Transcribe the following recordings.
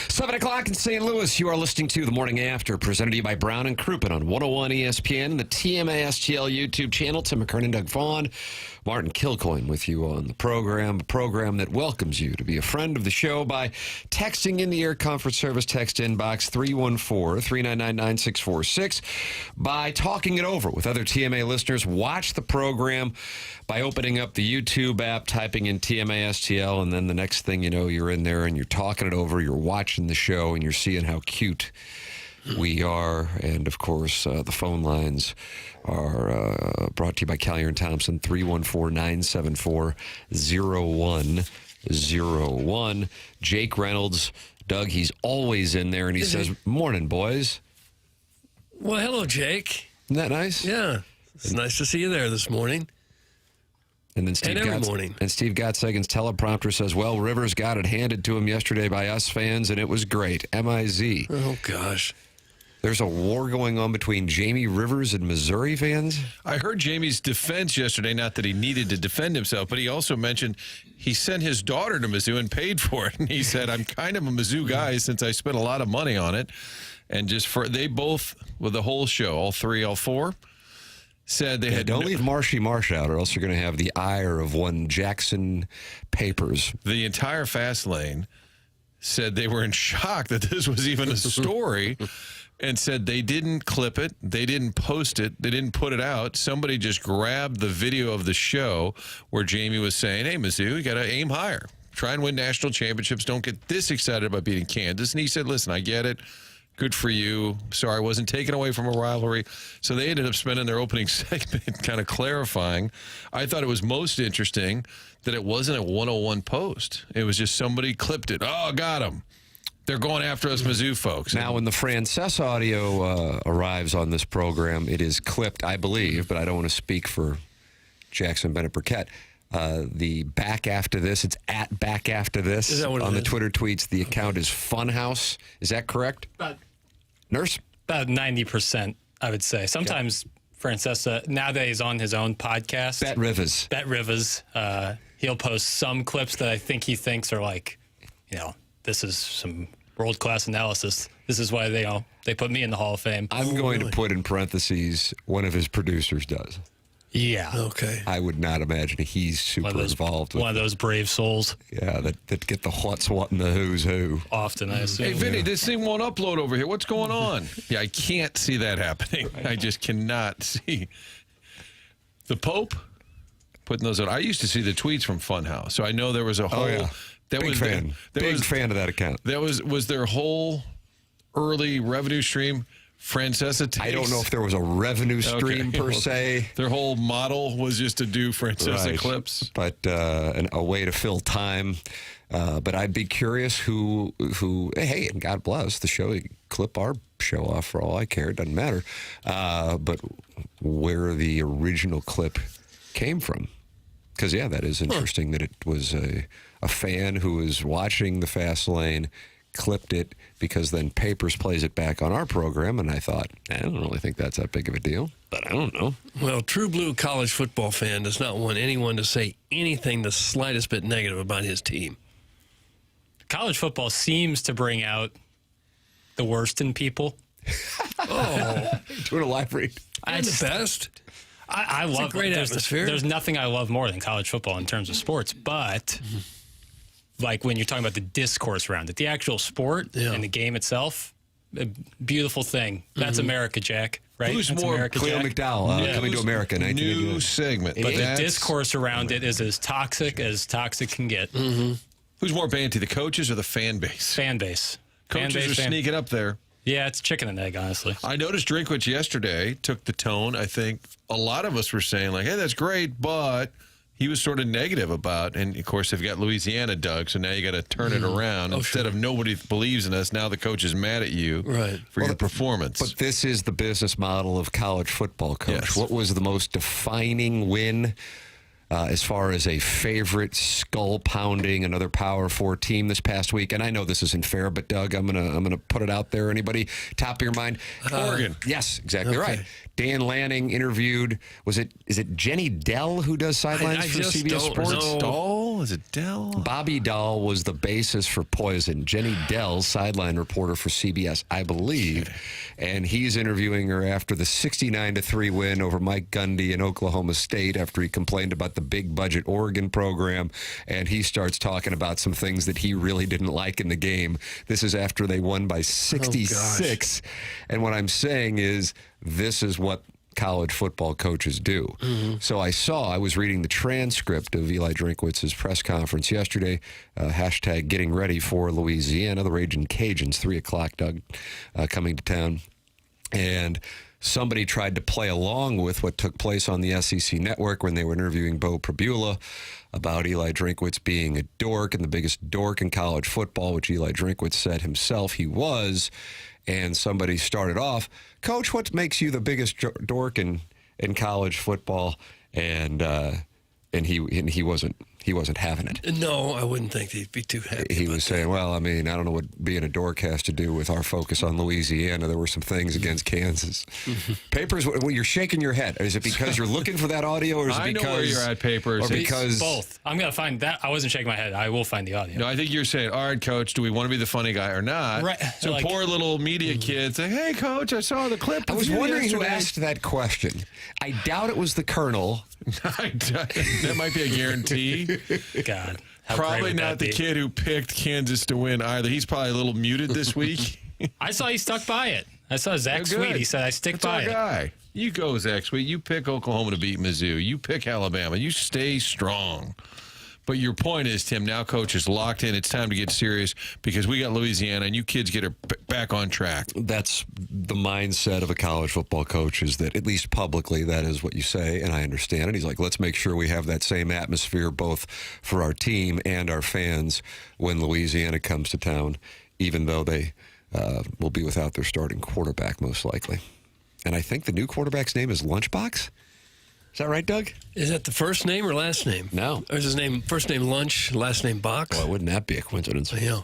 7 o'clock in St. Louis. You are listening to The Morning After, presented to you by Brown and Crouppen on 101 ESPN, the TMASTL YouTube channel. Tim McKernan, Doug Vaughn, Martin Kilcoyne with you on the program, a program that welcomes you to be a friend of the show by texting in the Air Comfort Service text inbox 314-399-9646, by talking it over with other TMA listeners. Watch the program by opening up the YouTube app, typing in TMASTL, and then the next thing you know, you're in there and you're talking it over, you're watching the show, and you're seeing how cute we are. And, of course, the phone lines are brought to you by Callier and Thompson, 314-974-0101. Jake Reynolds, Doug, he's always in there, and he says, "Morning, boys." Well, hello, Jake. Isn't that nice? Yeah. It's nice to see you there this morning. And then Steve Gottsagen's teleprompter says, "Well, Rivers got it handed to him yesterday by us fans, and it was great. MIZ. Oh, gosh. There's a war going on between Jamie Rivers and Missouri fans? I heard Jamie's defense yesterday, not that he needed to defend himself, but he also mentioned he sent his daughter to Mizzou and paid for it. And he said, "I'm kind of a Mizzou guy since I spent a lot of money on it." And they both, with the whole show, all four, said they had... Don't leave Marshy Marsh out, or else you're going to have the ire of one Jackson Papers. The entire Fast Lane said they were in shock that this was even a story, and said they didn't clip it, they didn't post it, they didn't put it out. Somebody just grabbed the video of the show where Jamie was saying, "Hey, Mizzou, you got to aim higher. Try and win national championships. Don't get this excited about beating Kansas." And he said, "Listen, I get it. Good for you. Sorry, I wasn't taken away from a rivalry." So they ended up spending their opening segment kind of clarifying. I thought it was most interesting that it wasn't a 101 post. It was just somebody clipped it. "Oh, got him. They're going after us Mizzou folks." Now, when the Frances audio arrives on this program, it is clipped, I believe, but I don't want to speak for Jackson Burkett. The back after this, it's at back after this. Is that what it on the is? Twitter tweets, the account is Funhouse. Is that correct? Nurse? About 90%, I would say. Sometimes Francesa, nowadays on his own podcast. Bet Rivers. He'll post some clips that I think he thinks are like, this is some world-class analysis. This is why they put me in the Hall of Fame. I'm going to put in parentheses, one of his producers does. Yeah. Okay. I would not imagine he's super involved with one of those brave souls. Yeah, that get the what's what and the who's who. Often, I assume. "Hey, Vinny, this thing won't upload over here. What's going on?" Yeah, I can't see that happening. I just cannot see. The Pope putting those out. I used to see the tweets from Funhouse, so I know there was a whole... Oh, yeah. Big fan of that account. That was their whole early revenue stream. Francesa takes. I don't know if there was a revenue stream per se. Their whole model was just to do Francesa clips, but a way to fill time. But I'd be curious who. Hey, and God bless the show. You clip our show off for all I care. It doesn't matter. But where the original clip came from. Because, yeah, that is interesting that it was a fan who was watching the Fast Lane, clipped it, because then Papers plays it back on our program, and I thought, I don't really think that's that big of a deal, but I don't know. Well, true blue college football fan does not want anyone to say anything the slightest bit negative about his team. College football seems to bring out the worst in people. Doing a live read. The best. I love a great atmosphere. There's nothing I love more than college football in terms of sports, but like when you're talking about the discourse around it, the actual sport and the game itself, a beautiful thing. That's America, Jack. Right? Who's That's more America, Cleo Jack. McDowell coming to America. New segment. But the discourse around it is as toxic can get. Who's more banty, the coaches or the fan base? Fan base. Coaches are sneaking up there. Yeah, it's chicken and egg, honestly. I noticed Drinkwitz yesterday took the tone. I think a lot of us were saying, like, "Hey, that's great," but he was sort of negative about, and of course they've got Louisiana, Doug, so now you got to turn it around. Instead of nobody believes in us, now the coach is mad at you for your performance. But this is the business model of college football, Coach. Yes. What was the most defining win as far as a favorite skull-pounding, another Power 4 team this past week? And I know this isn't fair, but Doug, I'm gonna put it out there. Anybody top of your mind? Oregon. Yes, exactly right. Dan Lanning interviewed. Is it Jenny Dell who does sidelines for CBS Sports? Dahl? Dell? Is it Dell? Bobby Dahl was the basis for Poison. Jenny Dell, sideline reporter for CBS, I believe. And he's interviewing her after the 69-3 win over Mike Gundy in Oklahoma State after he complained about the big budget Oregon program. And he starts talking about some things that he really didn't like in the game. This is after they won by 66. And what I'm saying is this is what college football coaches do. So I was reading the transcript of Eli Drinkwitz's press conference yesterday, hashtag getting ready for Louisiana, the Raging Cajuns, 3 o'clock, Doug, coming to town. And somebody tried to play along with what took place on the SEC network when they were interviewing Bo Prabula about Eli Drinkwitz being a dork and the biggest dork in college football, which Eli Drinkwitz said himself he was. And somebody started off, Coach, what makes you the biggest dork in college football? And he wasn't having it. No, I wouldn't think he'd be too happy. He was saying, well, I mean, I don't know what being a dork has to do with our focus on Louisiana. There were some things against Kansas. Papers, well, you're shaking your head. Is it because you're looking for that audio, or is it because... I know where you're at, Papers. Or because... Both. I'm going to find that. I wasn't shaking my head. I will find the audio. No, I think you're saying, all right, Coach, do we want to be the funny guy or not? Right. So Like, poor little media kids say, hey, Coach, I saw the clip. I was of you wondering who yesterday." asked that question. I doubt it was the Colonel. That might be a guarantee. God. How great Probably would not that the be? kid who picked Kansas to win either. He's probably a little muted this week. I saw he stuck by it. I saw Zach They're good. Sweet. He said, I stick That's by our it. guy. You go, Zach Sweet. You pick Oklahoma to beat Mizzou. You pick Alabama. You stay strong. But your point is, Tim, now Coach is locked in. It's time to get serious because we got Louisiana, and you kids get her back on track. That's the mindset of a college football coach, is that, at least publicly, that is what you say, and I understand it. He's like, let's make sure we have that same atmosphere both for our team and our fans when Louisiana comes to town, even though they will be without their starting quarterback, most likely. And I think the new quarterback's name is Lunchbox. Is that right, Doug? Is that the first name or last name? No. Or is his name first name Lunch, last name Box? Well, wouldn't that be a coincidence? Yeah.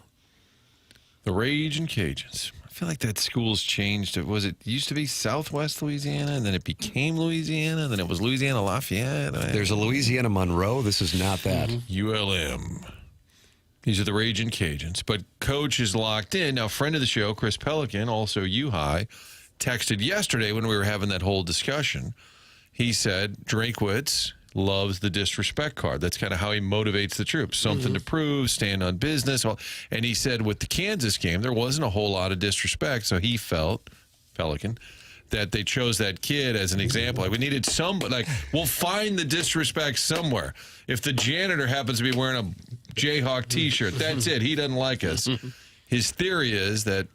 The Raging Cajuns. I feel like that school's changed. It used to be Southwest Louisiana, and then it became Louisiana, and then it was Louisiana Lafayette. There's a Louisiana Monroe. This is not that. ULM. These are the Raging Cajuns. But Coach is locked in. Now, friend of the show, Chris Pelican, also U-High, texted yesterday when we were having that whole discussion. He said Drinkwitz loves the disrespect card. That's kind of how he motivates the troops. Something to prove, stand on business. And he said with the Kansas game, there wasn't a whole lot of disrespect. So he felt, Pelican, that they chose that kid as an example. Like, we needed somebody, like, we'll find the disrespect somewhere. If the janitor happens to be wearing a Jayhawk T-shirt, that's it. He doesn't like us. His theory is that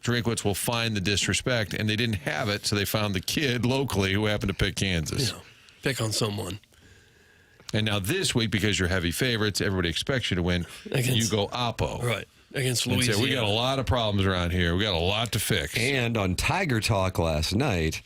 Drinkwitz will find the disrespect, and they didn't have it, so they found the kid locally who happened to pick Kansas. Yeah. Pick on someone. And now this week, because you're heavy favorites, everybody expects you to win. You go Oppo. Right. Against And Louisiana. say, we got a lot of problems around here. We got a lot to fix. And on Tiger Talk last night,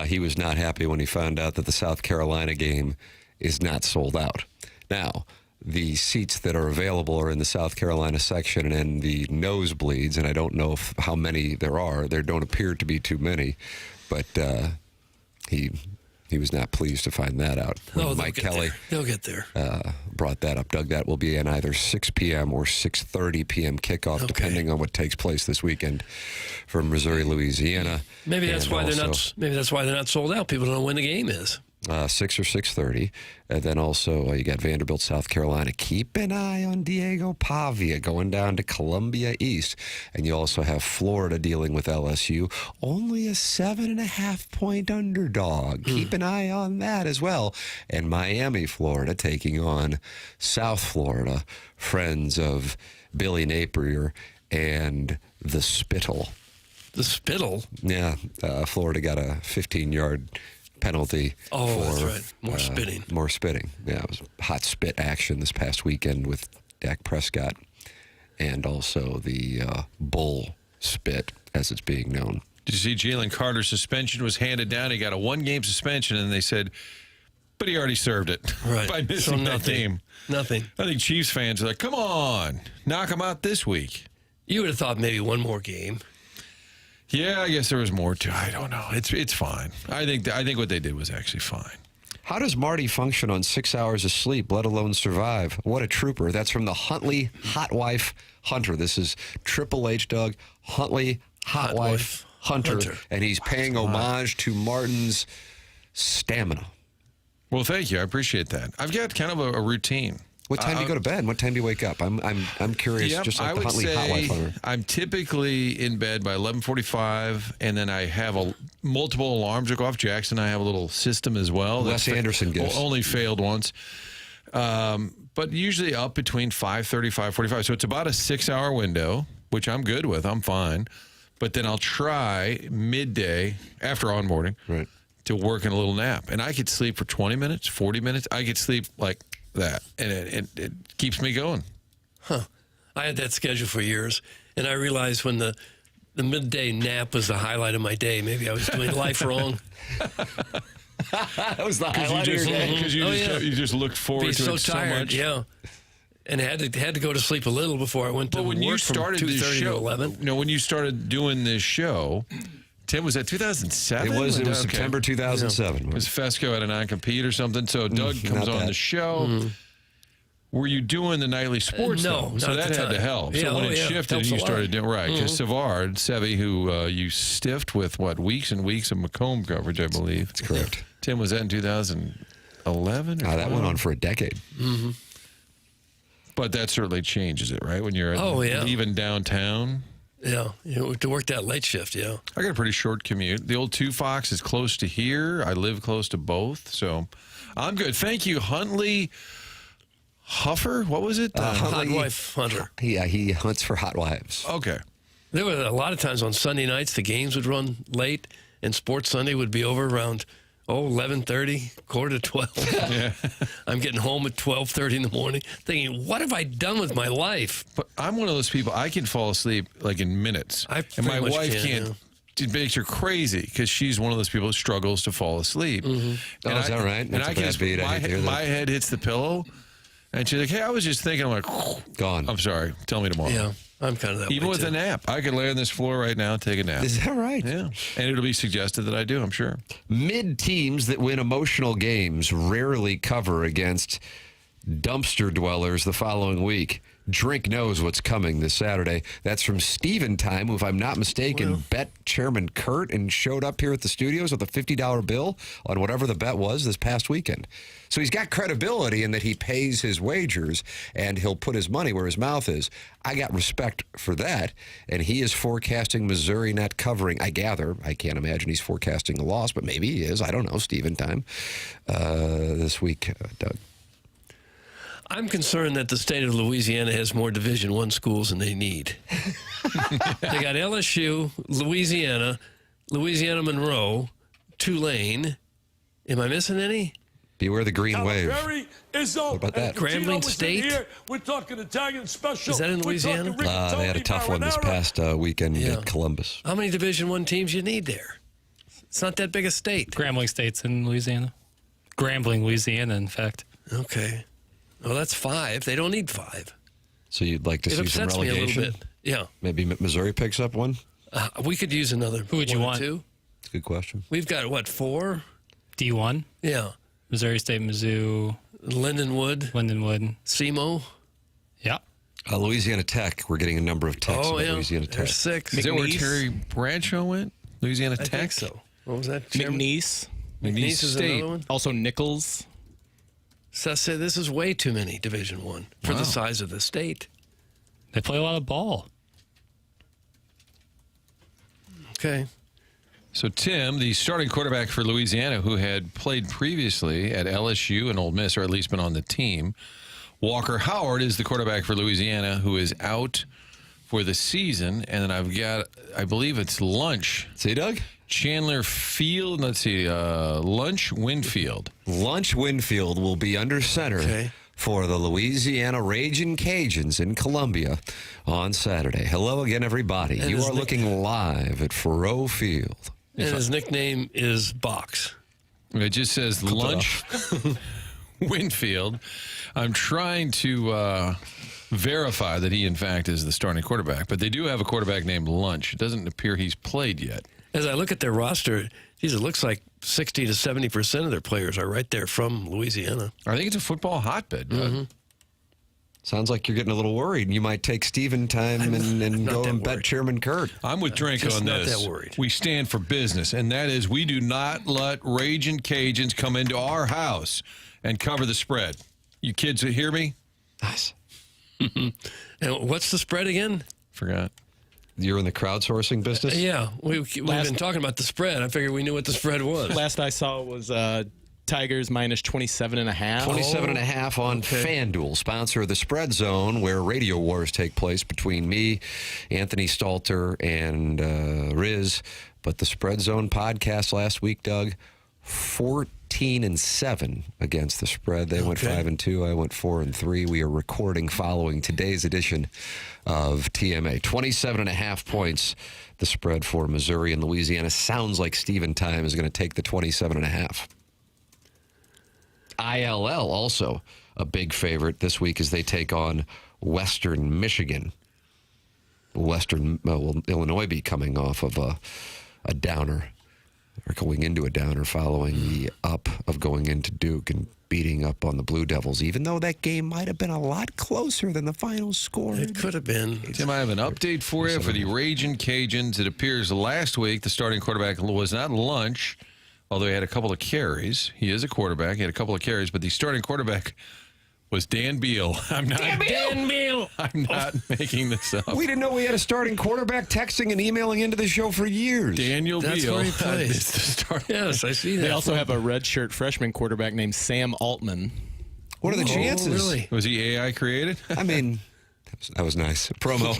he was not happy when he found out that the South Carolina game is not sold out. Now, the seats that are available are in the South Carolina section and the nosebleeds, and I don't know how many there are. There don't appear to be too many, but he was not pleased to find that out. When Mike Kelly They'll get there. brought that up. Doug, that will be an either 6 p.m. or 6:30 p.m. kickoff, depending on what takes place this weekend from Missouri, Louisiana. Maybe that's And why they're also, not. Maybe that's why they're not sold out. People don't know when the game is. 6 or 6:30. And then also you got Vanderbilt, South Carolina. Keep an eye on Diego Pavia going down to Columbia East. And you also have Florida dealing with LSU. Only a 7.5-point underdog. Keep an eye on that as well. And Miami, Florida, taking on South Florida, friends of Billy Napier and the Spittle. The Spittle. Yeah, Florida got a 15-yard penalty for that's right. More spitting. More spitting. Yeah, it was hot spit action this past weekend with Dak Prescott, and also the bull spit, as it's being known. Did you see Jalen Carter's suspension was handed down? He got a 1-game suspension, and they said, but he already served it Right. by missing that nothing. game. Nothing. I think Chiefs fans are like, come on, knock him out this week. You would have thought maybe one more game. Yeah, I guess there was more to. I don't know. It's fine. I think what they did was actually fine. How does Marty function on 6 hours of sleep, let alone survive? What a trooper. That's from the Huntley Hot Wife Hunter. This is Triple H, Doug. Huntley Hot Wife Hunter. And he's paying homage to Martin's stamina. Well, thank you. I appreciate that. I've got kind of a routine. What time do you go to bed? What time do you wake up? I'm curious. Yep, just like I the would Huntley Hot Wife Hunter. I'm typically in bed by 11:45, and then I have multiple alarms that go off. Jackson and I have a little system as well. Wes Anderson gives. Only failed once. But usually up between 5:30, 5:45. So it's about a 6-hour window, which I'm good with. I'm fine. But then I'll try midday after onboarding to work in a little nap. And I could sleep for 20 minutes, 40 minutes. I could sleep like that, and it keeps me going. Huh. I had that schedule for years, and I realized when the midday nap was the highlight of my day, maybe I was doing life wrong. That was the highlight of your day. Because you just looked forward to it so much. Yeah. And had to go to sleep a little before I went to work. When you started this show, to 11. when you started doing this show, Tim, was that 2007? It was September 2007. Because Fesco had a non-compete or something. So Doug comes on the show. Mm-hmm. Were you doing the nightly sports? No, though? So that had to help. Yeah, so when it shifted, you started doing because Savard, Sevy, who you stiffed with weeks and weeks of Macomb coverage, I believe. That's correct. Tim, was that in 2011? That went on for a decade. Mm-hmm. But that certainly changes it, right? When you're even downtown. Yeah, to work that late shift, yeah. I got a pretty short commute. The old 2 Fox is close to here. I live close to both, so I'm good. Thank you, Huntley Huffer. What was it? Hot Wife Hunter. Yeah, he hunts for hot wives. Okay. There were a lot of times on Sunday nights the games would run late, and Sports Sunday would be over around 11:30, 11:45. Yeah. I'm getting home at 12:30 in the morning, thinking, "What have I done with my life?" But I'm one of those people. I can fall asleep like in minutes, and my wife can't. It makes her crazy because she's one of those people who struggles to fall asleep. Mm-hmm. Is that right? And I can just, my head hits the pillow, and she's like, "Hey, I was just thinking." I'm like, "Gone." I'm sorry. Tell me tomorrow. Yeah. I'm kind of that Even way with too. a nap. I could lay on this floor right now and take a nap. Is that right? Yeah. And it'll be suggested that I do, I'm sure. Mid-teams that win emotional games rarely cover against dumpster dwellers the following week. Drink knows what's coming this Saturday. That's from Steven Time, who, if I'm not mistaken, bet Chairman Kurt and showed up here at the studios with a $50 bill on whatever the bet was this past weekend. So he's got credibility in that he pays his wagers and he'll put his money where his mouth is. I got respect for that, and he is forecasting Missouri not covering. I gather. I can't imagine he's forecasting a loss, but maybe he is. I don't know. Steven Time this week, Doug. I'm concerned that the state of Louisiana has more Division I schools than they need. They got LSU, Louisiana Monroe, Tulane. Am I missing any? Beware the green wave. What about that? Grambling State? We're talking Italian special. Is that in Louisiana? They had a tough one this past weekend at Columbus. How many Division I teams you need there? It's not that big a state. Grambling State's in Louisiana. Grambling, Louisiana, in fact. Okay. Well, that's 5. They don't need 5. So you'd like to see some upsets me a relegation? little bit. Yeah. Maybe Missouri picks up one? We could use another. Who would you want? 2. That's a good question. We've got, 4? D1? Yeah. Missouri State, Mizzou. Lindenwood. SEMO. Yeah. Louisiana Tech. We're getting a number of texts about Louisiana Tech. There's 6. Is that where Terry Bradshaw went? Louisiana I Tech? think so. What was that? McNeese. McNeese is State. another one? Also Nichols. So I say this is way too many Division I for the size of the state. They play a lot of ball. Okay. So Tim, the starting quarterback for Louisiana, who had played previously at LSU and Ole Miss, or at least been on the team, Walker Howard is the quarterback for Louisiana, who is out for the season. And then I've got, I believe it's Lunch. See, Doug? Chandler Field. Let's see, Lunch Winfield. Lunch Winfield will be under center for the Louisiana Ragin' Cajuns in Columbia on Saturday. Hello again, everybody. And you are looking live at Faurot Field. And his nickname is Box. It just says Lunch Winfield. I'm trying to verify that he, in fact, is the starting quarterback. But they do have a quarterback named Lunch. It doesn't appear he's played yet. As I look at their roster, geez, it looks like 60 to 70% of their players are right there from Louisiana. I think it's a football hotbed, Doug. Sounds like you're getting a little worried. You might take Steven time and not go that and bet worried. Chairman Kurt. I'm with Drink Just on not this. that worried. We stand for business, and that is we do not let Ragin' Cajuns come into our house and cover the spread. You kids hear me? Nice. And what's the spread again? Forgot. You're in the crowdsourcing business? Yeah, we've been talking about the spread. I figured we knew what the spread was. Last I saw was Tigers minus 27.5. 27.5 on FanDuel, sponsor of the Spread Zone, where radio wars take place between me, Anthony Stalter, and Riz. But the Spread Zone podcast last week, Doug, 14-7 against the spread. They went 5-2. I went 4-3. We are recording following today's edition of TMA. 27.5 points, the spread for Missouri and Louisiana. Sounds like Steven Time is going to take the 27.5. ILL also a big favorite this week as they take on Western Michigan. Illinois be coming off of a downer, or going into a downer following the up of going into Duke and beating up on the Blue Devils, even though that game might have been a lot closer than the final score. It could have been. Tim, I have an update for you for the Ragin' Cajuns. It appears last week the starting quarterback was not Lunch, although he had a couple of carries. He is a quarterback. He had a couple of carries, but the starting quarterback was Dan Beal. I'm not making this up. We didn't know we had a starting quarterback texting and emailing into the show for years. Daniel That's Beal where he is plays. the starting. Yes, I see that. They also have a redshirt freshman quarterback named Sam Altman. What are the chances? Really? Was he AI created? I mean, that was nice. Promo.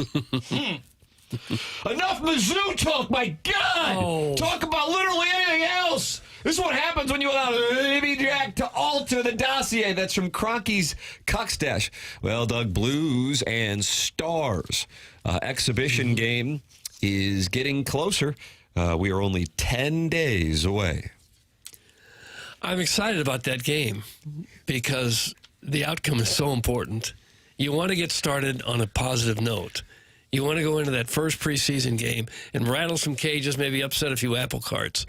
Enough Mizzou talk, my God! Talk about literally anything else! This is what happens when you allow Baby Jack to alter the dossier. That's from Cronky's Cuckstash. Well, Doug, Blues and Stars exhibition game is getting closer. We are only 10 days away. I'm excited about that game because the outcome is so important. You want to get started on a positive note. You want to go into that first preseason game and rattle some cages, maybe upset a few apple carts.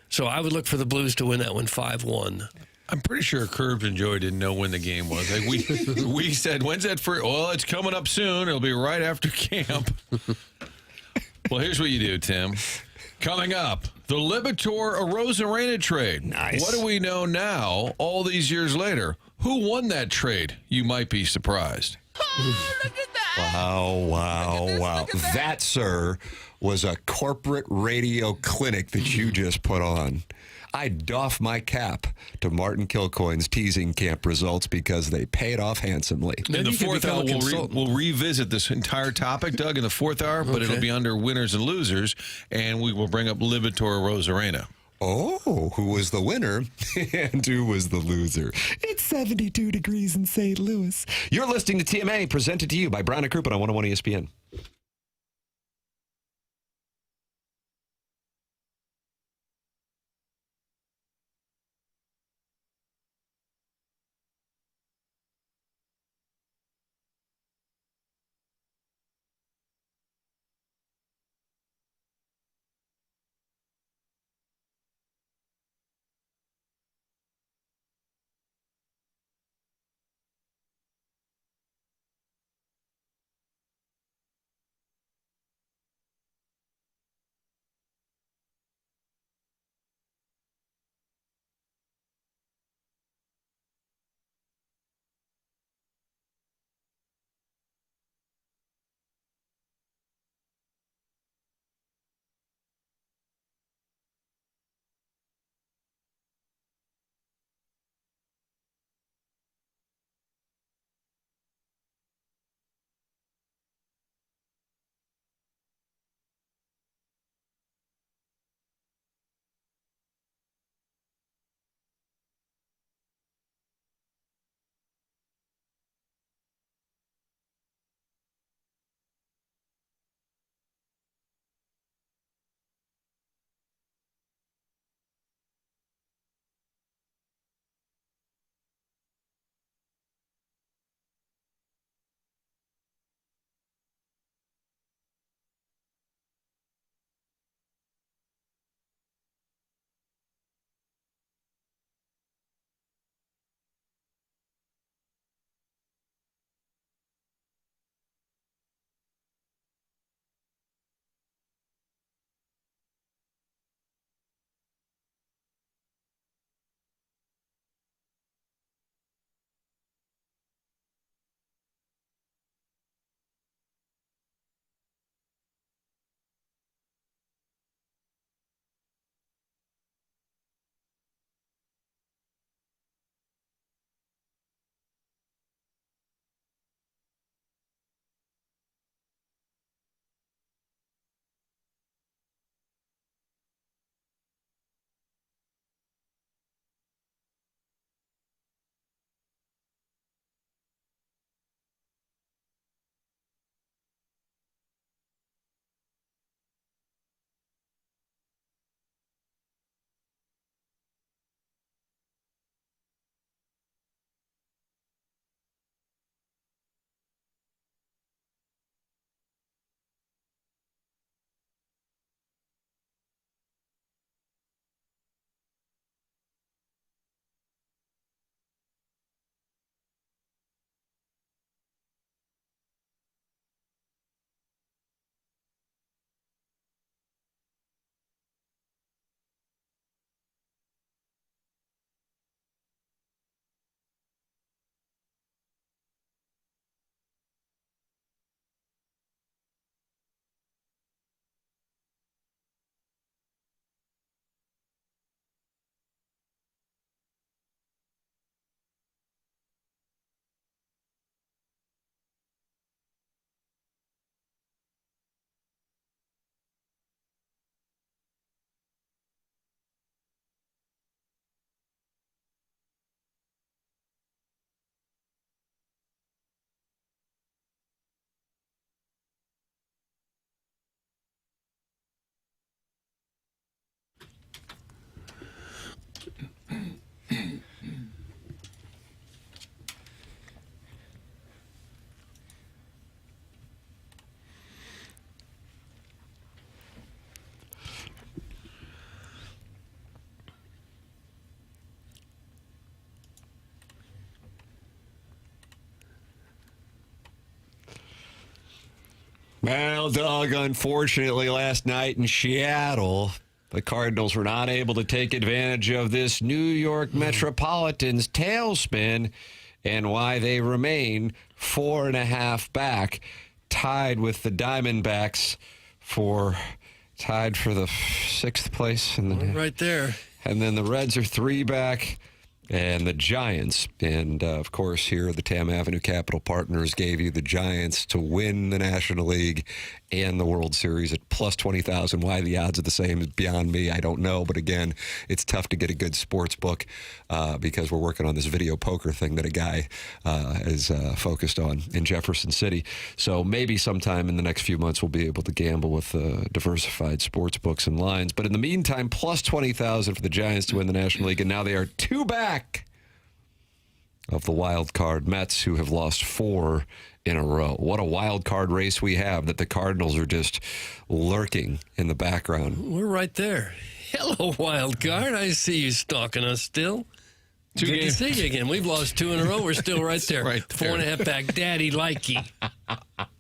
So I would look for the Blues to win that one 5-1. I'm pretty sure Curbs and Joy didn't know when the game was. Like we said, when's that first? Well, it's coming up soon. It'll be right after camp. Well, here's what you do, Tim. Coming up, the Libitor Arozarena trade. Nice. What do we know now, all these years later? Who won that trade? You might be surprised. Oh, look at that. Wow. That, sir, was a corporate radio clinic that you just put on. I doff my cap to Martin Kilcoyne's teasing camp results because they paid off handsomely. In Maybe the you could fourth become hour, a consultant. we'll revisit this entire topic, Doug, in the fourth hour, but it'll be under winners and losers, and we will bring up Libitor Arozarena. Oh, who was the winner and who was the loser? It's 72 degrees in St. Louis. You're listening to TMA, presented to you by Brown & Crouppen on 101 ESPN. Well, Doug, unfortunately, last night in Seattle, the Cardinals were not able to take advantage of this New York Metropolitans tailspin and why they remain 4.5 back, tied with the Diamondbacks tied for the 6th place. Right there. And then the Reds are 3 back. And the Giants, and of course here the Tam Avenue Capital Partners gave you the Giants to win the National League and the World Series at plus 20,000. Why the odds are the same is beyond me. I don't know. But again, it's tough to get a good sports book because we're working on this video poker thing that a guy is focused on in Jefferson City. So maybe sometime in the next few months we'll be able to gamble with diversified sports books and lines. But in the meantime, plus 20,000 for the Giants to win the National League. And now they are 2 back of the wild card Mets, who have lost 4 in a row. What a wild card race we have that the Cardinals are just lurking in the background. We're right there. Hello, wild card. I see you stalking us still. Good to see you again. We've lost 2 in a row. We're still right there. Right there. 4.5 back. Daddy likey.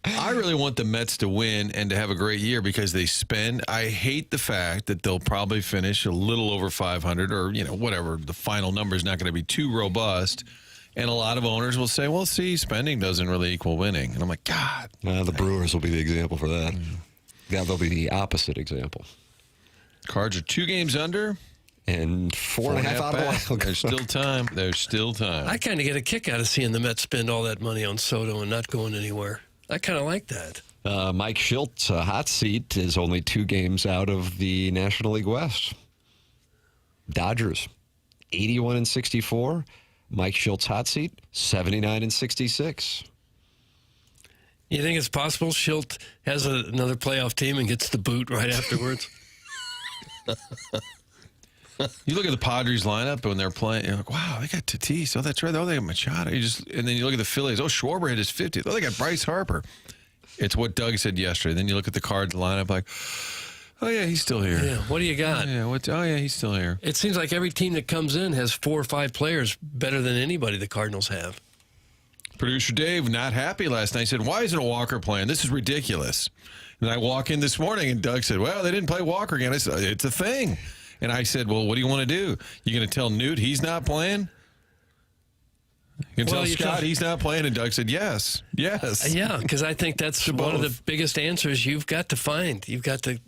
I really want the Mets to win and to have a great year because they spend. I hate the fact that they'll probably finish a little over 500 or, whatever. The final number is not going to be too robust. And a lot of owners will say, well, see, spending doesn't really equal winning. And I'm like, God. The Brewers will be the example for that. Yeah, they'll be the opposite example. Cards are 2 games under. And 4.5 out of the wild card. There's still time. There's still time. I kind of get a kick out of seeing the Mets spend all that money on Soto and not going anywhere. I kind of like that. Mike Schilt's hot seat is only 2 games out of the National League West. Dodgers, 81-64. Mike Schilt's hot seat, 79-66. You think it's possible Schilt has another playoff team and gets the boot right afterwards? You look at the Padres lineup when they're playing, you're like, wow, they got Tatis. Oh, that's right. Oh, they got Machado. And then you look at the Phillies. Oh, Schwarber hit his 50th. Oh, they got Bryce Harper. It's what Doug said yesterday. Then you look at the Cards lineup like, oh, yeah, he's still here. Yeah, what do you got? Oh, yeah, he's still here. It seems like every team that comes in has 4 or 5 players better than anybody the Cardinals have. Producer Dave, not happy last night, said, why isn't a Walker playing? This is ridiculous. And I walk in this morning, and Doug said, well, they didn't play Walker again. I said, it's a thing. And I said, well, what do you want to do? You going to tell Newt he's not playing? You can tell Scott he's not playing? And Doug said, yes. Yes. Yeah, because I think that's one of the biggest answers you've got to find. You've got to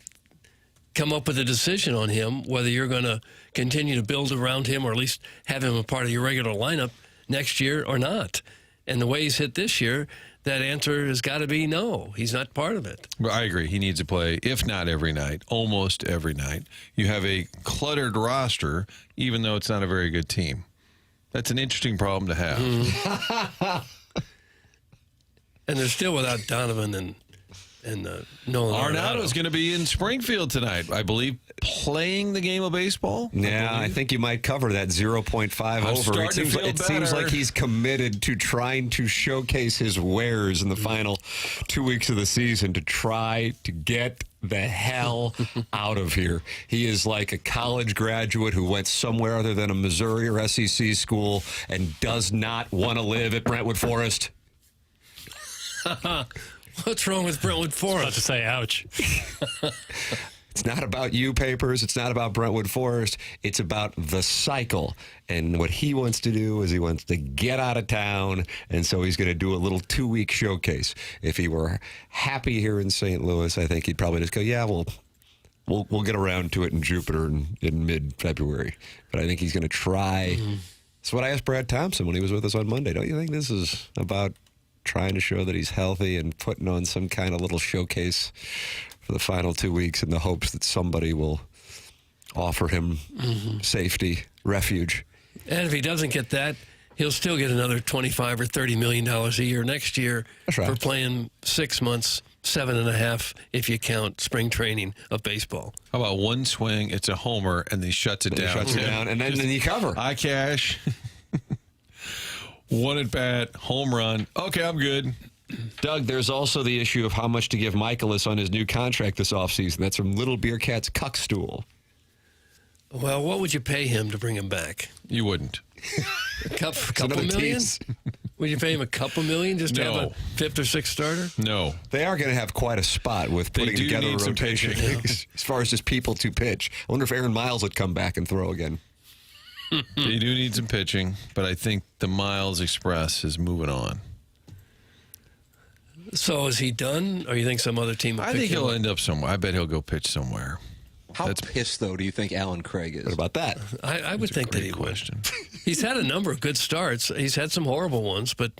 come up with a decision on him, whether you're going to continue to build around him or at least have him a part of your regular lineup next year or not. And the way he's hit this year, that answer has got to be no. He's not part of it. Well, I agree. He needs to play, if not every night, almost every night. You have a cluttered roster, even though it's not a very good team. That's an interesting problem to have. And they're still without Donovan and Nolan Arenado's going to be in Springfield tonight, I believe, playing the game of baseball. Yeah, I think you might cover that 0.5 over. It seems like he's committed to trying to showcase his wares in the final 2 weeks of the season to try to get the hell out of here. He is like a college graduate who went somewhere other than a Missouri or SEC school and does not want to live at Brentwood Forest. What's wrong with Brentwood Forest? About to say, ouch. It's not about you, Papers. It's not about Brentwood Forest. It's about the cycle. And what he wants to do is he wants to get out of town, and so he's going to do a little 2-week showcase. If he were happy here in St. Louis, I think he'd probably just go, yeah, we'll get around to it in Jupiter in mid-February. But I think he's going to try. That's what I asked Brad Thompson when he was with us on Monday. Don't you think this is about trying to show that he's healthy and putting on some kind of little showcase for the final 2 weeks in the hopes that somebody will offer him safety, refuge? And if he doesn't get that, he'll still get another $25 or $30 million a year next year for playing 6 months, 7.5 if you count spring training of baseball. How about one swing, it's a homer, and then he shuts it down. And then you cover. I cash. One at bat, home run. Okay, I'm good. Doug, there's also the issue of how much to give Michaelis on his new contract this offseason. That's from Little Beer Cat's Cuckstool. Well, what would you pay him to bring him back? You wouldn't. A couple million? Would you pay him a couple million just to have No. a fifth or sixth starter? No. They are going to have quite a spot with putting do together a need some rotation pitching. as far as just people to pitch. I wonder if Aaron Miles would come back and throw again. They do need some pitching, but I think the Miles Express is moving on. So is he done, or you think some other team will I pick think him he'll up? end up somewhere. I bet he'll go pitch somewhere. How pissed, though, do you think Alan Craig is? What about that? I would think that he Great would. question. He's had a number of good starts. He's had some horrible ones, but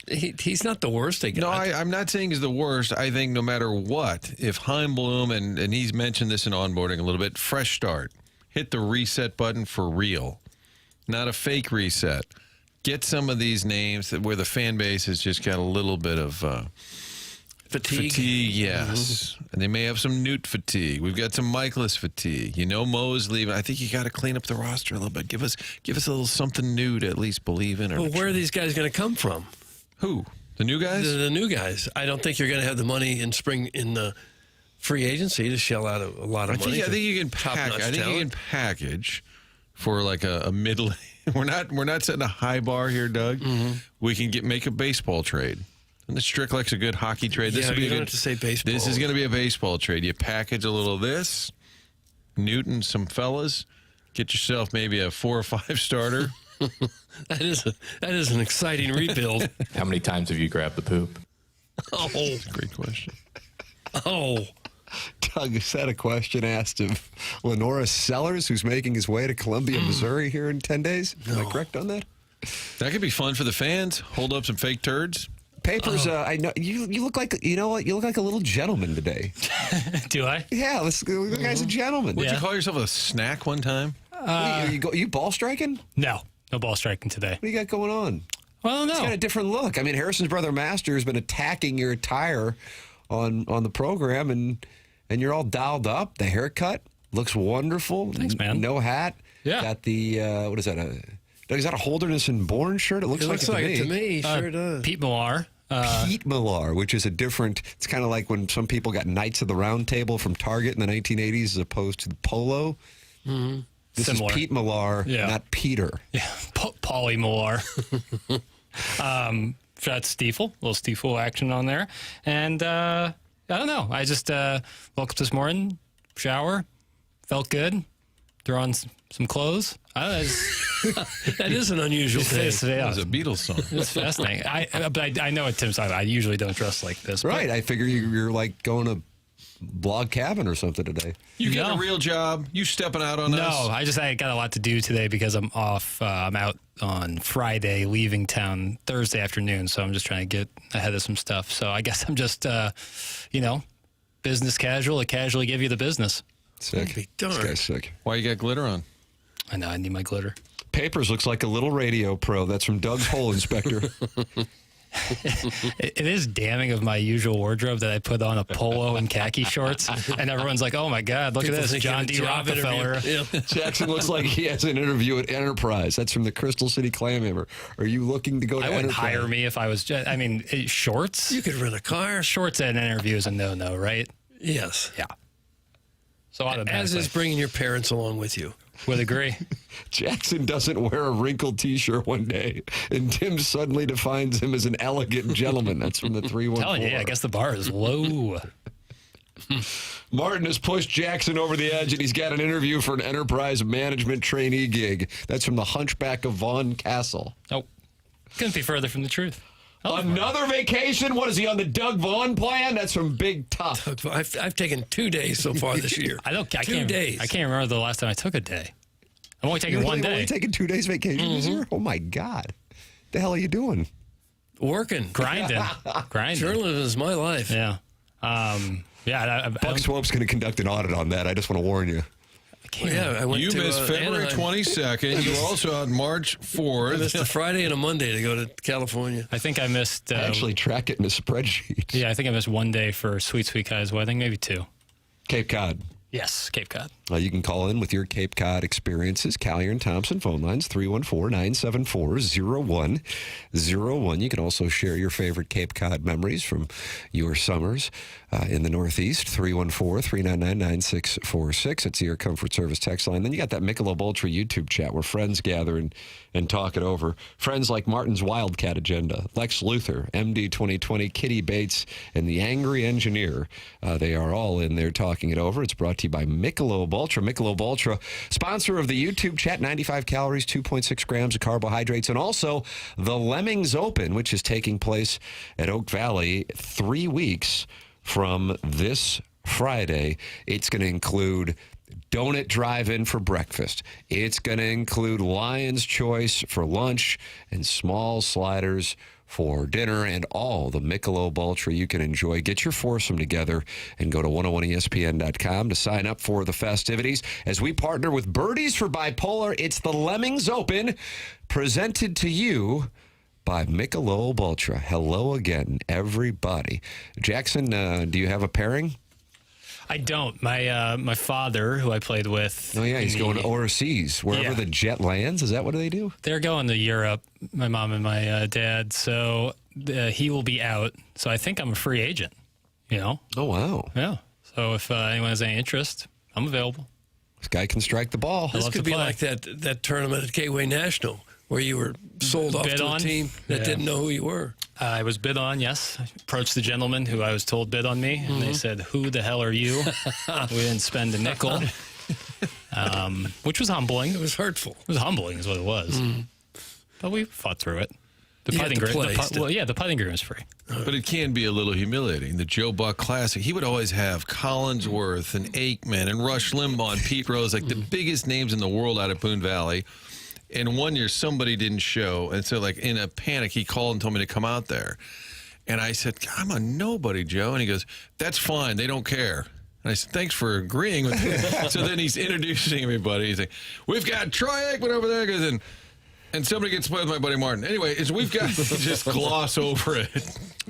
he's not the worst they got. No, I'm not saying he's the worst. I think no matter what, if Heimblum, and he's mentioned this in onboarding a little bit, fresh start. Hit the reset button for real, not a fake reset. Get some of these names where the fan base has just got a little bit of Fatigue. yes. And they may have some Newt fatigue. We've got some Michaelis fatigue. You know Mo's leaving. I think you got to clean up the roster a little bit. Give us a little something new to at least believe in. Well, where are these guys going to come from? Who? The new guys? The new guys. I don't think you're going to have the money in spring in the free agency to shell out a lot of money. I think you can top-notch talent. package for like a middle. We're not setting a high bar here, Doug. Mm-hmm. We can make a baseball trade. And the Strickleck's a good hockey trade. This Yeah, will be you a don't good, have to say baseball. This is going to be a baseball trade. You package a little of this, Newton, some fellas, get yourself maybe a 4 or 5 starter. That is an exciting rebuild. How many times have you grabbed the poop? Oh, Great question. oh. Doug, is that a question asked of Lenora Sellers, who's making his way to Columbia, Missouri here in 10 days? Am I correct on that? That could be fun for the fans. Hold up some fake turds. Papers, I know you look like, you know what? You look like a little gentleman today. Do I? Yeah, the guy's a gentleman. Would Yeah. you call yourself a snack one time? You ball striking? No ball striking today. What do you got going on? Well, It's got no. a different look. I mean, Harrison's brother Master has been attacking your attire on the program, and you're all dialed up. The haircut looks wonderful. Thanks, man. No hat. Yeah. Got the what is that? Doug, is that a Holderness and Bourne shirt? It looks It like looks like it to me. Sure does. Pete Millar. Pete Millar, which is a different. It's kind of like when some people got Knights of the Round Table from Target in the 1980s, as opposed to the polo. Mm-hmm. This Similar. is Pete Millar, Yeah. not Peter. Yeah, Paulie Millar. That's Stiefel, a little Stiefel action on there. And I don't know. I just woke up this morning, shower, felt good, threw on some clothes. I don't know, That is an unusual thing. That was a Beatles song. It's fascinating. But I know what Tim's talking about. I usually don't dress like this. Right. I figure you're like going to log cabin or something today. You get No. a real job. You stepping out on No, us. I got a lot to do today because I'm off. I'm out on Friday, leaving town Thursday afternoon. So I'm just trying to get ahead of some stuff. So I guess I'm just, business casual. I casually give you the business. Sick. Be This darned. guy's sick. Why you got glitter on? I know I need my glitter. Papers looks like a little radio pro. That's from Doug's Hole Inspector. It is damning of my usual wardrobe that I put on a polo and khaki shorts, and everyone's like, "Oh my God, look People at this, think you John have a D. job Rockefeller." interview. Yeah. Jackson looks like he has an interview at Enterprise. That's from the Crystal City Clamhammer. Are you looking to go to I wouldn't Enterprise? hire me if I was. Shorts. You could rent a car. Shorts at an interview is a no-no, right? Yes. Yeah. So As automatically, is bringing your parents along with you. would agree. Jackson doesn't wear a wrinkled T-shirt one day, and Tim suddenly defines him as an elegant gentleman. That's from the 314. Telling you, I guess the bar is low. Martin has pushed Jackson over the edge, and he's got an interview for an Enterprise management trainee gig. That's from the Hunchback of Vaughn Castle. Oh, couldn't be further from the truth. Oh, Another vacation? What is he on the Doug Vaughn plan? That's from Big Tough. I've taken 2 days so far this year. I 2 can't, days. I can't remember the last time I took a day. I'm only taking one You're day. only taking 2 days vacation this year? Oh my God! The hell are you doing? Working. Grinding. Journalism is my life. Yeah. Yeah. Buck Swope's going to conduct an audit on that. I just want to warn you. Yeah, I went You to missed February Anaheim. 22nd. You were also out March I missed 4th. a Friday and a Monday to go to California. I think I missed. I actually track it in a spreadsheet. Yeah, I think I missed one day for Sweet Kai's wedding, maybe 2. Cape Cod. Yes, Cape Cod. You can call in with your Cape Cod experiences. Collier and Thompson phone lines, 314-974-0101. You can also share your favorite Cape Cod memories from your summers. in the Northeast, 314-399-9646. It's the Air Comfort Service text line. Then you got that Michelob Ultra YouTube chat where friends gather and talk it over. Friends like Martin's Wildcat Agenda, Lex Luthor, MD 2020, Kitty Bates, and the Angry Engineer. They are all in there talking it over. It's brought to you by Michelob Ultra. Michelob Ultra, sponsor of the YouTube chat, 95 calories, 2.6 grams of carbohydrates, and also the Lemmings Open, which is taking place at Oak Valley 3 weeks from this Friday. It's going to include donut drive-in for breakfast. It's going to include Lion's Choice for lunch and small sliders for dinner, and all the Michelob Ultra you can enjoy. Get your foursome together and go to 101ESPN.com to sign up for the festivities. As we partner with Birdies for Bipolar, it's the Lemmings Open, presented to you by Michelob Ultra. Hello again, everybody. Jackson, do you have a pairing? I don't. My father, who I played with. Oh, yeah, he's going overseas, wherever the jet lands. Is that what they do? They're going to Europe, my mom and my dad. So he will be out. So I think I'm a free agent, you know? Oh, wow. Yeah. So if anyone has any interest, I'm available. This guy can strike the ball. This could be like that tournament at Gateway National where you were sold off to a team that didn't know who you were. I was bid on, yes. I approached the gentleman who I was told bid on me, and they said, "Who the hell are you?" We didn't spend a nickel, which was humbling. It was hurtful. It was humbling is what it was. But we fought through it. The You putting had to green, play, the putting green was free. But it can be a little humiliating. The Joe Buck Classic, he would always have Collinsworth and Aikman and Rush Limbaugh and Pete Rose, like the biggest names in the world out of Boone Valley. And one year somebody didn't show, and so like in a panic he called and told me to come out there. And I said, "I'm a nobody, Joe." And he goes, "That's fine, they don't care." And I said, "Thanks for agreeing with me." So then he's introducing everybody. He's like, "We've got Troy Aikman over there," goes in. And somebody gets played with my buddy Martin. Anyway, we've got to just gloss over it.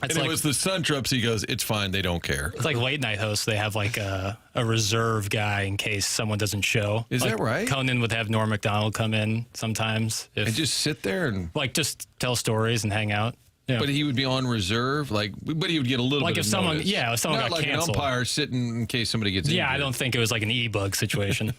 And it was the Sun Trups. He goes, "It's fine. They don't care." It's like late night hosts. They have like a reserve guy in case someone doesn't show. Is that right? Conan would have Norm Macdonald come in sometimes. And just sit there and just tell stories and hang out. Yeah. But he would be on reserve, but he would get a little like bit if of someone, notice. if someone Not got like canceled. an umpire sitting in case somebody gets injured. I don't think it was like an e-bug situation.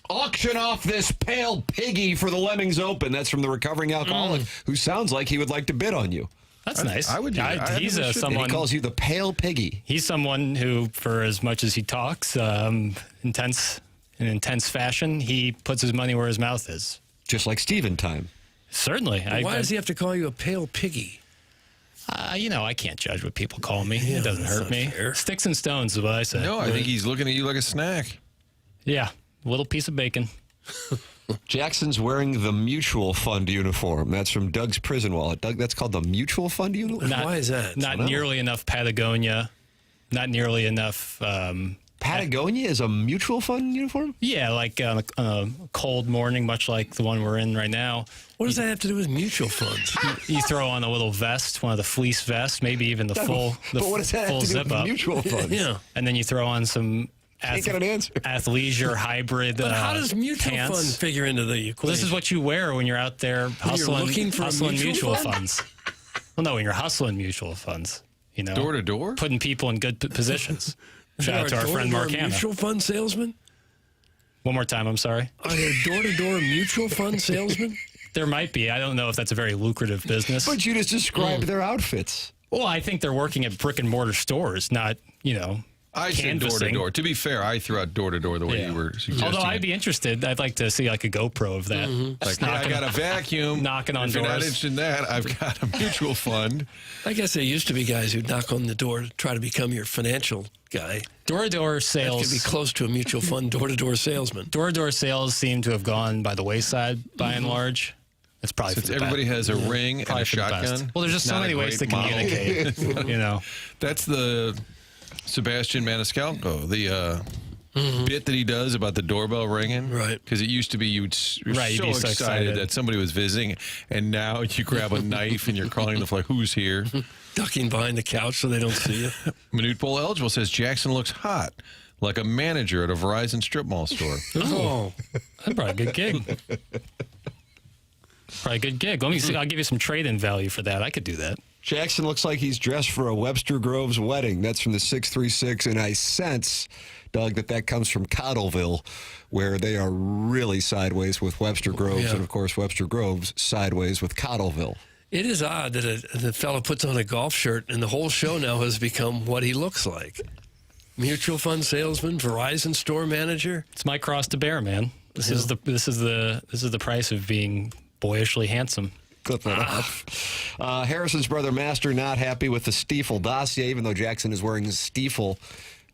Auction off this pale piggy for the Lemmings Open. That's from the recovering alcoholic who sounds like he would like to bid on you. That's nice. I would do that. He's And someone. he calls you the pale piggy. He's someone who, for as much as he talks, in intense fashion, he puts his money where his mouth is. Just like Steven time. Certainly. Why does he have to call you a pale piggy? I can't judge what people call me. It doesn't that's hurt not me. fair. Sticks and stones is what I say. No, I think he's looking at you like a snack. Yeah, a little piece of bacon. Jackson's wearing the mutual fund uniform. That's from Doug's prison wallet. Doug, that's called the mutual fund uniform? Why is that? Not nearly enough Patagonia. Not nearly enough. Patagonia is a mutual fund uniform? Yeah, like on a cold morning, much like the one we're in right now. What does that have to do with mutual funds? You throw on a little vest, one of the fleece vests, maybe even the full But what does that full have to do zip with up. mutual funds? Yeah. And then you throw on some Can't get an answer. athleisure hybrid. But how does mutual pants. fund figure into the equation? Well, this is what you wear when you're out there hustling, looking for a hustling mutual mutual fund? funds. Well, no, when you're hustling mutual funds, Door to door? putting people in good positions. Shout out to our friend door-to-door Mark Hanna. mutual fund salesman? One more time, I'm sorry. Are there door-to-door mutual fund salesmen? There might be. I don't know if that's a very lucrative business. But you just described their outfits. Well, I think they're working at brick and mortar stores, not, I said door to canvassing. door. To be fair, I threw out door to door the way Yeah. you were suggesting. Although I'd it. be interested. I'd like to see like a GoPro of that. Like, hey, I got a vacuum. knocking on if you're not doors. interested in that, I've got a mutual fund. I guess there used to be guys who'd knock on the door to try to become your financial guy. Door-to-door That sales. could be close to a mutual fund door-to-door salesman. Door-to-door sales seem to have gone by the wayside by and large. That's probably Since for the everybody best. has a ring and Probably a for the best. shotgun. Well, there's just it's so not many a ways to great model. communicate. That's the Sebastian Maniscalco, the bit that he does about the doorbell ringing. Right. Because it used to be you'd Right, you'd so be so excited excited. that somebody was visiting, and now you grab a knife and you're calling the flag, who's here? Ducking behind the couch so they don't see you. Minute Bowl Eligible says Jackson looks hot, like a manager at a Verizon strip mall store. Oh, That's probably a good gig. Probably a good gig. Let me see. I'll give you some trade-in value for that. I could do that. Jackson looks like he's dressed for a Webster Groves wedding. That's from the 636, and I sense, Doug, that comes from Cottleville, where they are really sideways with Webster Groves, and, of course, Webster Groves sideways with Cottleville. It is odd that a fellow puts on a golf shirt, and the whole show now has become what he looks like. Mutual fund salesman, Verizon store manager. It's my cross to bear, man. This is the price of being boyishly handsome. Clip that off. Harrison's brother Master not happy with the Stiefel dossier, even though Jackson is wearing his Stiefel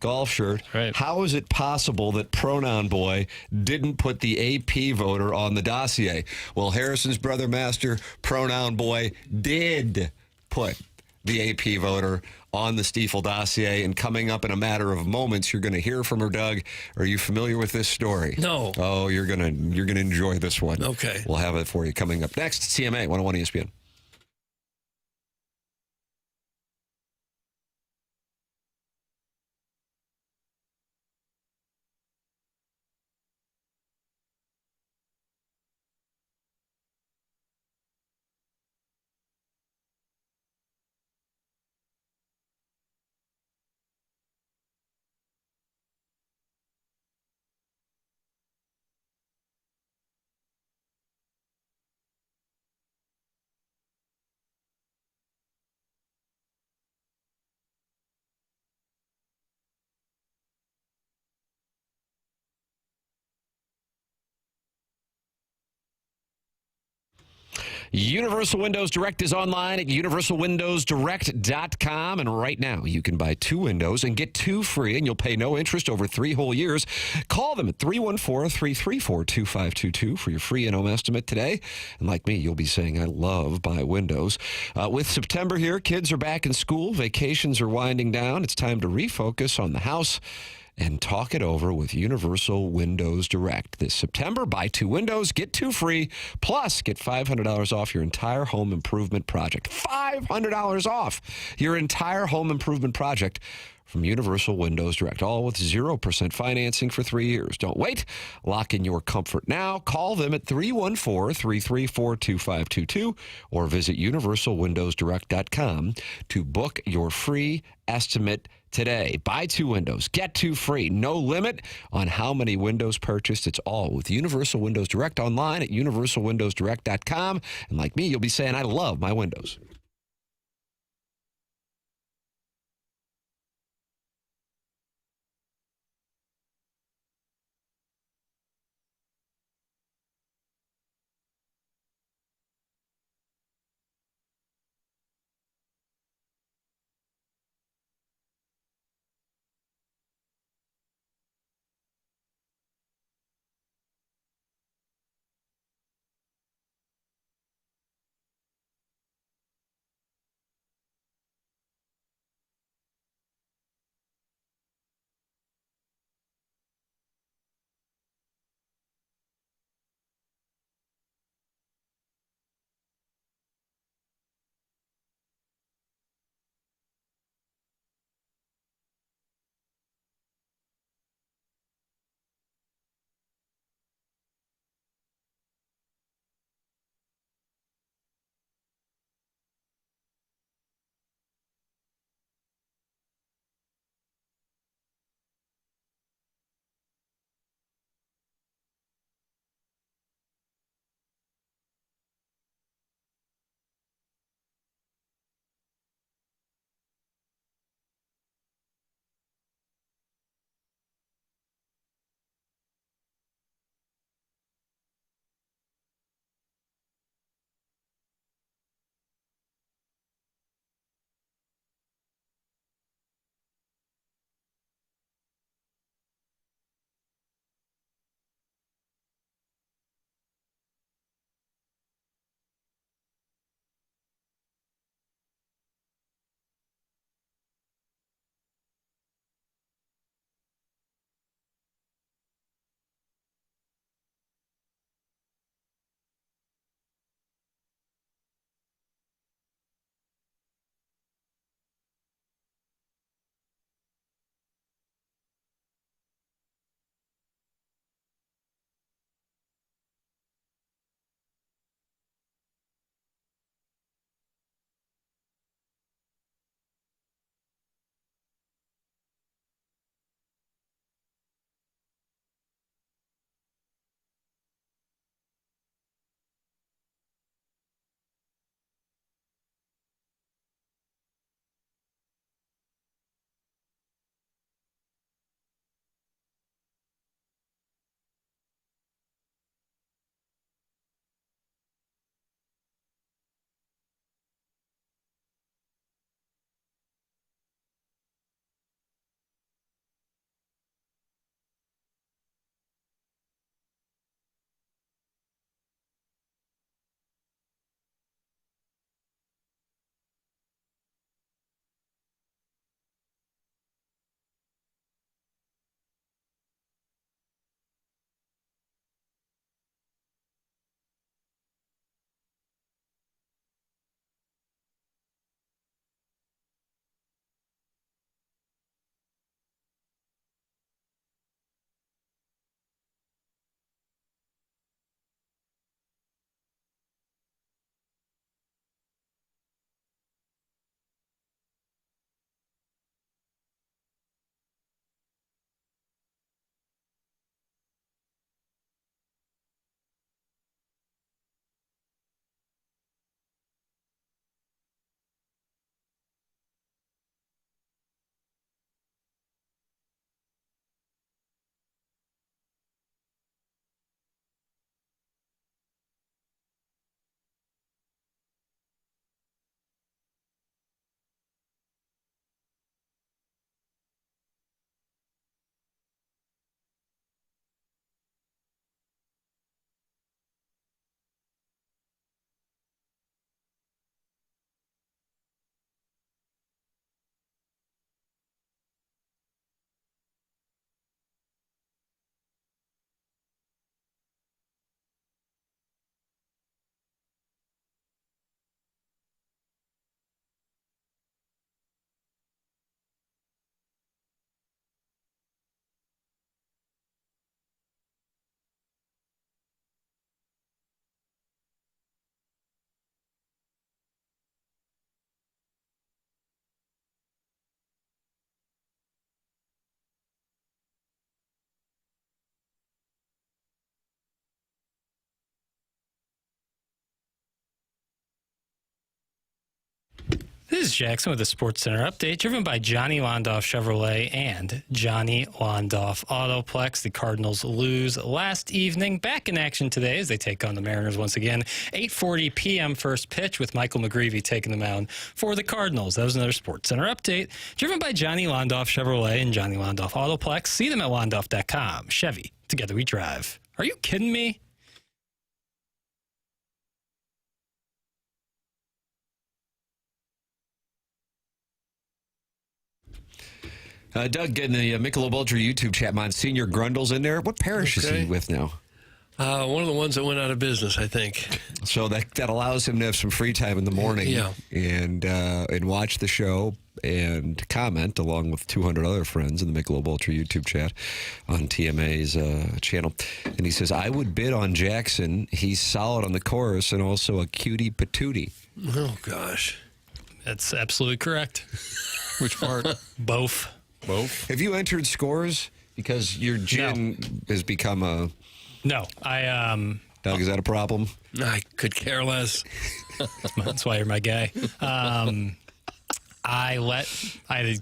golf shirt. Right. How is it possible that Pronoun Boy didn't put the AP voter on the dossier? Well, Harrison's brother Master, Pronoun Boy, did put the AP voter on the Stiefel dossier, and coming up in a matter of moments, you're going to hear from her, Doug. Are you familiar with this story? No. Oh, you're gonna enjoy this one. Okay. We'll have it for you coming up next. CMA 101 ESPN. Universal Windows Direct is online at universalwindowsdirect.com. And right now, you can buy 2 windows and get 2 free, and you'll pay no interest over 3 whole years. Call them at 314-334-2522 for your free in-home estimate today. And like me, you'll be saying, I love buy windows. With September here, kids are back in school. Vacations are winding down. It's time to refocus on the house and talk it over with Universal Windows Direct. This September, buy 2 windows, get 2 free, plus get $500 off your entire home improvement project. $500 off your entire home improvement project from Universal Windows Direct, all with 0% financing for 3 years. Don't wait. Lock in your comfort now. Call them at 314-334-2522 or visit universalwindowsdirect.com to book your free estimate today. Buy 2 windows, get 2 free. No limit on how many windows purchased. It's all with Universal Windows Direct online at universalwindowsdirect.com. And like me, you'll be saying, I love my windows. This is Jackson with the Sports Center update, driven by Johnny Londoff Chevrolet and Johnny Londoff Autoplex. The Cardinals lose last evening. Back in action today as they take on the Mariners once again. 8:40 p.m. first pitch with Michael McGreevy taking the mound for the Cardinals. That was another Sports Center update, driven by Johnny Londoff Chevrolet and Johnny Londoff Autoplex. See them at londoff.com. Chevy, together we drive. Are you kidding me? Doug, getting the Michelob Ultra YouTube chat, Monsignor Grundle's in there. What parish is he with now? One of the ones that went out of business, I think. So that allows him to have some free time in the morning and watch the show and comment along with 200 other friends in the Michelob Ultra YouTube chat on TMA's channel. And he says, I would bid on Jackson. He's solid on the chorus and also a cutie patootie. Oh, gosh. That's absolutely correct. Which part? Both. Have you entered scores? Because your gin has become a... No, Doug, is that a problem? I could care less. That's why you're my guy. I had a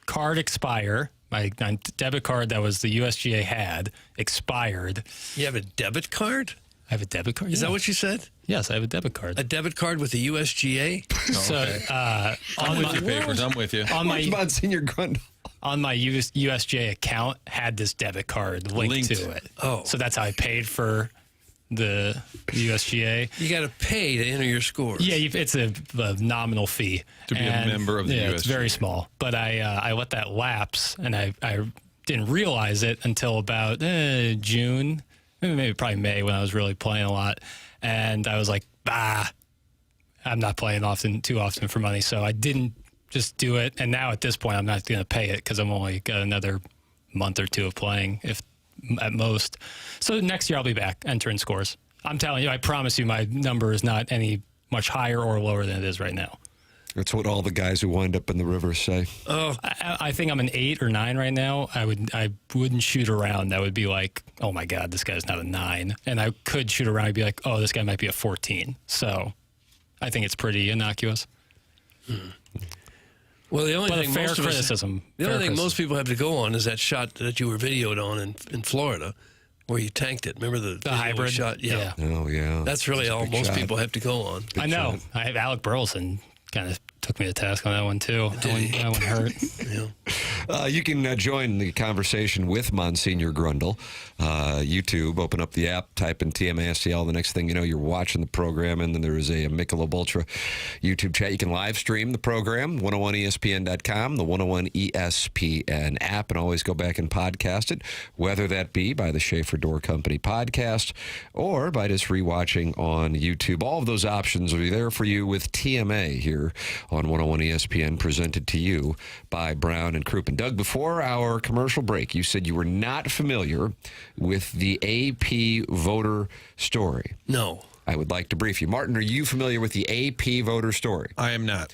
card expire. My debit card that was the USGA had expired. You have a debit card? I have a debit card. Is that what you said? Yes, I have a debit card. A debit card with the USGA? I'm with you, Papers. I'm with you. On my Monsignor Grundle. on my USGA account had this debit card linked to it. Oh. So that's how I paid for the USGA. You got to pay to enter your scores. Yeah, it's a nominal fee. To be a member of the USGA. It's very small. But I let that lapse, and I didn't realize it until about June, maybe probably May, when I was really playing a lot. And I was like, I'm not playing too often for money, so I didn't just do it. And now at this point, I'm not going to pay it because I'm only got another month or two of playing, if at most. So next year I'll be back entering scores. I'm telling you, I promise you, my number is not any much higher or lower than it is right now. That's what all the guys who wind up in the river say. Oh, I think I'm an 8 or 9 right now. I wouldn't shoot around. That would be like, oh my God, this guy's not a 9. And I could shoot around and be like, oh, this guy might be a 14. So I think it's pretty innocuous. Well, the only But thing fair criticism. The Fair only thing most criticism. people have to go on is that shot that you were videoed on in Florida, where you tanked it. Remember the video hybrid shot? Yeah. Oh, yeah. That's really all big most shot. people have to go on. I know. Alec Burleson kind of took me to task on that one too. That one hurt. Yeah. You can join the conversation with Monsignor Grundle. YouTube, open up the app, type in TMASTL. The next thing you know, you're watching the program, and then there is a Michelob Ultra YouTube chat. You can live stream the program, 101ESPN.com, the 101 ESPN app, and always go back and podcast it, whether that be by the Schaefer Door Company podcast or by just rewatching on YouTube. All of those options are there for you with TMA here on 101 ESPN, presented to you by Brown and Crouppen. Doug, before our commercial break, you said you were not familiar with the AP voter story. No. I would like to brief you. Martin, are you familiar with the AP voter story? I am not.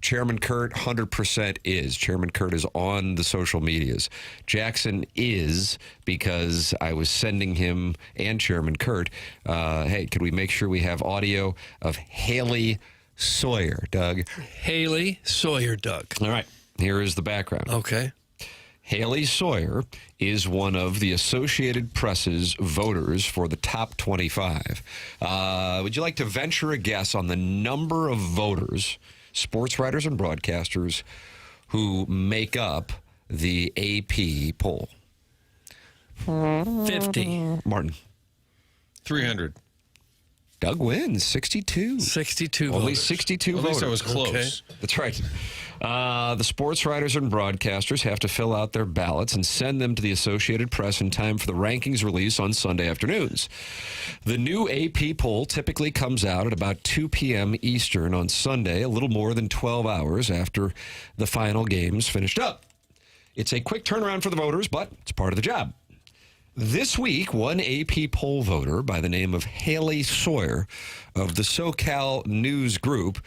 Chairman Kurt, 100% is. Chairman Kurt is on the social medias. Jackson is, because I was sending him and Chairman Kurt, hey, could we make sure we have audio of Haley Sawyer, Doug? Haley Sawyer, Doug. All right, here is the background. Okay. Haley Sawyer is one of the Associated Press's voters for the top 25. Would you like to venture a guess on the number of voters, sports writers and broadcasters, who make up the AP poll? 50. Martin. 300. Doug wins, 62. 62 Only voters. 62 At voters. least I was close. Okay. That's right. The sports writers and broadcasters have to fill out their ballots and send them to the Associated Press in time for the rankings release on Sunday afternoons. The new AP poll typically comes out at about 2 p.m. Eastern on Sunday, a little more than 12 hours after the final games finished up. It's a quick turnaround for the voters, but it's part of the job. This week, one AP poll voter by the name of Haley Sawyer of the SoCal News Group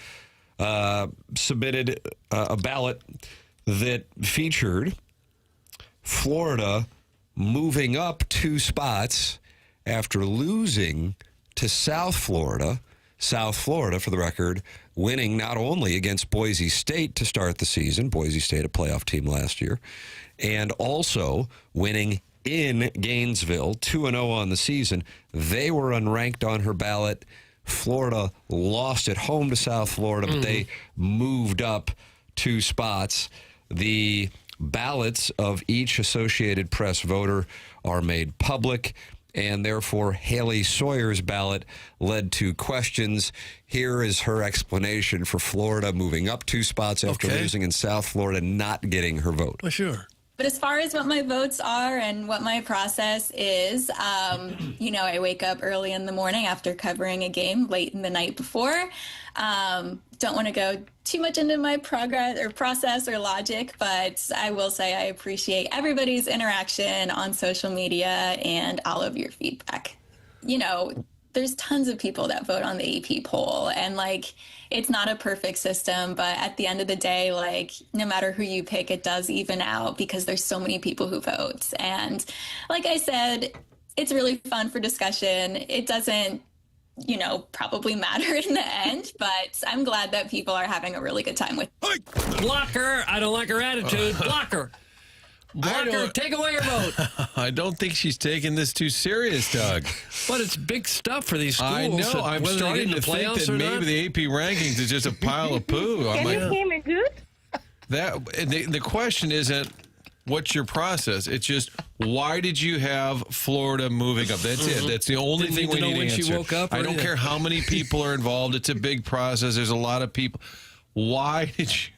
submitted a ballot that featured Florida moving up 2 spots after losing to South Florida South Florida, for the record, winning not only against Boise State to start the season, Boise State a playoff team last year, and also winning in Gainesville, 2-0 on the season. They were unranked on her ballot. Florida lost at home to South Florida, but they moved up 2 spots. The ballots of each Associated Press voter are made public, and therefore Haley Sawyer's ballot led to questions. Here is her explanation for Florida moving up 2 spots after losing and South Florida not getting her vote. Well, sure. But as far as what my votes are and what my process is, I wake up early in the morning after covering a game late in the night before. Don't want to go too much into my progress or process or logic, but I will say I appreciate everybody's interaction on social media and all of your feedback. There's tons of people that vote on the AP poll, and it's not a perfect system, but at the end of the day, no matter who you pick, it does even out because there's so many people who vote. And like I said, it's really fun for discussion. It doesn't, probably matter in the end, but I'm glad that people are having a really good time with it. Block her. I don't like her attitude. Block her. Block her. Take away her vote. I don't think she's taking this too serious, Doug. But it's big stuff for these schools. I know. I'm starting to think that maybe the AP rankings is just a pile of poo. Can you hear me good? The question isn't what's your process. It's just why did you have Florida moving up? That's it. That's the only thing we need to answer. She woke up. I don't care how many people are involved. It's a big process. There's a lot of people. Why did you?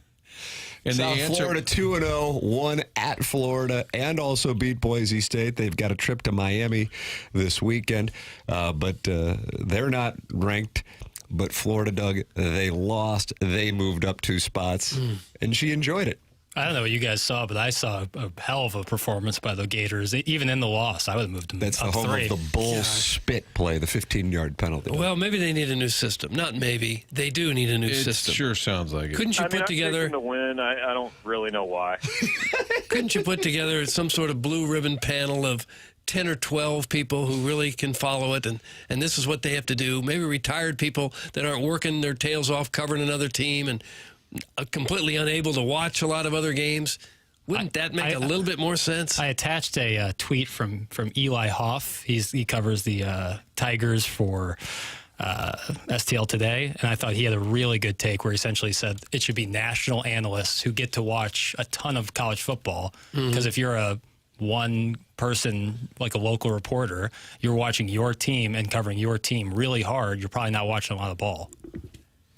And South Florida 2-0, won at Florida, and also beat Boise State. They've got a trip to Miami this weekend, but they're not ranked. But Florida, Doug, they lost. They moved up 2 spots, and she enjoyed it. I don't know what you guys saw, but I saw a hell of a performance by the Gators. Even in the loss, I would have moved them That's up the home 3. of the bull spit play, the 15-yard penalty. Well, maybe they need a new system. Not maybe. They do need a new system. It sure sounds like it. Couldn't you put together... to win. I don't really know why. Couldn't you put together some sort of blue ribbon panel of 10 or 12 people who really can follow it, and this is what they have to do? Maybe retired people that aren't working their tails off covering another team and completely unable to watch a lot of other games. Wouldn't that make a little bit more sense? I attached a tweet from Eli Hoff. He covers the Tigers for STL Today, and I thought he had a really good take where he essentially said it should be national analysts who get to watch a ton of college football, because if you're a one person, like a local reporter, you're watching your team and covering your team really hard, you're probably not watching a lot of ball.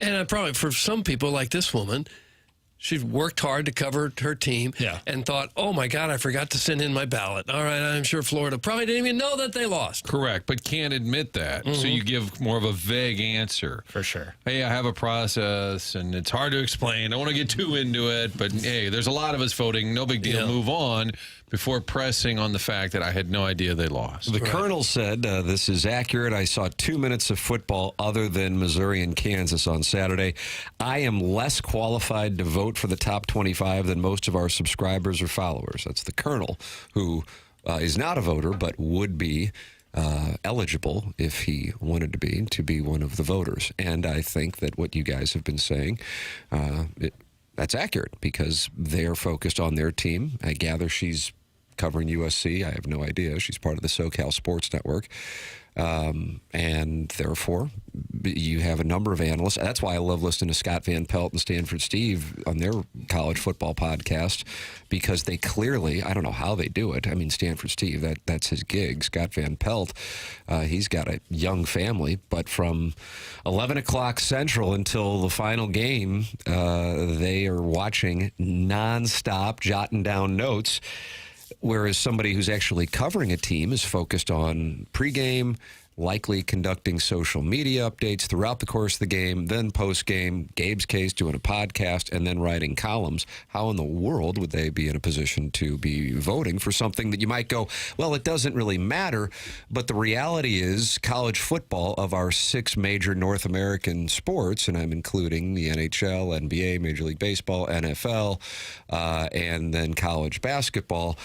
And probably for some people like this woman, she worked hard to cover her team and thought, oh, my God, I forgot to send in my ballot. All right, I'm sure Florida probably didn't even know that they lost. Correct, but can't admit that. So you give more of a vague answer. For sure. Hey, I have a process, and it's hard to explain. I don't want to get too into it, but, hey, there's a lot of us voting. No big deal. Move on, before pressing on the fact that I had no idea they lost. The Colonel said, this is accurate. I saw 2 minutes of football other than Missouri and Kansas on Saturday. I am less qualified to vote for the top 25 than most of our subscribers or followers. That's the Colonel, who is not a voter but would be eligible if he wanted to be one of the voters. And I think that what you guys have been saying, that's accurate because they're focused on their team. I gather she's covering USC. I have no idea. She's part of the SoCal Sports Network. And therefore, you have a number of analysts. That's why I love listening to Scott Van Pelt and Stanford Steve on their college football podcast, because they clearly, I don't know how they do it. I mean, Stanford Steve, that's his gig. Scott Van Pelt, he's got a young family, but from 11 o'clock Central until the final game, they are watching nonstop, jotting down notes. Whereas somebody who's actually covering a team is focused on pregame, likely conducting social media updates throughout the course of the game, then post-game, Gabe's case, doing a podcast, and then writing columns. How in the world would they be in a position to be voting for something that you might go, well, it doesn't really matter, but the reality is college football, of our 6 major North American sports, and I'm including the NHL, NBA, Major League Baseball, NFL, and then college basketball,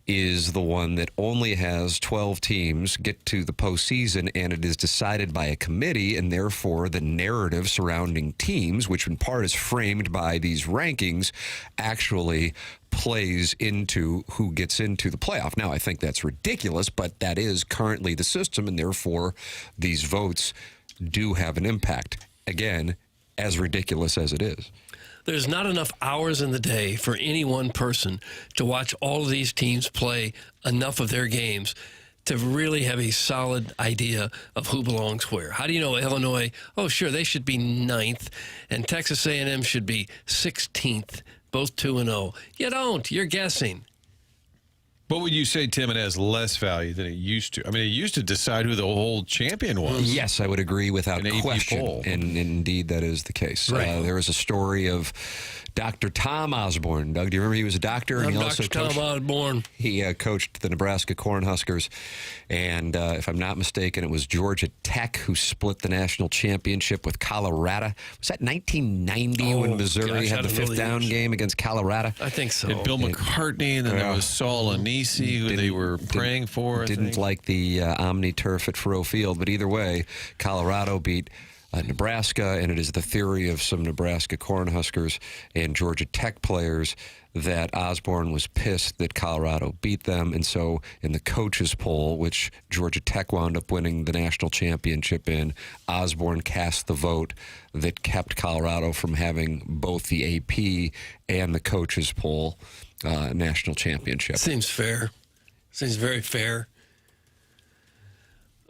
is the one that only has 12 teams get to the postseason decision, and it is decided by a committee, and therefore the narrative surrounding teams, which in part is framed by these rankings, actually plays into who gets into the playoff. Now, I think that's ridiculous, but that is currently the system, and therefore these votes do have an impact. Again, as ridiculous as it is. There's not enough hours in the day for any one person to watch all of these teams play enough of their games to really have a solid idea of who belongs where. How do you know Illinois, oh, sure, they should be 9th, and Texas A&M should be 16th, both 2-0. You don't. You're guessing. What would you say, Tim, it has less value than it used to? I mean, it used to decide who the whole champion was. Yes, I would agree without question. poll. And indeed, that is the case. Right. There was a story of Dr. Tom Osborne. Doug, do you remember he was a doctor? And I'm he also Dr. Tom Osborne. He coached the Nebraska Cornhuskers. And if I'm not mistaken, it was Georgia Tech who split the national championship with Colorado. Was that 1990 when Missouri had the fifth down game against Colorado? I think so. And Bill McCartney, and then there was Saul Anisi, who they were praying for. Didn't like the Omni Turf at Faroe Field, but either way, Colorado beat Nebraska, and it is the theory of some Nebraska Cornhuskers and Georgia Tech players that Osborne was pissed that Colorado beat them, and so in the coaches poll, which Georgia Tech wound up winning the national championship in, Osborne cast the vote that kept Colorado from having both the AP and the coaches poll national championship. Seems fair. Seems very fair.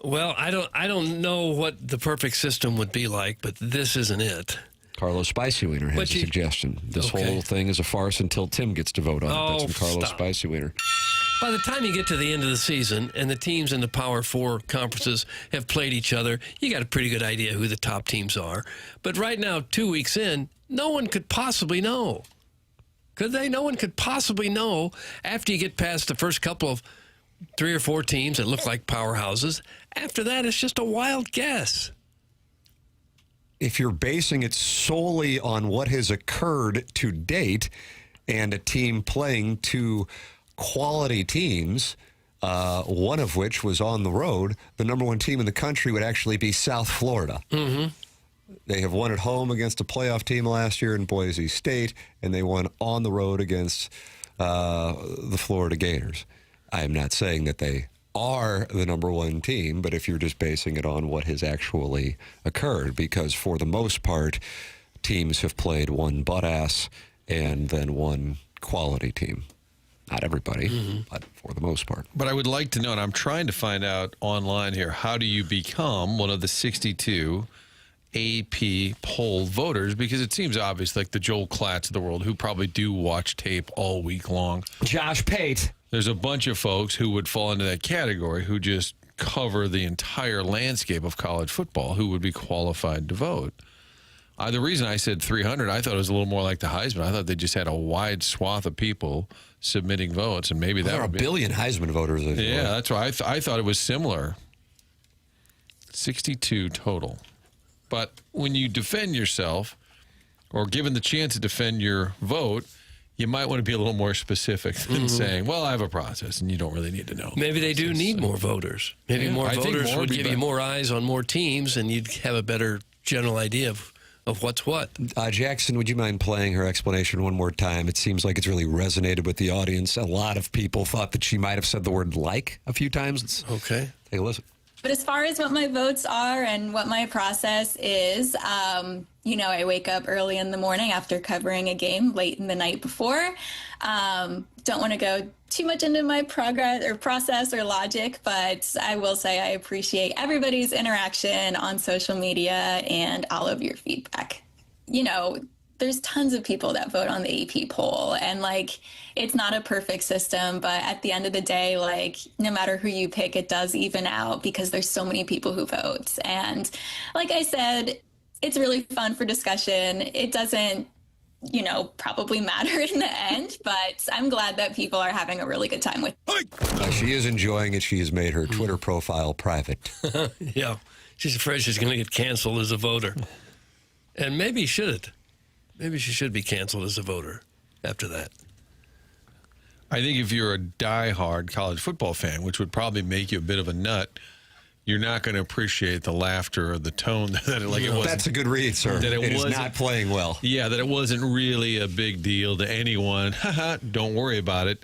Well, I don't know what the perfect system would be like, but this isn't it. Carlos Spicewiener has a suggestion. This whole thing is a farce until Tim gets to vote on it. That's from Carlos Spicewiener. By the time you get to the end of the season and the teams in the Power Four conferences have played each other, you got a pretty good idea who the top teams are. But right now, 2 weeks in, no one could possibly know. Could they? No one could possibly know after you get past the first couple of 3 or 4 teams that look like powerhouses. After that, it's just a wild guess. If you're basing it solely on what has occurred to date and a team playing 2 quality teams, one of which was on the road, the number 1 team in the country would actually be South Florida. Mm-hmm. They have won at home against a playoff team last year in Boise State, and they won on the road against the Florida Gators. I am not saying that they are the number 1 team, but if you're just basing it on what has actually occurred, because for the most part, teams have played one butt-ass and then one quality team. Not everybody, but for the most part. But I would like to know, and I'm trying to find out online here, how do you become one of the 62 AP poll voters? Because it seems obvious, like the Joel Klatts of the world, who probably do watch tape all week long. Josh Pate. There's a bunch of folks who would fall into that category who just cover the entire landscape of college football who would be qualified to vote. The reason I said 300, I thought it was a little more like the Heisman. I thought they just had a wide swath of people submitting votes, and maybe that would be... There are a billion Heisman voters. Yeah, that's why I thought it was similar. 62 total. But when you defend yourself, or given the chance to defend your vote, you might want to be a little more specific than saying, well, I have a process, and you don't really need to know. Maybe they do need more voters. Maybe more voters would give you more eyes on more teams, and you'd have a better general idea of what's what. Jackson, would you mind playing her explanation one more time? It seems like it's really resonated with the audience. A lot of people thought that she might have said the word "like" a few times. Okay. Take a listen. But as far as what my votes are and what my process is, I wake up early in the morning after covering a game late in the night before. Don't want to go too much into my process or logic, but I will say I appreciate everybody's interaction on social media and all of your feedback. There's tons of people that vote on the AP poll, and it's not a perfect system, but at the end of the day, no matter who you pick, it does even out because there's so many people who vote. And like I said, it's really fun for discussion. It doesn't, probably matter in the end, but I'm glad that people are having a really good time with it. She is enjoying it. She has made her Twitter profile private. Yeah. She's afraid she's going to get canceled as a voter. And maybe should. Maybe she should be canceled as a voter after that. I think if you're a diehard college football fan, which would probably make you a bit of a nut, you're not going to appreciate the laughter or the tone that it was. That's a good read, sir. That it is wasn't not playing well. Yeah, that it wasn't really a big deal to anyone. Haha, don't worry about it.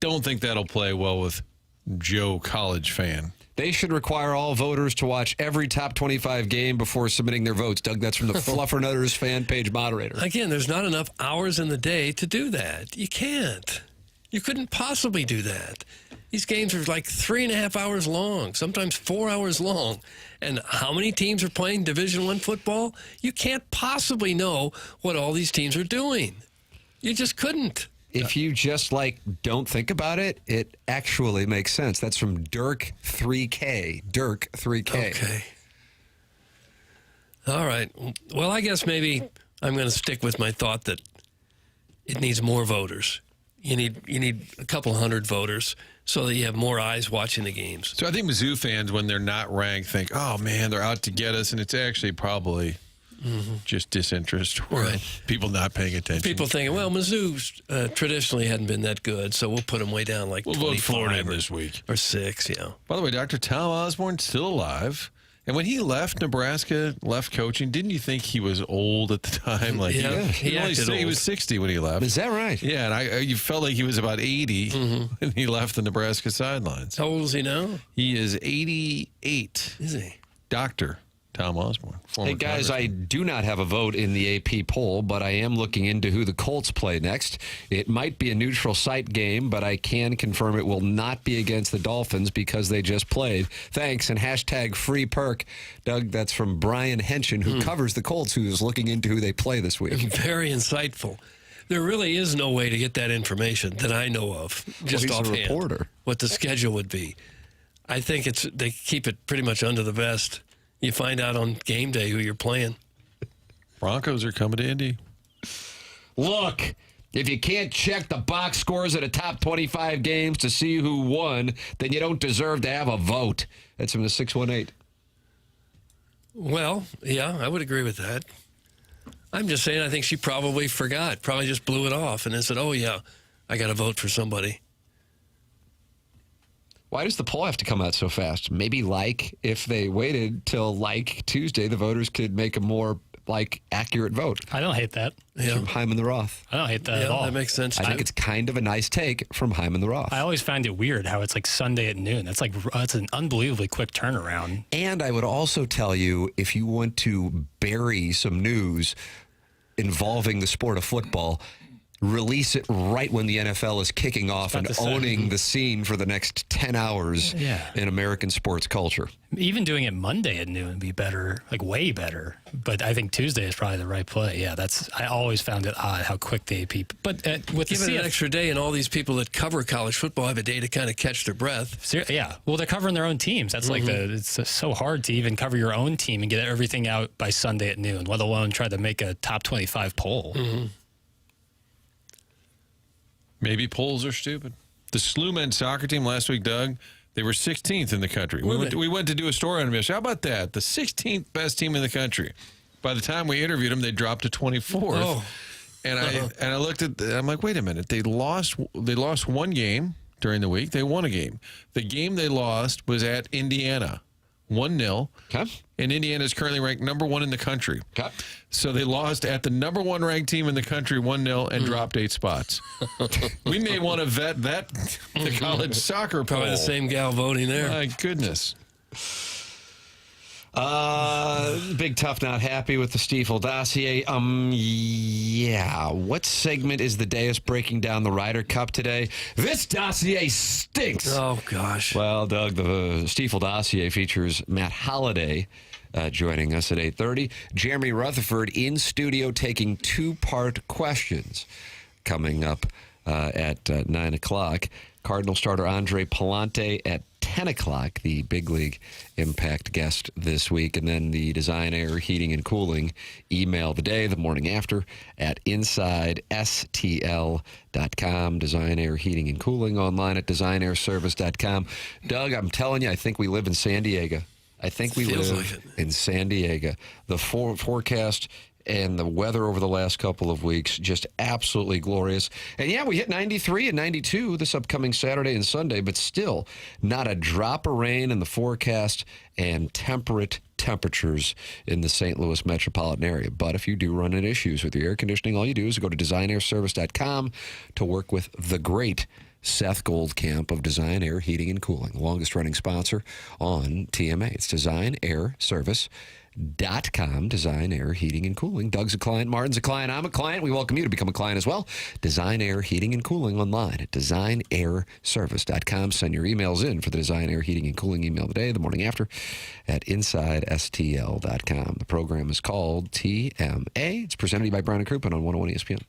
Don't think that'll play well with Joe, college fan. They should require all voters to watch every top 25 game before submitting their votes. Doug, that's from the Fluffernutters fan page moderator. Again, there's not enough hours in the day to do that. You can't. You couldn't possibly do that. These games are like 3.5 hours long, sometimes 4 hours long. And how many teams are playing Division I football? You can't possibly know what all these teams are doing. You just couldn't. If you just don't think about it, it actually makes sense. That's from Dirk 3K. Dirk 3K. Okay. All right. Well, I guess maybe I'm going to stick with my thought that it needs more voters. You need a couple hundred voters so that you have more eyes watching the games. So I think Mizzou fans, when they're not ranked, think, oh, man, they're out to get us. And it's actually probably just disinterest or people not paying attention. People thinking, well, Mizzou traditionally hadn't been that good, so we'll put them way down like we'll vote 25 Florida in this week. Or 6, By the way, Dr. Tom Osborne's still alive. And when he left Nebraska, left coaching, didn't you think he was old at the time? He was 60 when he left. Is that right? Yeah, and you felt like he was about 80 when he left the Nebraska sidelines. How old is he now? He is 88. Is he? Dr. Tom Osborne. Hey, guys, I do not have a vote in the AP poll, but I am looking into who the Colts play next. It might be a neutral site game, but I can confirm it will not be against the Dolphins because they just played. Thanks, and hashtag free perk. Doug, that's from Brian Henshin, who covers the Colts, who is looking into who they play this week. Very insightful. There really is no way to get that information that I know of, just offhand, a reporter. What the schedule would be. I think they keep it pretty much under the vest. You find out on game day who you're playing. Broncos are coming to Indy. Look, if you can't check the box scores of the top 25 games to see who won, then you don't deserve to have a vote. That's from the 618. Well, yeah, I would agree with that. I'm just saying I think she probably forgot, probably just blew it off and then said, oh, yeah, I got to vote for somebody. Why does the poll have to come out so fast? Maybe if they waited till Tuesday, the voters could make a more accurate vote. I don't hate that. Yeah. From Hyman the Roth. I don't hate that at all. That makes sense. I think it's kind of a nice take from Hyman the Roth. I always find it weird how it's Sunday at noon. That's it's an unbelievably quick turnaround. And I would also tell you, if you want to bury some news involving the sport of football, release it right when the NFL is kicking off and owning the scene for the next 10 hours in American sports culture. Even doing it Monday at noon would be better, way better. But I think Tuesday is probably the right play. Yeah, I always found it odd how quick the AP. But with give it an extra day, and all these people that cover college football have a day to kind of catch their breath. Yeah, well, they're covering their own teams. That's it's so hard to even cover your own team and get everything out by Sunday at noon, let alone try to make a top 25 poll. Maybe polls are stupid. The SLU men's soccer team last week, Doug, they were 16th in the country. We went to do a story on them yesterday. How about that? The 16th best team in the country. By the time we interviewed them, they dropped to 24th. Oh. And I looked at I'm like, wait a minute. They lost one game during the week. They won a game. The game they lost was at Indiana. 1-0. Okay. And Indiana is currently ranked number 1 in the country. Okay. So they lost at the number 1 ranked team in the country 1-0 and dropped 8 spots. We may want to vet the college soccer poll. Probably the same gal voting there. My goodness. Big Tough not happy with the Stiefel dossier. Yeah. What segment is the dais breaking down the Ryder Cup today? This dossier stinks. Oh, gosh. Well, Doug, the Stiefel dossier features Matt Holliday joining us at 8:30. Jeremy Rutherford in studio taking 2-part questions coming up at 9 o'clock. Cardinal starter Andre Pallante at 10 o'clock, the big league impact guest this week. And then the Design Air Heating and Cooling email the day, the morning after, at InsideSTL.com. Design Air Heating and Cooling online at DesignAirService.com. Doug, I'm telling you, I think we live in San Diego. I think we live in San Diego. The forecast and the weather over the last couple of weeks, just absolutely glorious. And yeah, we hit 93 and 92 this upcoming Saturday and Sunday, but still not a drop of rain in the forecast and temperate temperatures in the St. Louis metropolitan area. But if you do run into issues with your air conditioning, all you do is go to designairservice.com to work with the great Seth Goldcamp of Design Air Heating and Cooling, longest running sponsor on TMA. It's designairservice.com, Design Air Heating and Cooling. Doug's a client, Martin's a client, I'm a client. We welcome you to become a client as well. Design Air Heating and Cooling online at designairservice.com. Send your emails in for the Design Air Heating and Cooling email today, the morning after, at insidestl.com. The program is called TMA. It's presented to you by Brown and Crouppen on 101 ESPN.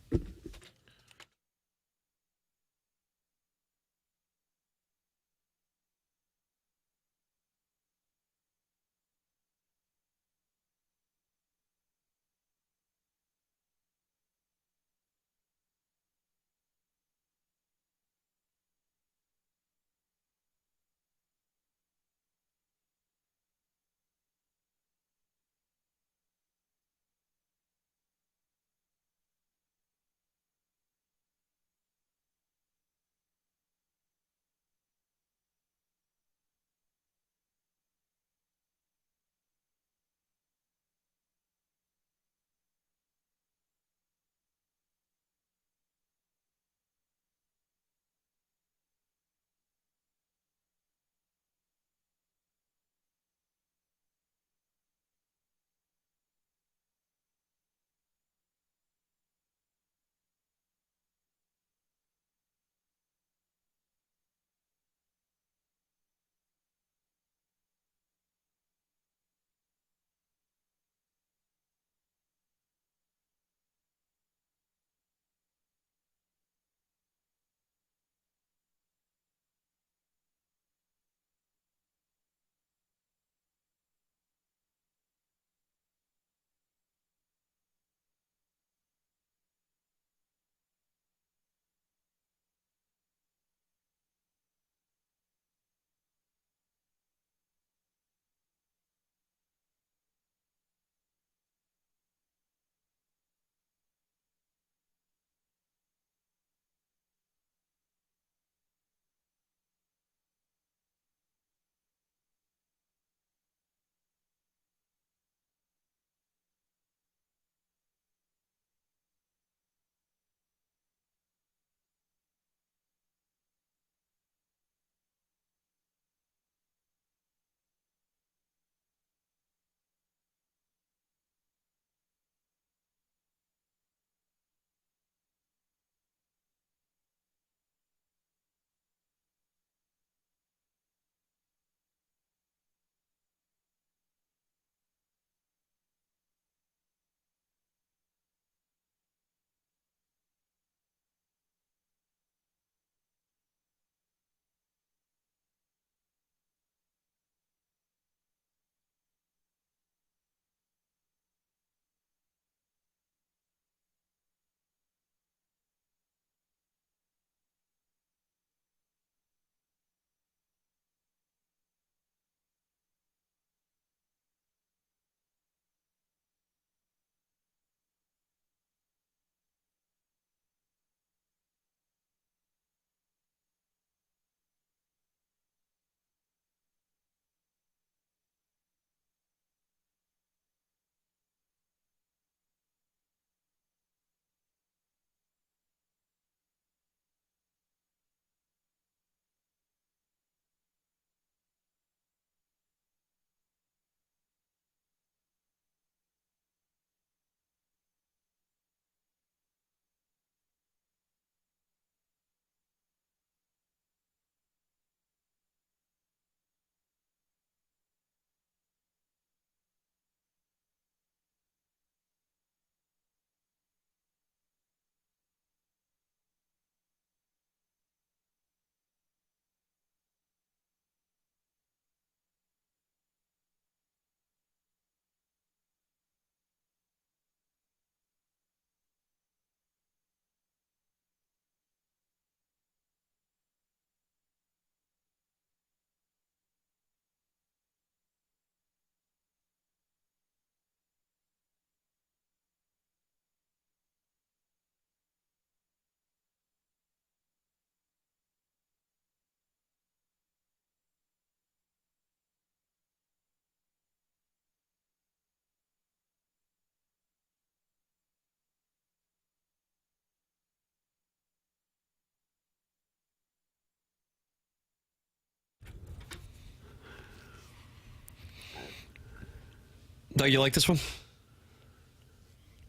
Doug, you like this one?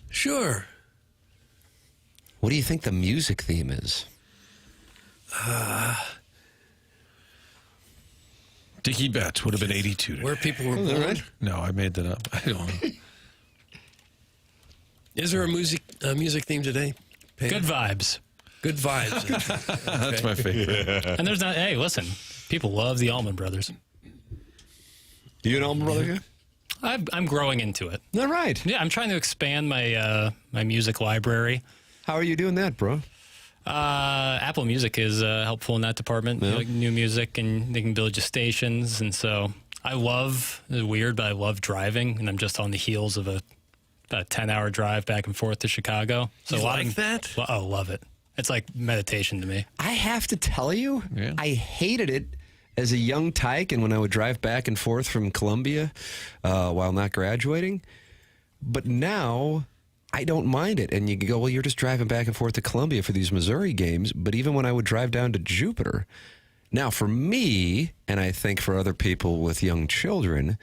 Sure. What do you think the music theme is? Dickie Betts would have been 82 today. Where people were born. Right? No, I made that up. I don't know. Is there a music theme today? Pam? Good vibes. Good vibes. That's my favorite. And there's not, hey, listen, people love the Allman Brothers. You an Allman Brother guy? I'm growing into it. All right. Yeah, I'm trying to expand my my music library. How are you doing that, bro? Apple Music is helpful in that department. Yeah. Like new music, and they can build you stations. And so I love, it's weird, but I love driving, and I'm just on the heels of about a 10-hour drive back and forth to Chicago. So You a lot like of, that? Oh, love it. It's like meditation to me. I have to tell you, Yeah. I hated it as a young tyke, and when I would drive back and forth from Columbia while not graduating. But now I don't mind it. And you go, well, you're just driving back and forth to Columbia for these Missouri games. But even when I would drive down to Jupiter, now for me, and I think for other people with young children,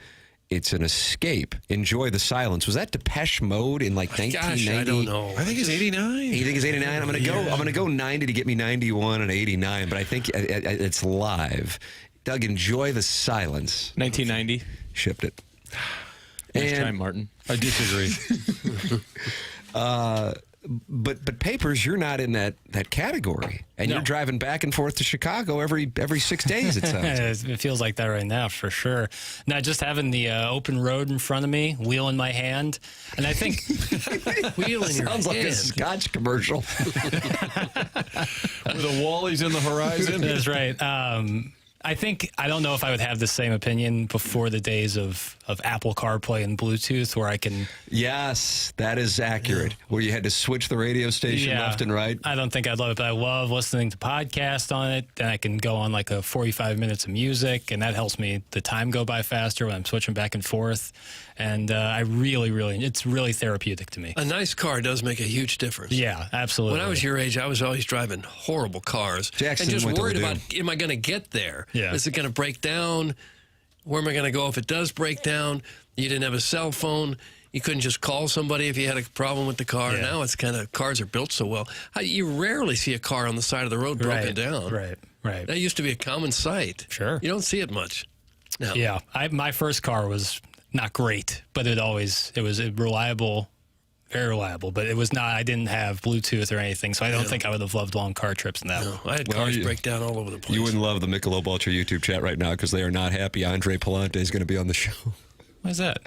it's an escape. Enjoy the silence. Was that Depeche Mode in like 1990? Gosh, I don't know. I think it's 89. You think it's 89? I'm gonna go 90 to get me 91 and 89, but I think it's live. Doug, enjoy the silence. 1990. Shipped it. Nice And- try, Martin. I disagree. But Papers, you're not in that category, and you're driving back and forth to Chicago every 6 days. It sounds. It feels like that right now, for sure. Now, just having the open road in front of me, wheel in my hand, and I think Wheel in your Sounds like a hand. Scotch commercial. With the Wallies in the horizon. that's right. I don't know if I would have the same opinion before the days of Apple CarPlay and Bluetooth, where I can. Yes, that is accurate. Where you had to switch the radio station left and right. I don't think I'd love it, but I love listening to podcasts on it. Then I can go on like a 45 minutes of music, and that helps me the time go by faster when I'm switching back and forth. And I really, it's really therapeutic to me. A nice car does make a huge difference. Yeah, absolutely. When I was your age, I was always driving horrible cars. Jackson and just went to worried Ladue. about, am I going to get there? Yeah. Is it going to break down? Where am I going to go if it does break down? You didn't have a cell phone. You couldn't just call somebody if you had a problem with the car. Yeah. Now it's kind of, cars are built so well. You rarely see a car on the side of the road broken down. Right. That used to be a common sight. Sure. You don't see it much. No. Yeah, my first car was not great, but it was reliable, very reliable. But it was not. I didn't have Bluetooth or anything, so I don't think I would have loved long car trips in that. No, I had cars break down all over the place. You wouldn't love the Michelob Ultra YouTube chat right now because they are not happy. Andre Pallante is going to be on the show. Why's that?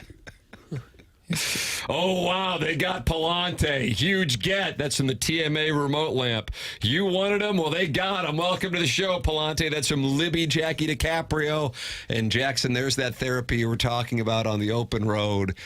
Oh, wow, they got Pallante. Huge get. That's from the TMA remote lamp. You wanted him? Well, they got him. Welcome to the show, Pallante. That's from Libby, Jackie DiCaprio. And Jackson, there's that therapy you were talking about on the open road.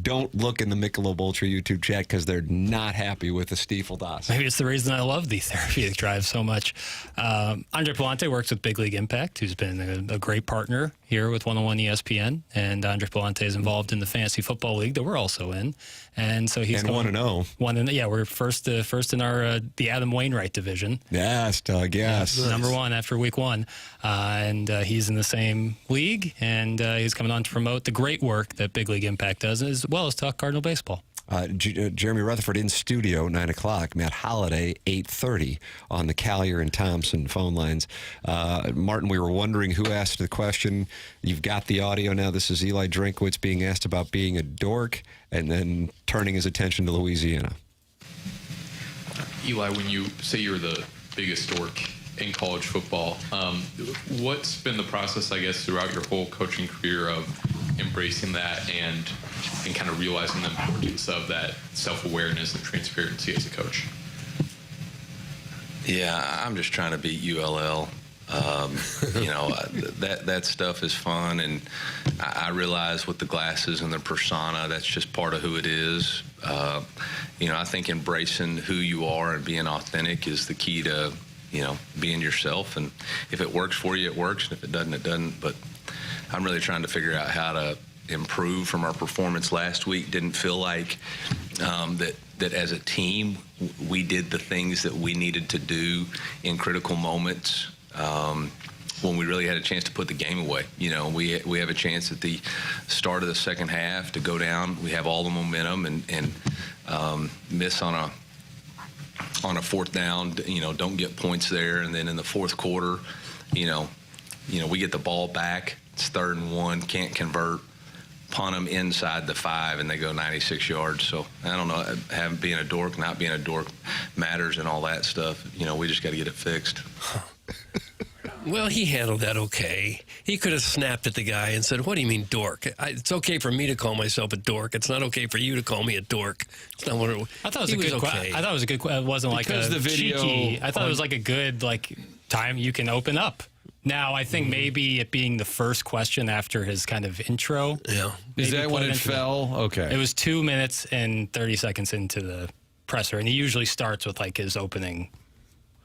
Don't look in the Michelob Ultra YouTube chat because they're not happy with the Stiefeldas. Maybe it's the reason I love the therapeutic drive so much. Andre Pallante works with Big League Impact, who's been a great partner here with 101 ESPN. And Andre Pallante is involved in the Fantasy Football League that we're also in. And so he's 1-0. 1-0. Yeah, we're first in our the Adam Wainwright division. Yes, Doug, yes. Number one after week one. And he's in the same league, and he's coming on to promote the great work that Big League Impact does, as well as talk Cardinal baseball. Jeremy Rutherford in studio, 9 o'clock. Matt Holliday, 8:30 on the Callier and Thompson phone lines. Martin, we were wondering who asked the question. You've got the audio now. This is Eli Drinkwitz being asked about being a dork and then turning his attention to Louisiana. Eli, when you say you're the biggest dork in college football, what's been the process, I guess, throughout your whole coaching career of embracing that and kind of realizing the importance of that self-awareness and transparency as a coach? Yeah, I'm just trying to beat ULL. That stuff is fun, and I realize with the glasses and the persona, that's just part of who it is. I think embracing who you are and being authentic is the key to, being yourself. And if it works for you, it works, and if it doesn't, it doesn't. But I'm really trying to figure out how to improve from our performance last week. Didn't feel like that as a team we did the things that we needed to do in critical moments. when we really had a chance to put the game away. You know, we have a chance at the start of the second half to go down. We have all the momentum and miss on a fourth down. You know, don't get points there, and then in the fourth quarter, you know, we get the ball back. It's 3rd and 1, can't convert. Punt them inside the 5, and they go 96 yards. So I don't know, being a dork, not being a dork matters and all that stuff. You know, we just got to get it fixed. Well, he handled that okay. He could have snapped at the guy and said, "What do you mean, dork? It's okay for me to call myself a dork. It's not okay for you to call me a dork." It's not what I thought it was a good okay. I thought it was a good. It wasn't Because like a the video cheeky. I thought it was like a good time you can open up. Now, I think maybe it being the first question after his kind of intro. Yeah. Is that when it fell? Okay. It was 2 minutes and 30 seconds into the presser, and he usually starts with his opening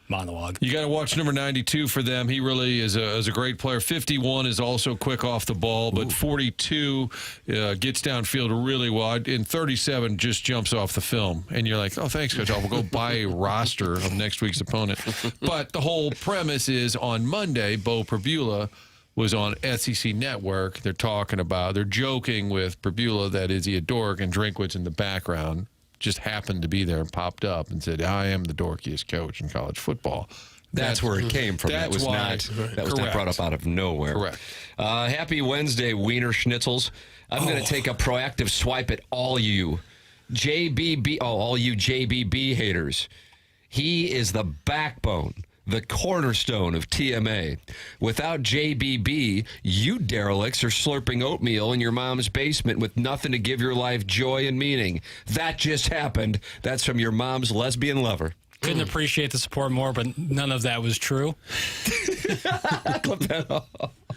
monologue. You got to watch number 92 for them. He really is a great player. 51 is also quick off the ball, but 42 gets downfield really well. And 37 just jumps off the film. And you're like, oh, thanks, Coach. I'll go buy a roster of next week's opponent. But the whole premise is on Monday, Bo Pribula was on SEC Network. They're joking with Pribula that is he a dork, and Drinkwitz in the background just happened to be there and popped up and said, I am the dorkiest coach in college football. That's where it came from. That was not brought up out of nowhere. Correct. Happy Wednesday, Wiener Schnitzels. I'm going to take a proactive swipe at all you all you JBB haters. He is the backbone, the cornerstone of TMA. Without JBB, you derelicts are slurping oatmeal in your mom's basement with nothing to give your life joy and meaning. That just happened. That's from your mom's lesbian lover. Couldn't appreciate the support more, but none of that was true. Clip that off.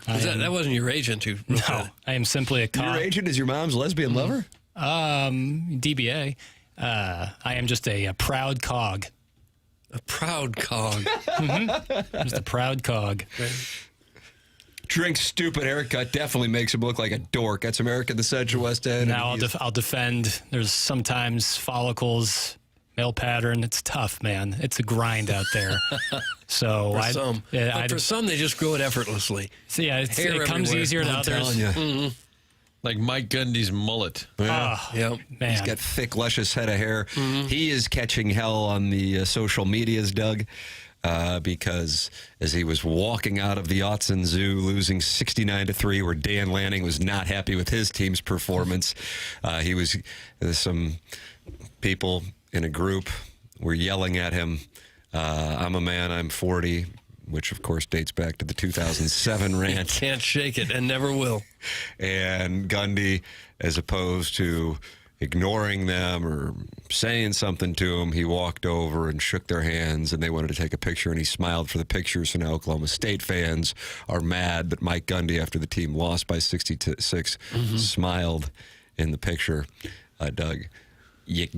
That wasn't your agent who wrote that. I am simply a cop. Your agent is your mom's lesbian lover? DBA. I am just a proud cog. A proud cog. Just a proud cog. Drink's stupid haircut definitely makes him look like a dork. That's America in the Central West End. Now I'll defend. There's sometimes follicles, male pattern. It's tough, man. It's a grind out there. So for some, they just grow it effortlessly. So yeah, it comes easier to others. Mm-hmm. Like Mike Gundy's mullet. Yeah. Yep. Man. He's got thick, luscious head of hair. Mm-hmm. He is catching hell on the social medias, Doug, because as he was walking out of the Autzen Zoo, losing 69-3, where Dan Lanning was not happy with his team's performance, some people in a group were yelling at him, I'm a man, I'm 40, which, of course, dates back to the 2007 rant. Can't shake it and never will. And Gundy, as opposed to ignoring them or saying something to them, he walked over and shook their hands, and they wanted to take a picture, and he smiled for the picture. So now Oklahoma State fans are mad that Mike Gundy, after the team lost by 66, smiled in the picture. Doug, you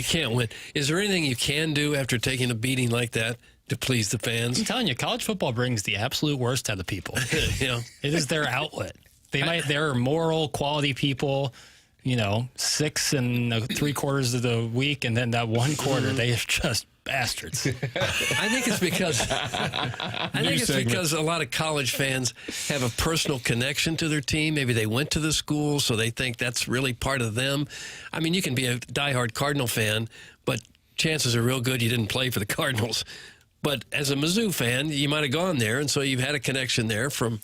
can't win. Is there anything you can do after taking a beating like that to please the fans? I'm telling you, college football brings the absolute worst out of people. Yeah. It is their outlet. They're moral, quality people, 6 3/4 of the week, and then that 1 quarter, they are just bastards. I think it's because a lot of college fans have a personal connection to their team. Maybe they went to the school, so they think that's really part of them. I mean, you can be a diehard Cardinal fan, but chances are real good you didn't play for the Cardinals. But as a Mizzou fan, you might have gone there, and so you've had a connection there from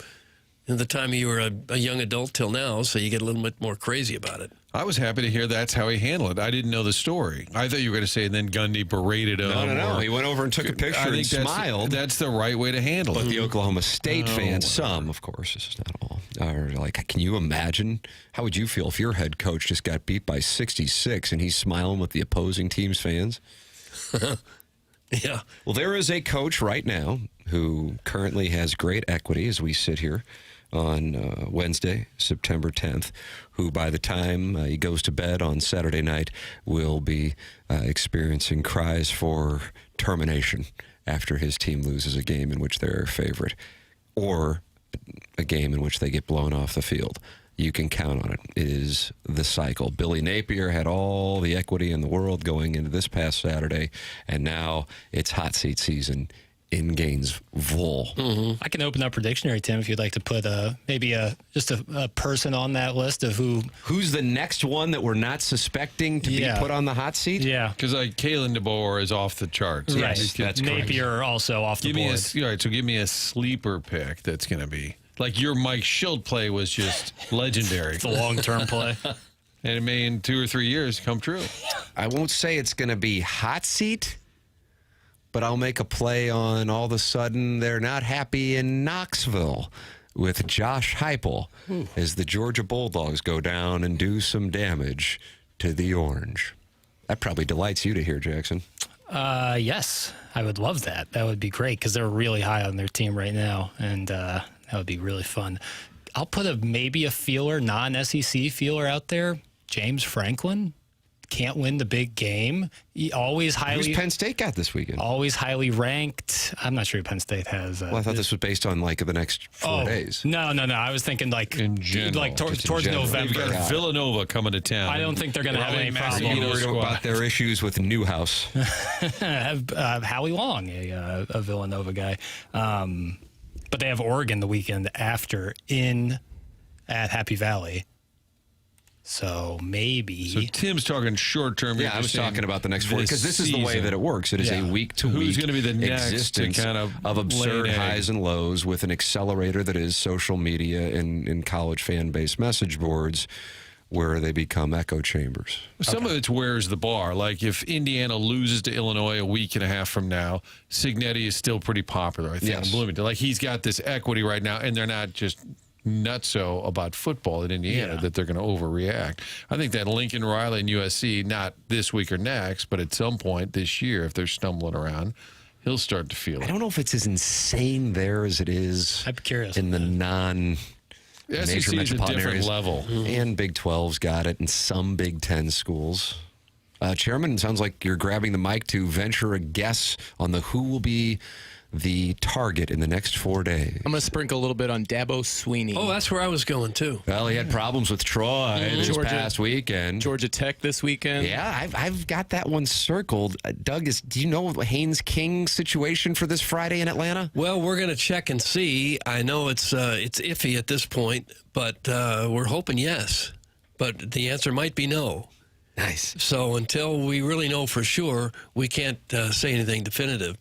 the time you were a young adult till now, so you get a little bit more crazy about it. I was happy to hear that's how he handled it. I didn't know the story. I thought you were going to say then Gundy berated him. No. He went over and took a picture and smiled. That's the right way to handle it. But the Oklahoma State fans, some, of course, this is not all, are like, can you imagine? How would you feel if your head coach just got beat by 66 and he's smiling with the opposing team's fans? Yeah. Well, there is a coach right now who currently has great equity as we sit here on Wednesday, September 10th, who by the time he goes to bed on Saturday night will be experiencing cries for termination after his team loses a game in which they're a favorite or a game in which they get blown off the field. You can count on it. It is the cycle. Billy Napier had all the equity in the world going into this past Saturday, and now it's hot seat season in Gainesville. I can open up our dictionary, Tim, if you'd like to put maybe just a person on that list of who's the next one that we're not suspecting to be put on the hot seat. Yeah, because like Kalen DeBoer is off the charts. Right, that's correct. Napier also off the board. All right, so give me a sleeper pick that's going to be like your Mike Schild play was just legendary. It's a long-term play. And it may in 2 or 3 years come true. I won't say it's going to be hot seat, but I'll make a play on all of a sudden they're not happy in Knoxville with Josh Heupel as the Georgia Bulldogs go down and do some damage to the Orange. That probably delights you to hear, Jackson. Yes, I would love that. That would be great because they're really high on their team right now, and that would be really fun. I'll put maybe a feeler, non-SEC feeler out there. James Franklin can't win the big game. He always highly. Who's Penn State got this weekend? Always highly ranked. I'm not sure who Penn State has. Well, I thought this was based on like the next 4 days. No. I was thinking like in general, like towards November. We've got Villanova coming to town. I don't think they're going to have any problem. Worried about their issues with Newhouse. Howie Long, a Villanova guy. But they have Oregon the weekend after at Happy Valley. So maybe. So Tim's talking short term. Yeah, I was talking about the next 4 because this is the way that it works. It is a week to week. Who's going to be the next existence kind of absurd highs and lows with an accelerator that is social media and college fan based message boards where they become echo chambers. Some of it's where's the bar. Like if Indiana loses to Illinois a week and a half from now, Cignetti is still pretty popular, I think, in Bloomington. Like he's got this equity right now, and they're not just nutso about football in Indiana that they're going to overreact. I think that Lincoln Riley and USC, not this week or next, but at some point this year, if they're stumbling around, he'll start to feel it. I don't know if it's as insane there as it is I'm curious in the SEC major is a metropolitan different areas. level. And Big 12's got it, and some Big 10 schools. Chairman, it sounds like you're grabbing the mic to venture a guess on who will be the target in the next 4 days. I'm going to sprinkle a little bit on Dabo Sweeney. Oh, that's where I was going, too. Well, he had problems with Troy this past weekend. Georgia Tech this weekend. Yeah, I've got that one circled. Doug, do you know Haynes King situation for this Friday in Atlanta? Well, we're going to check and see. I know it's iffy at this point, but we're hoping yes. But the answer might be no. Nice. So until we really know for sure, we can't say anything definitive.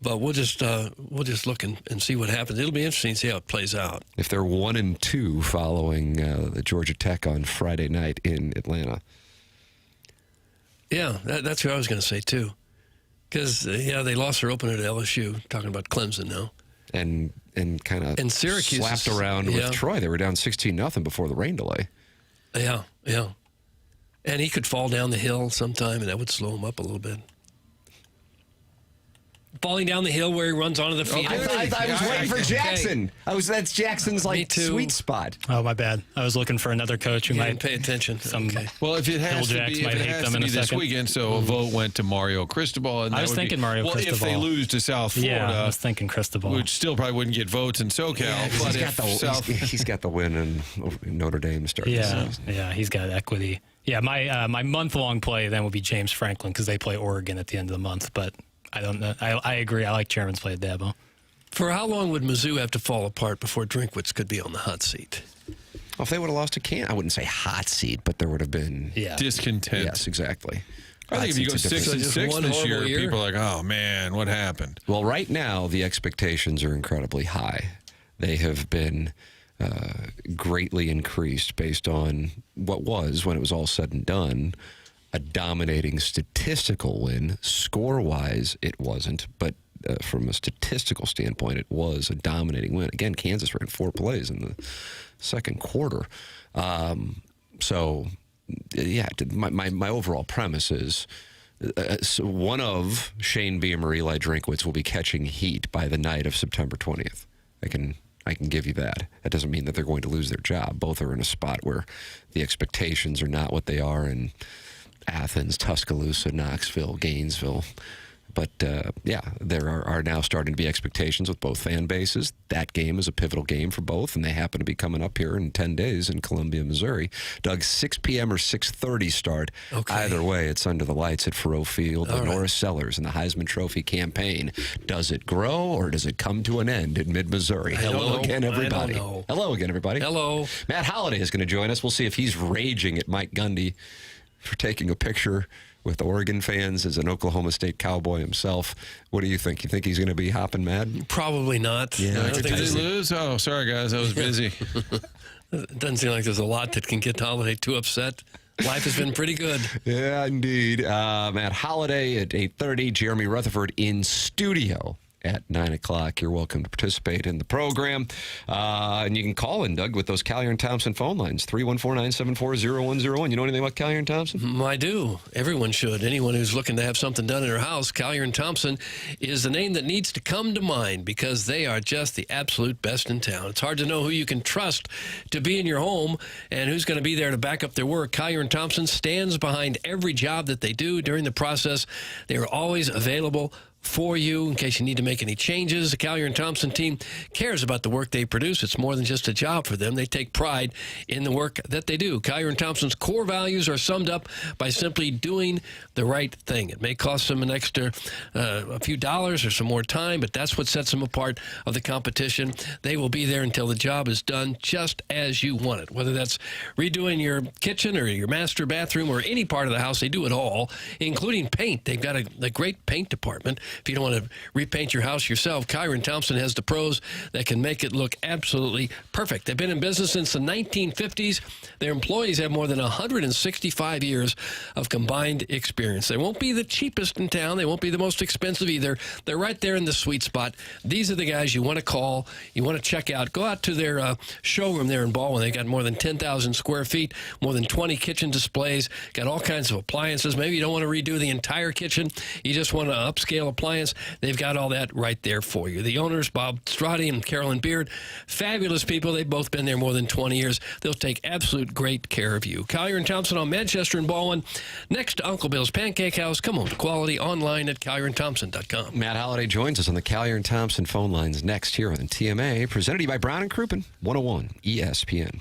But we'll just look and see what happens. It'll be interesting to see how it plays out. If they're 1-2 following the Georgia Tech on Friday night in Atlanta. Yeah, that's what I was going to say, too. Because, they lost their opener to LSU, talking about Clemson now. And kind of Syracuse slapped around with Troy. They were down 16-0 before the rain delay. Yeah. And he could fall down the hill sometime, and that would slow him up a little bit. Falling down the hill where he runs onto the field. I was waiting for Jackson. Okay. That's Jackson's sweet spot. Oh, my bad. I was looking for another coach who might pay attention. Well, if it has to be, this weekend, so a vote went to Mario Cristobal. And I was thinking Mario Cristobal. If they lose to South Florida, I was thinking Cristobal, which still probably wouldn't get votes in SoCal. Yeah, he's got the win in Notre Dame to start the season. Yeah, he's got equity. Yeah, my month-long play then would be James Franklin because they play Oregon at the end of the month, but I don't know. I agree. I like Chairman's play at Dabo. For how long would Mizzou have to fall apart before Drinkwitz could be on the hot seat? Well, if they would have lost to Kansas, I wouldn't say hot seat, but there would have been discontent. Yes, exactly. I think if you go 6-6 this year, people are like, oh, man, what happened? Well, right now, the expectations are incredibly high. They have been greatly increased based on what was, when it was all said and done, a dominating statistical win. Score-wise, it wasn't, but from a statistical standpoint, it was a dominating win. Again, Kansas ran 4 plays in the second quarter. So, my overall premise is one of Shane Beamer, Eli Drinkwitz will be catching heat by the night of September 20th. I can give you that. That doesn't mean that they're going to lose their job. Both are in a spot where the expectations are not what they are in Athens, Tuscaloosa, Knoxville, Gainesville. But yeah, there are now starting to be expectations with both fan bases. That game is a pivotal game for both, and they happen to be coming up here in 10 days in Columbia, Missouri. Doug, 6 p.m. or 6:30 start. Okay. Either way, it's under the lights at Faroe Field. The Norris Sellers and the Heisman Trophy campaign. Does it grow or does it come to an end in mid-Missouri? Hello again, everybody. I don't know. Hello again, everybody. Hello. Matt Holliday is going to join us. We'll see if he's raging at Mike Gundy for taking a picture with Oregon fans as an Oklahoma State Cowboy himself. What do you think? You think he's going to be hopping mad? Probably not. Yeah. Did they lose? Oh, sorry, guys. I was busy. It doesn't seem like there's a lot that can get Holliday too upset. Life has been pretty good. Yeah, indeed. Matt Holliday at 8:30. Jeremy Rutherford in studio at 9 o'clock. You're welcome to participate in the program. And you can call in, Doug, with those Collier and Thompson phone lines, 314-974-0101. You know anything about Collier and Thompson? I do. Everyone should. Anyone who's looking to have something done in their house, Collier and Thompson is the name that needs to come to mind because they are just the absolute best in town. It's hard to know who you can trust to be in your home and who's going to be there to back up their work. Collier and Thompson stands behind every job that they do during the process. They are always available for you in case you need to make any changes. The Collier and Thompson team cares about the work they produce. It's more than just a job for them. They take pride in the work that they do. Collier and Thompson's core values are summed up by simply doing the right thing. It may cost them an extra a few dollars or some more time, but that's what sets them apart of the competition. They will be there until the job is done just as you want it. Whether that's redoing your kitchen or your master bathroom or any part of the house, they do it all, including paint. They've got a great paint department. If you don't want to repaint your house yourself, Collier and Thompson has the pros that can make it look absolutely perfect. They've been in business since the 1950s. Their employees have more than 165 years of combined experience. They won't be the cheapest in town. They won't be the most expensive either. They're right there in the sweet spot. These are the guys you want to call, you want to check out. Go out to their showroom there in Baldwin. They got more than 10,000 square feet, more than 20 kitchen displays, got all kinds of appliances. Maybe you don't want to redo the entire kitchen. You just want to upscale appliance. They've got all that right there for you. The owners, Bob Strati and Carolyn Beard, fabulous people. They've both been there more than 20 years. They'll take absolute great care of you. Collier and Thompson on Manchester and Baldwin, next to Uncle Bill's Pancake House. Come home to quality online at collierandthompson.com. Matt Holliday joins us on the Collier and Thompson phone lines next here on TMA, presented to you by Brown and Crouppen, 101 ESPN.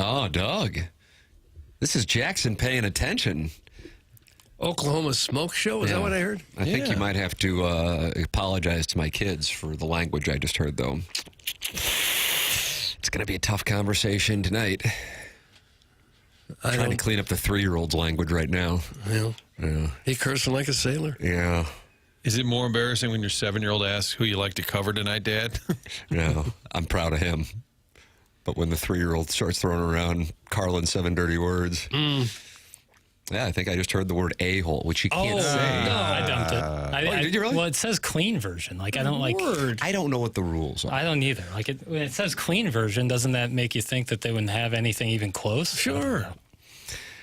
Oh, Doug. This is Jackson paying attention. Oklahoma Smoke Show? Is that what I heard? I think you might have to apologize to my kids for the language I just heard, though. It's going to be a tough conversation tonight. I'm trying to clean up the 3-year-old's language right now. Yeah. He cursing like a sailor. Yeah. Is it more embarrassing when your 7-year-old asks who you like to cover tonight, Dad? No, I'm proud of him. But when the 3-year-old starts throwing around Carlin 7 dirty words. Yeah, I think I just heard the word a-hole, which you can't say. No, I dumped it. Did you really? Well, it says clean version. Like, I don't like. I don't know what the rules are. I don't either. Like, when it says clean version, doesn't that make you think that they wouldn't have anything even close? Sure.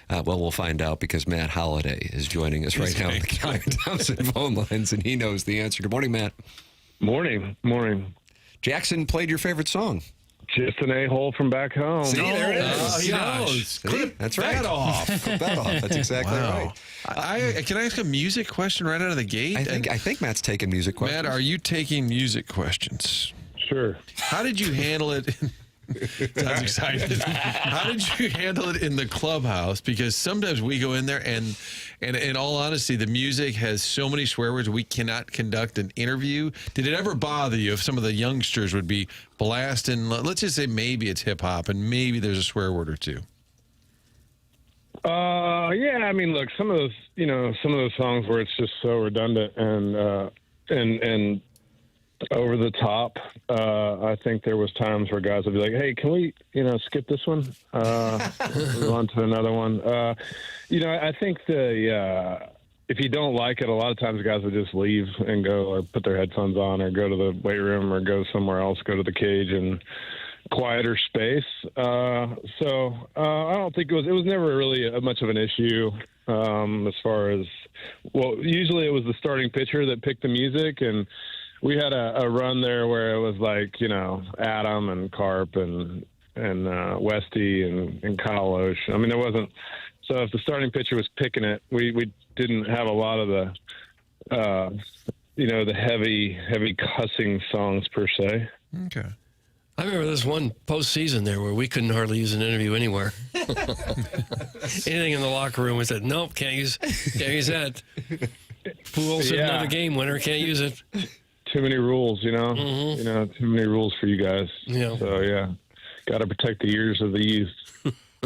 Well, we'll find out because Matt Holliday is joining us right now on the Calvin Thompson phone lines, and he knows the answer. Good morning, Matt. Morning. Jackson played your favorite song. Just an a-hole from back home. See, there it is. Oh, he knows. See? That's right. That off. Clip that off. That's exactly right. Can I ask a music question right out of the gate? I think Matt's taking music questions. Matt, are you taking music questions? Sure. How did you handle it? Sounds excited. How did you handle it in the clubhouse? Because sometimes we go in there and in all honesty, the music has so many swear words we cannot conduct an interview. Did it ever bother you if some of the youngsters would be blasting? Let's just say maybe it's hip hop and maybe there's a swear word or two. Yeah. I mean, look, some of those songs where it's just so redundant and over the top. I think there was times where guys would be like, "Hey, can we, skip this one? Move on to another one." I think if you don't like it, a lot of times guys would just leave and go or put their headphones on or go to the weight room or go somewhere else, go to the cage and quieter space. So I don't think it was never really much of an issue as far as, well, usually it was the starting pitcher that picked the music, and we had a run there where it was like, Adam and Carp and Westy and Kyle Loesch. I mean, there wasn't. So if the starting pitcher was picking it, we didn't have a lot of the, the heavy cussing songs per se. Okay. I remember this one postseason there where we couldn't hardly use an interview anywhere. Anything in the locker room, we said, nope, can't use that. Pools hit another game winner, can't use it. Too many rules, too many rules for you guys. Yeah. So, got to protect the ears of the youth.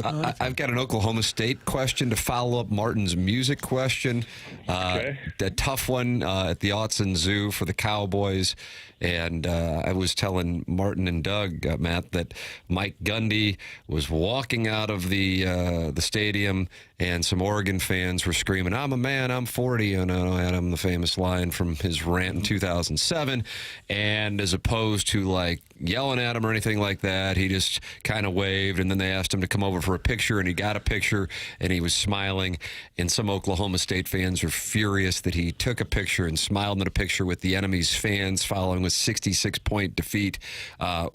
I've got an Oklahoma State question to follow up Martin's music question. Okay. A tough one at the Autzen Zoo for the Cowboys. And I was telling Martin and Doug, Matt, that Mike Gundy was walking out of the stadium, and some Oregon fans were screaming, "I'm a man, I'm 40." And I had him the famous line from his rant in 2007. And as opposed to like yelling at him or anything like that, he just kind of waved, and then they asked him to come over for a picture, and he got a picture, and he was smiling. And some Oklahoma State fans were furious that he took a picture and smiled in a picture with the enemy's fans following a 66-point defeat. How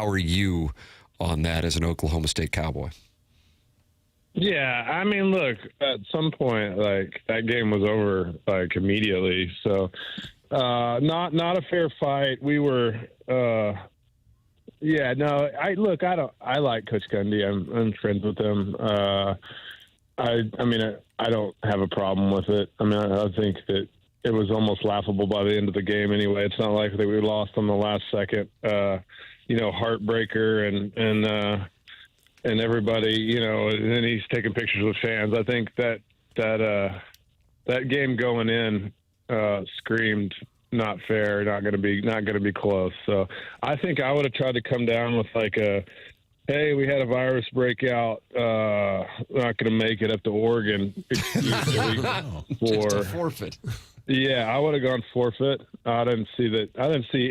are you on that as an Oklahoma State Cowboy? Yeah, I mean, look, at some point, like, that game was over, like, immediately. So, not a fair fight. We were, I like Coach Gundy. I'm friends with him. I don't have a problem with it. I mean, I think that it was almost laughable by the end of the game anyway. It's not like that we lost on the last second, heartbreaker and everybody, and then he's taking pictures with fans. I think that game going in screamed not fair, not going to be close. So I think I would have tried to come down with like hey, we had a virus breakout, not going to make it up to Oregon. Just a forfeit. Yeah, I would have gone forfeit. I didn't see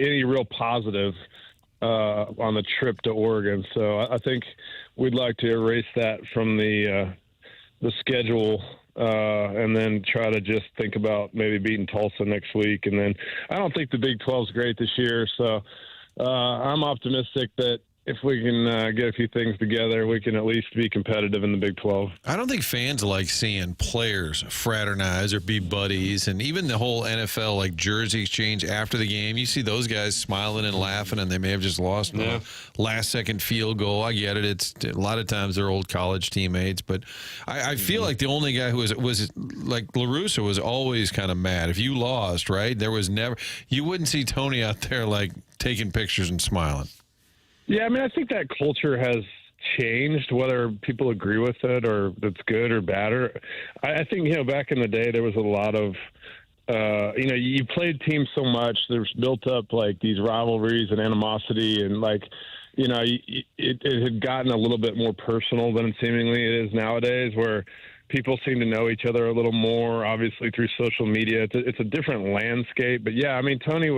any real positive on the trip to Oregon. So I think we'd like to erase that from the schedule and then try to just think about maybe beating Tulsa next week. And then I don't think the Big 12 is great this year, so I'm optimistic that if we can get a few things together, we can at least be competitive in the Big 12. I don't think fans like seeing players fraternize or be buddies, and even the whole NFL like jersey exchange after the game. You see those guys smiling and laughing, and they may have just lost a last-second field goal. I get it. It's a lot of times they're old college teammates, but I feel like the only guy who was like LaRussa was always kind of mad if you lost. Right? There was never you wouldn't see Tony out there like taking pictures and smiling. Yeah, I mean, I think that culture has changed, whether people agree with it or it's good or bad. I think, back in the day, there was a lot of, you played teams so much, there's built up like these rivalries and animosity, and like, it had gotten a little bit more personal than seemingly it is nowadays, where people seem to know each other a little more, obviously through social media. It's a different landscape. But yeah, I mean, Tony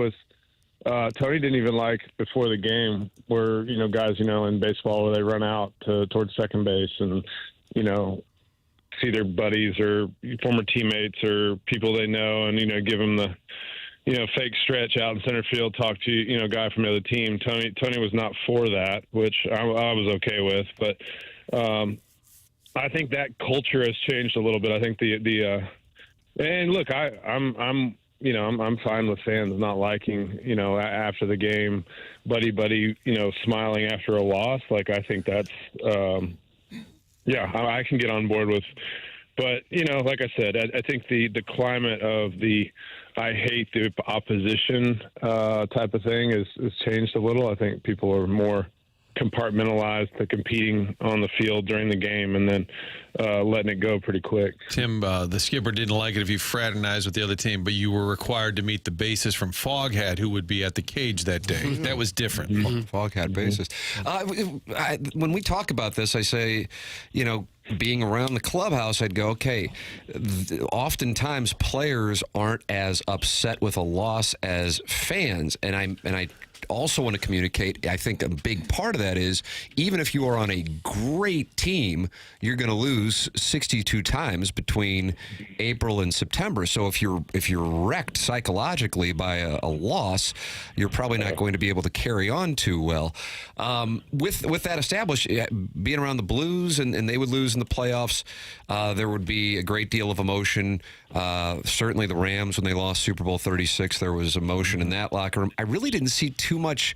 didn't even like before the game where, guys, in baseball where they run out towards second base and, see their buddies or former teammates or people they know and, give them the, fake stretch out in center field, talk to, a guy from the other team. Tony was not for that, which I was okay with. But I think that culture has changed a little bit. I think and look, I'm fine with fans not liking, after the game, buddy, smiling after a loss. Like, I think that's, I can get on board with. But, like I said, I think the climate of I hate the opposition type of thing has changed a little. I think people are more compartmentalized to competing on the field during the game and then letting it go pretty quick. Tim, the skipper didn't like it if you fraternized with the other team, but you were required to meet the bases from Foghat, who would be at the cage that day. Mm-hmm. That was different. Mm-hmm. Foghat bases. When we talk about this, I say, being around the clubhouse, I'd go, okay, oftentimes players aren't as upset with a loss as fans, and I also want to communicate, I think a big part of that is, even if you are on a great team, you're going to lose 62 times between April and September. So if you're wrecked psychologically by a loss, you're probably not going to be able to carry on too well. With that established, being around the Blues and they would lose in the playoffs, there would be a great deal of emotion. Certainly the Rams, when they lost Super Bowl 36, there was emotion in that locker room. I really didn't see too much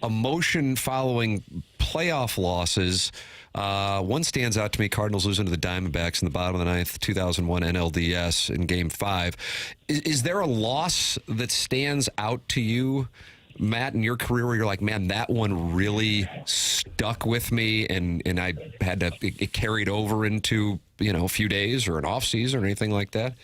emotion following playoff losses. One stands out to me: Cardinals losing to the Diamondbacks in the bottom of the ninth, 2001 NLDS in Game 5. Is there a loss that stands out to you, Matt, in your career where you're like, man, that one really stuck with me and I had to, it carried over into, a few days or an off season or anything like that?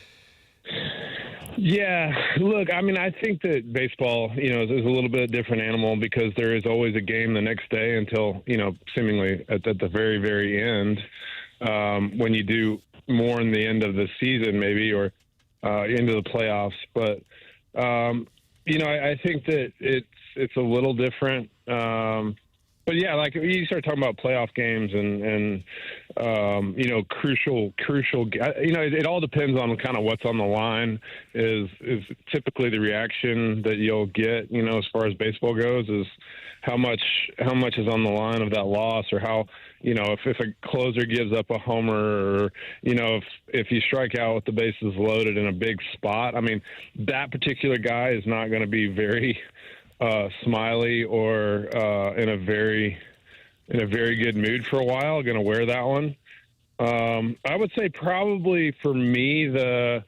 Yeah, look, I mean, I think that baseball, is a little bit different animal because there is always a game the next day until, seemingly at the very, very end, when you do more in the end of the season maybe or into the playoffs. But, I think that it's a little different. But yeah, like you start talking about playoff games and crucial. It all depends on kind of what's on the line. Is typically the reaction that you'll get. As far as baseball goes, is how much is on the line of that loss, or how if a closer gives up a homer, or if you strike out with the bases loaded in a big spot. I mean, that particular guy is not going to be very smiley or in a very good mood for a while. Going to wear that one. I would say probably for me the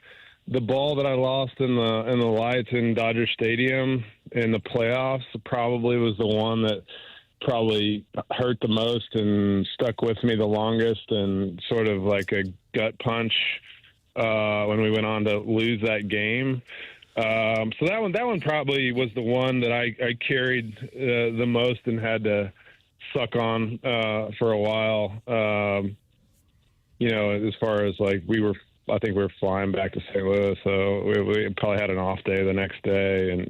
ball that I lost in the lights in Dodger Stadium in the playoffs probably was the one that probably hurt the most and stuck with me the longest, and sort of like a gut punch when we went on to lose that game. So that one probably was the one that I carried the most and had to suck on for a while. As far as like I think we were flying back to St. Louis, so we probably had an off day the next day, and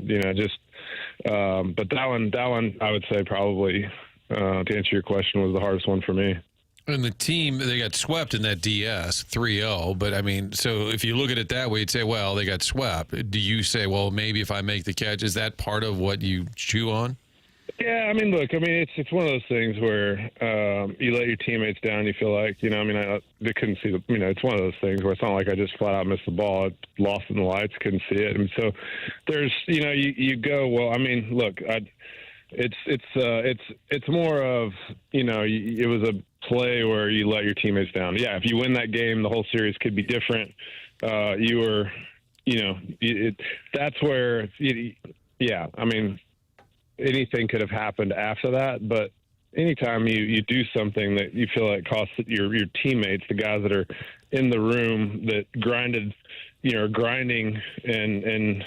but that one I would say probably to answer your question was the hardest one for me. And the team, they got swept in that DS 3-0. But, I mean, so if you look at it that way, you'd say, well, they got swept. Do you say, well, maybe if I make the catch, is that part of what you chew on? Yeah, I mean, look, I mean, it's one of those things where you let your teammates down. You feel like, I mean, they couldn't see the, it's one of those things where it's not like I just flat out missed the ball. I lost in the lights, couldn't see it. And so there's, you go, well, I mean, look, it's more of, it was a play where you let your teammates down. Yeah, if you win that game, the whole series could be different. You were, that's where, yeah, I mean, anything could have happened after that, but anytime you do something that you feel like costs your teammates, the guys that are in the room that grinded, grinding, and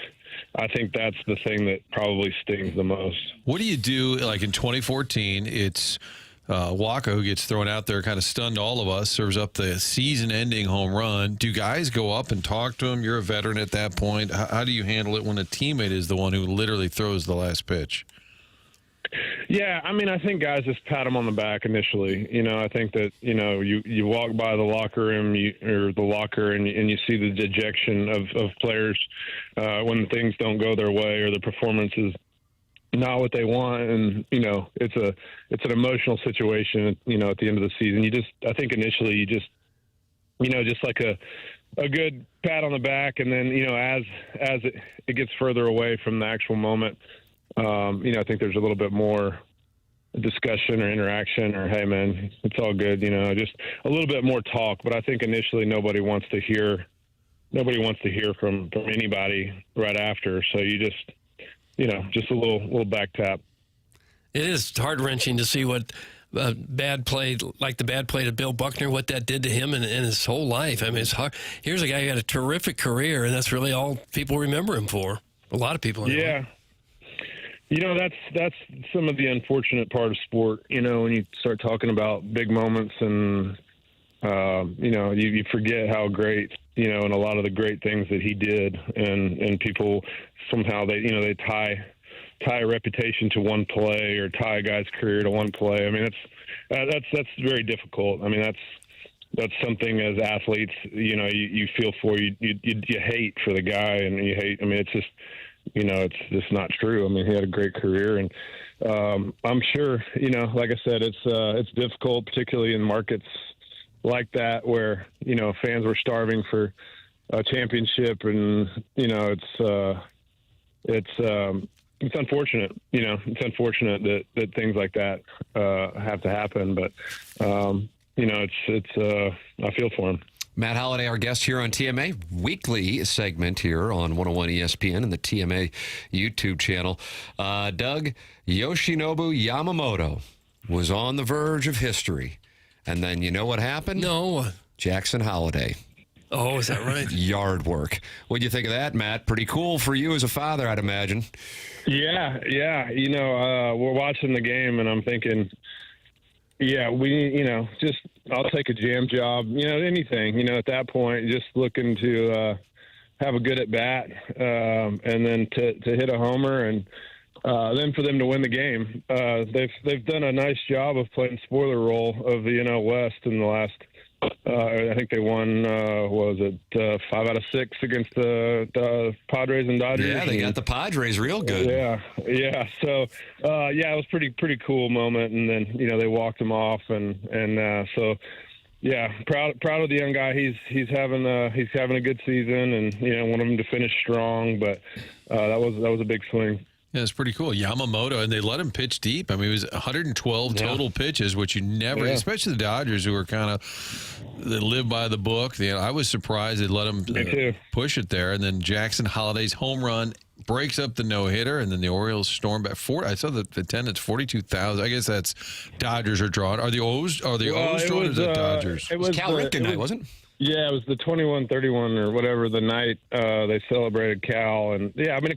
I think that's the thing that probably stings the most. What do you do, like in 2014, it's Waka who gets thrown out there, kind of stunned all of us, serves up the season-ending home run. Do guys go up and talk to him? You're a veteran at that point. How do you handle it when a teammate is the one who literally throws the last pitch? Yeah, I mean, I think guys just pat him on the back initially. I think that, you walk by the locker room or the locker and you see the dejection of players when things don't go their way or the performance is not what they want. And, it's an emotional situation, at the end of the season. I think initially you just like a good pat on the back. And then, as it gets further away from the actual moment, I think there's a little bit more discussion or interaction or, hey, man, it's all good, just a little bit more talk. But I think initially nobody wants to hear from anybody right after. So you just a little back tap. It is heart-wrenching to see what bad play, like the bad play to Bill Buckner, what that did to him and his whole life. I mean, it's hard. Here's a guy who had a terrific career, and that's really all people remember him for. A lot of people. Anyway. Yeah. That's some of the unfortunate part of sport, when you start talking about big moments and, you forget how great, and a lot of the great things that he did and people somehow they tie a reputation to one play or tie a guy's career to one play. I mean, that's very difficult. I mean, that's something as athletes, you feel for, you hate for the guy and you hate, I mean, it's just, it's just not true. I mean, he had a great career, and I'm sure, like I said, it's difficult, particularly in markets like that where fans were starving for a championship, and it's unfortunate. It's unfortunate that things like that have to happen, but I feel for him. Matt Holliday, our guest here on TMA, weekly segment here on 101 ESPN and the TMA YouTube channel. Doug, Yoshinobu Yamamoto was on the verge of history. And then you know what happened? No. Jackson Holliday. Oh, is that right? Yard work. What do you think of that, Matt? Pretty cool for you as a father, I'd imagine. Yeah. We're watching the game, and I'm thinking, yeah, just I'll take a jam job, anything, at that point, just looking to have a good at bat and then to hit a homer and then for them to win the game. They've done a nice job of playing spoiler role of the NL West in the last, I think they won, 5 out of 6 against the Padres and Dodgers. Yeah, they got the Padres real good. Yeah. So, it was pretty cool moment. And then, they walked him off and so, yeah, proud of the young guy. He's having a good season and, want him to finish strong, but that was a big swing. Yeah, it's pretty cool. Yamamoto, and they let him pitch deep. I mean, it was 112 total pitches, which you never, especially the Dodgers, who are they live by the book. I was surprised they let him push it there. And then Jackson Holliday's home run breaks up the no-hitter, and then the Orioles storm back. I saw the attendance, 42,000. I guess that's Dodgers are drawn. Are the O's drawn, or is it Dodgers? It was Cal Ripken night, wasn't it? Yeah, it was the 21-31 or whatever the night they celebrated Cal, and I mean a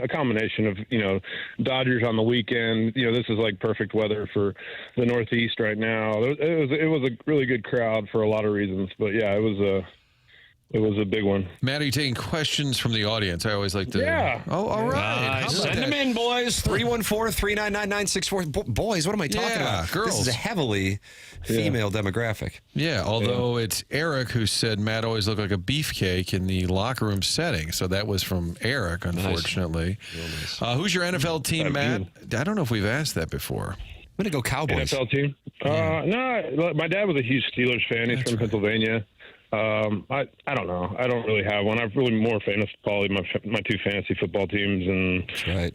combination of Dodgers on the weekend. This is like perfect weather for the Northeast right now. It was a really good crowd for a lot of reasons, but yeah, it it was a big one. Matt, are you taking questions from the audience? I always like to. Yeah. Oh, all right. How about Send them that? in, boys. 314-399-964. Boys, what am I talking about? girls. This is a heavily female demographic. Yeah, although it's Eric who said Matt always looked like a beefcake in the locker room setting. So that was from Eric, unfortunately. Nice. Who's your NFL team, Matt? I don't know if we've asked that before. I'm going to go Cowboys. NFL team? No, my dad was a huge Steelers fan. He's from Pennsylvania. I don't know. I don't really have one. I'm really more famous probably my two fantasy football teams, and That's right.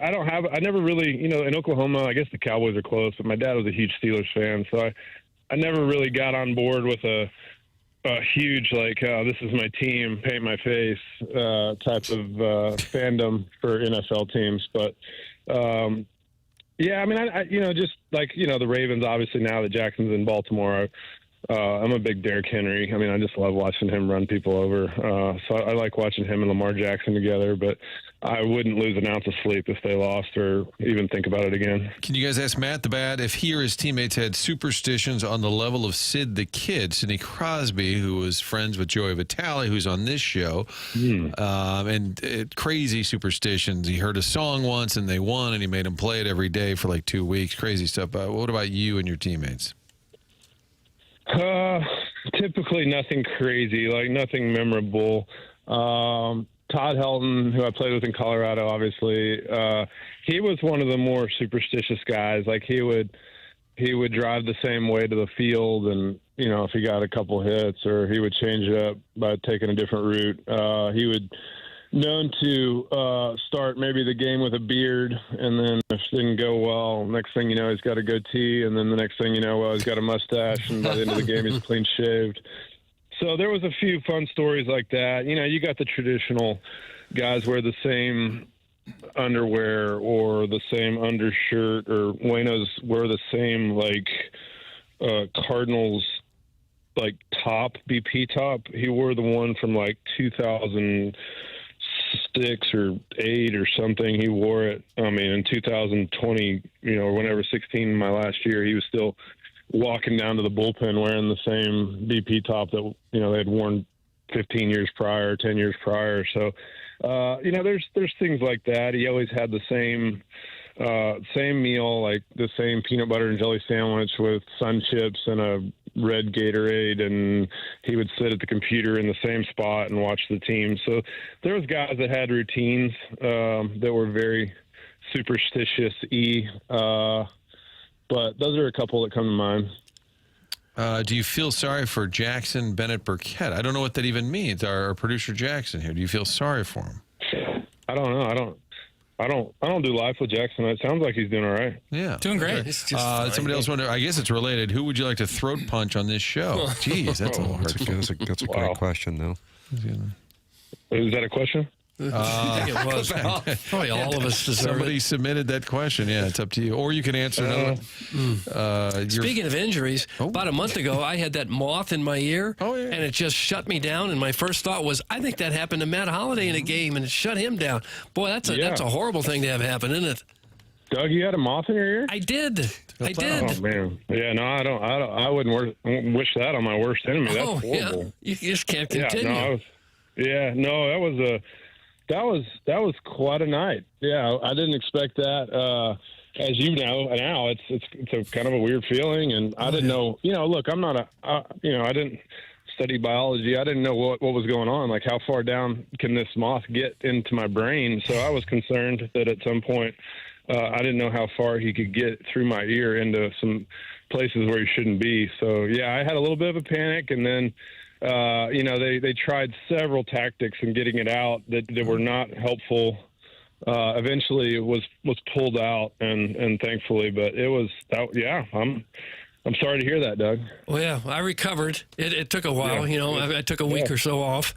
I don't have. I never really, in Oklahoma. I guess the Cowboys are close, but my dad was a huge Steelers fan, so I never really got on board with a huge this is my team, paint my face type of fandom for NFL teams. But yeah, I mean, I just like the Ravens. Obviously, now that Jackson's in Baltimore. I'm a big Derrick Henry. I mean, I just love watching him run people over. So I like watching him and Lamar Jackson together, but I wouldn't lose an ounce of sleep if they lost or even think about it again. Can you guys ask Matt the Bat if he or his teammates had superstitions on the level of Sid the Kid, Sidney Crosby, who was friends with Joey Vitale, who's on this show, and crazy superstitions. He heard a song once and they won, and he made him play it every day for like 2 weeks. Crazy stuff. What about you and your teammates? Typically nothing crazy, like nothing memorable. Todd Helton, who I played with in Colorado, obviously, he was one of the more superstitious guys. Like he would drive the same way to the field, and if he got a couple hits, or he would change it up by taking a different route. He would known to start maybe the game with a beard, and then if it didn't go well, next thing you know, he's got a goatee, and then the next thing you know, he's got a mustache, and by the end of the game, he's clean shaved. So there was a few fun stories like that. You got the traditional guys wear the same underwear or the same undershirt, or Wayno's wear the same Cardinals top, BP top. He wore the one from 2006 or 8 or something. He wore it. I mean, in 2020, or whenever 16, my last year, he was still walking down to the bullpen wearing the same BP top that they had worn 15 years prior, 10 years prior. So, there's things like that. He always had the same meal, like the same peanut butter and jelly sandwich with sun chips and a red Gatorade, and he would sit at the computer in the same spot and watch the team. So there was guys that had routines that were very superstitious-y, but those are a couple that come to mind. Do you feel sorry for Jackson Burkett? I don't know what that even means. Our producer Jackson here. Do you feel sorry for him? I don't know. I don't do life with Jackson. It sounds like he's doing all right. Yeah. Doing great. Somebody else wanted, I guess it's related. Who would you like to throat punch on this show? Jeez, that's a little hurtful. That's a great question, though. Is that a question? I think it was. Probably all of us deserve Somebody it. submitted that question. Yeah, it's up to you. Or you can answer another one. Speaking of injuries, about a month ago, I had that moth in my ear, and it just shut me down. And my first thought was, I think that happened to Matt Holliday in a game, and it shut him down. Boy, that's a horrible thing to have happen, isn't it? Doug, you had a moth in your ear? I did. I did. Oh man, yeah. No, I don't. I wouldn't wish that on my worst enemy. That's horrible. Yeah. You just can't continue. That was quite a night. Yeah, I didn't expect that. As you know, now it's a kind of a weird feeling, and I didn't know. Look, I'm not I didn't study biology. I didn't know what was going on. Like, how far down can this moth get into my brain? So I was concerned that at some point, I didn't know how far he could get through my ear into some places where he shouldn't be. So yeah, I had a little bit of a panic, and then. They tried several tactics in getting it out that were not helpful. Eventually it was pulled out and thankfully, but it was, I'm sorry to hear that, Doug. Well, yeah, I recovered. It took a while, I took a week or so off,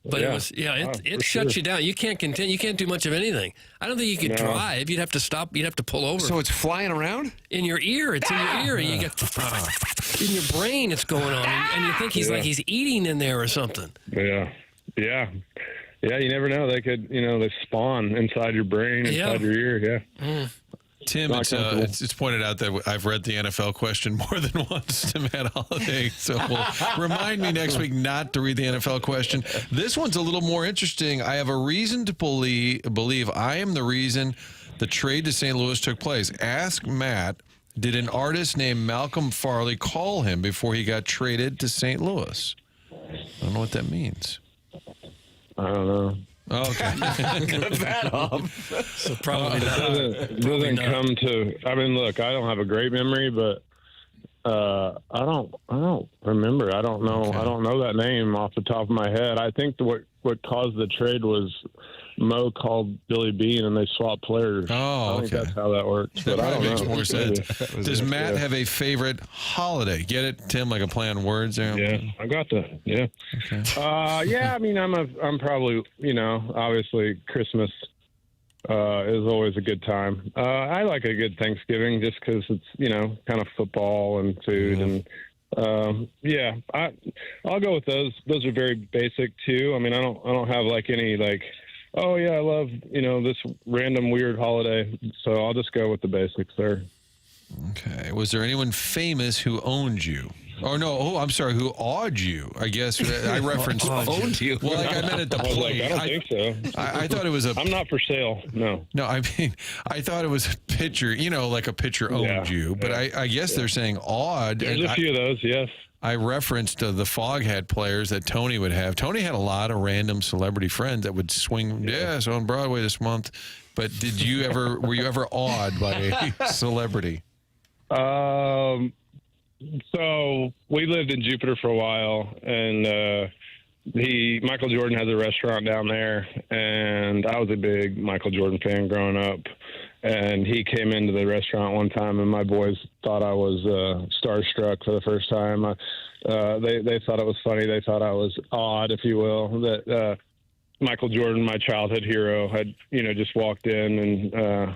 but it shuts you down. You can't continue. You can't do much of anything. I don't think you could drive. You'd have to stop. You'd have to pull over. So it's flying around? In your ear. It's in your ear. And you get in your brain it's going on. And you think he's eating in there or something. Yeah. Yeah. Yeah, you never know. They could, they spawn inside your brain, inside your ear. Yeah. Tim, it's pointed out that I've read the NFL question more than once to Matt Holliday. So remind me next week not to read the NFL question. This one's a little more interesting. I have a reason to believe I am the reason the trade to St. Louis took place. Ask Matt, did an artist named Malcolm Farley call him before he got traded to St. Louis? I don't know what that means. I don't know. Oh, okay. Cut that off. So probably It doesn't come to. I mean, look, I don't have a great memory, but I don't remember. I don't know. Okay. I don't know that name off the top of my head. I think what caused the trade was Mo called Billy Bean and they swapped players. Oh, I think okay. that's how that works. But I don't makes know. more sense. Maybe. Does Matt have a favorite holiday? Get it, Tim? Like a play on words there. Yeah, I got that. Yeah. Okay. Yeah. I mean, I'm probably, obviously Christmas is always a good time. I like a good Thanksgiving just because it's, kind of football and food and. I'll go with those. Those are very basic too. I mean, I don't have like any like, oh yeah, I love this random weird holiday. So I'll just go with the basics there. Okay. Was there anyone famous who owned you? Oh no! Oh, I'm sorry. Who awed you? I guess I referenced owned you. Well, like I meant at the plate. I don't think so. I thought it was a. I'm not for sale. No. No, I mean, I thought it was a pitcher. Like a pitcher owned you, but I guess they're saying awed. There's a few of those. Yes. I referenced the Foghat players that Tony would have. Tony had a lot of random celebrity friends that would swing. Yes, on Broadway this month. But were you ever awed by a celebrity? So we lived in Jupiter for a while, and Michael Jordan has a restaurant down there, and I was a big Michael Jordan fan growing up. And he came into the restaurant one time, and my boys thought I was starstruck for the first time. They thought it was funny. They thought I was odd, if you will, that Michael Jordan, my childhood hero, had just walked in and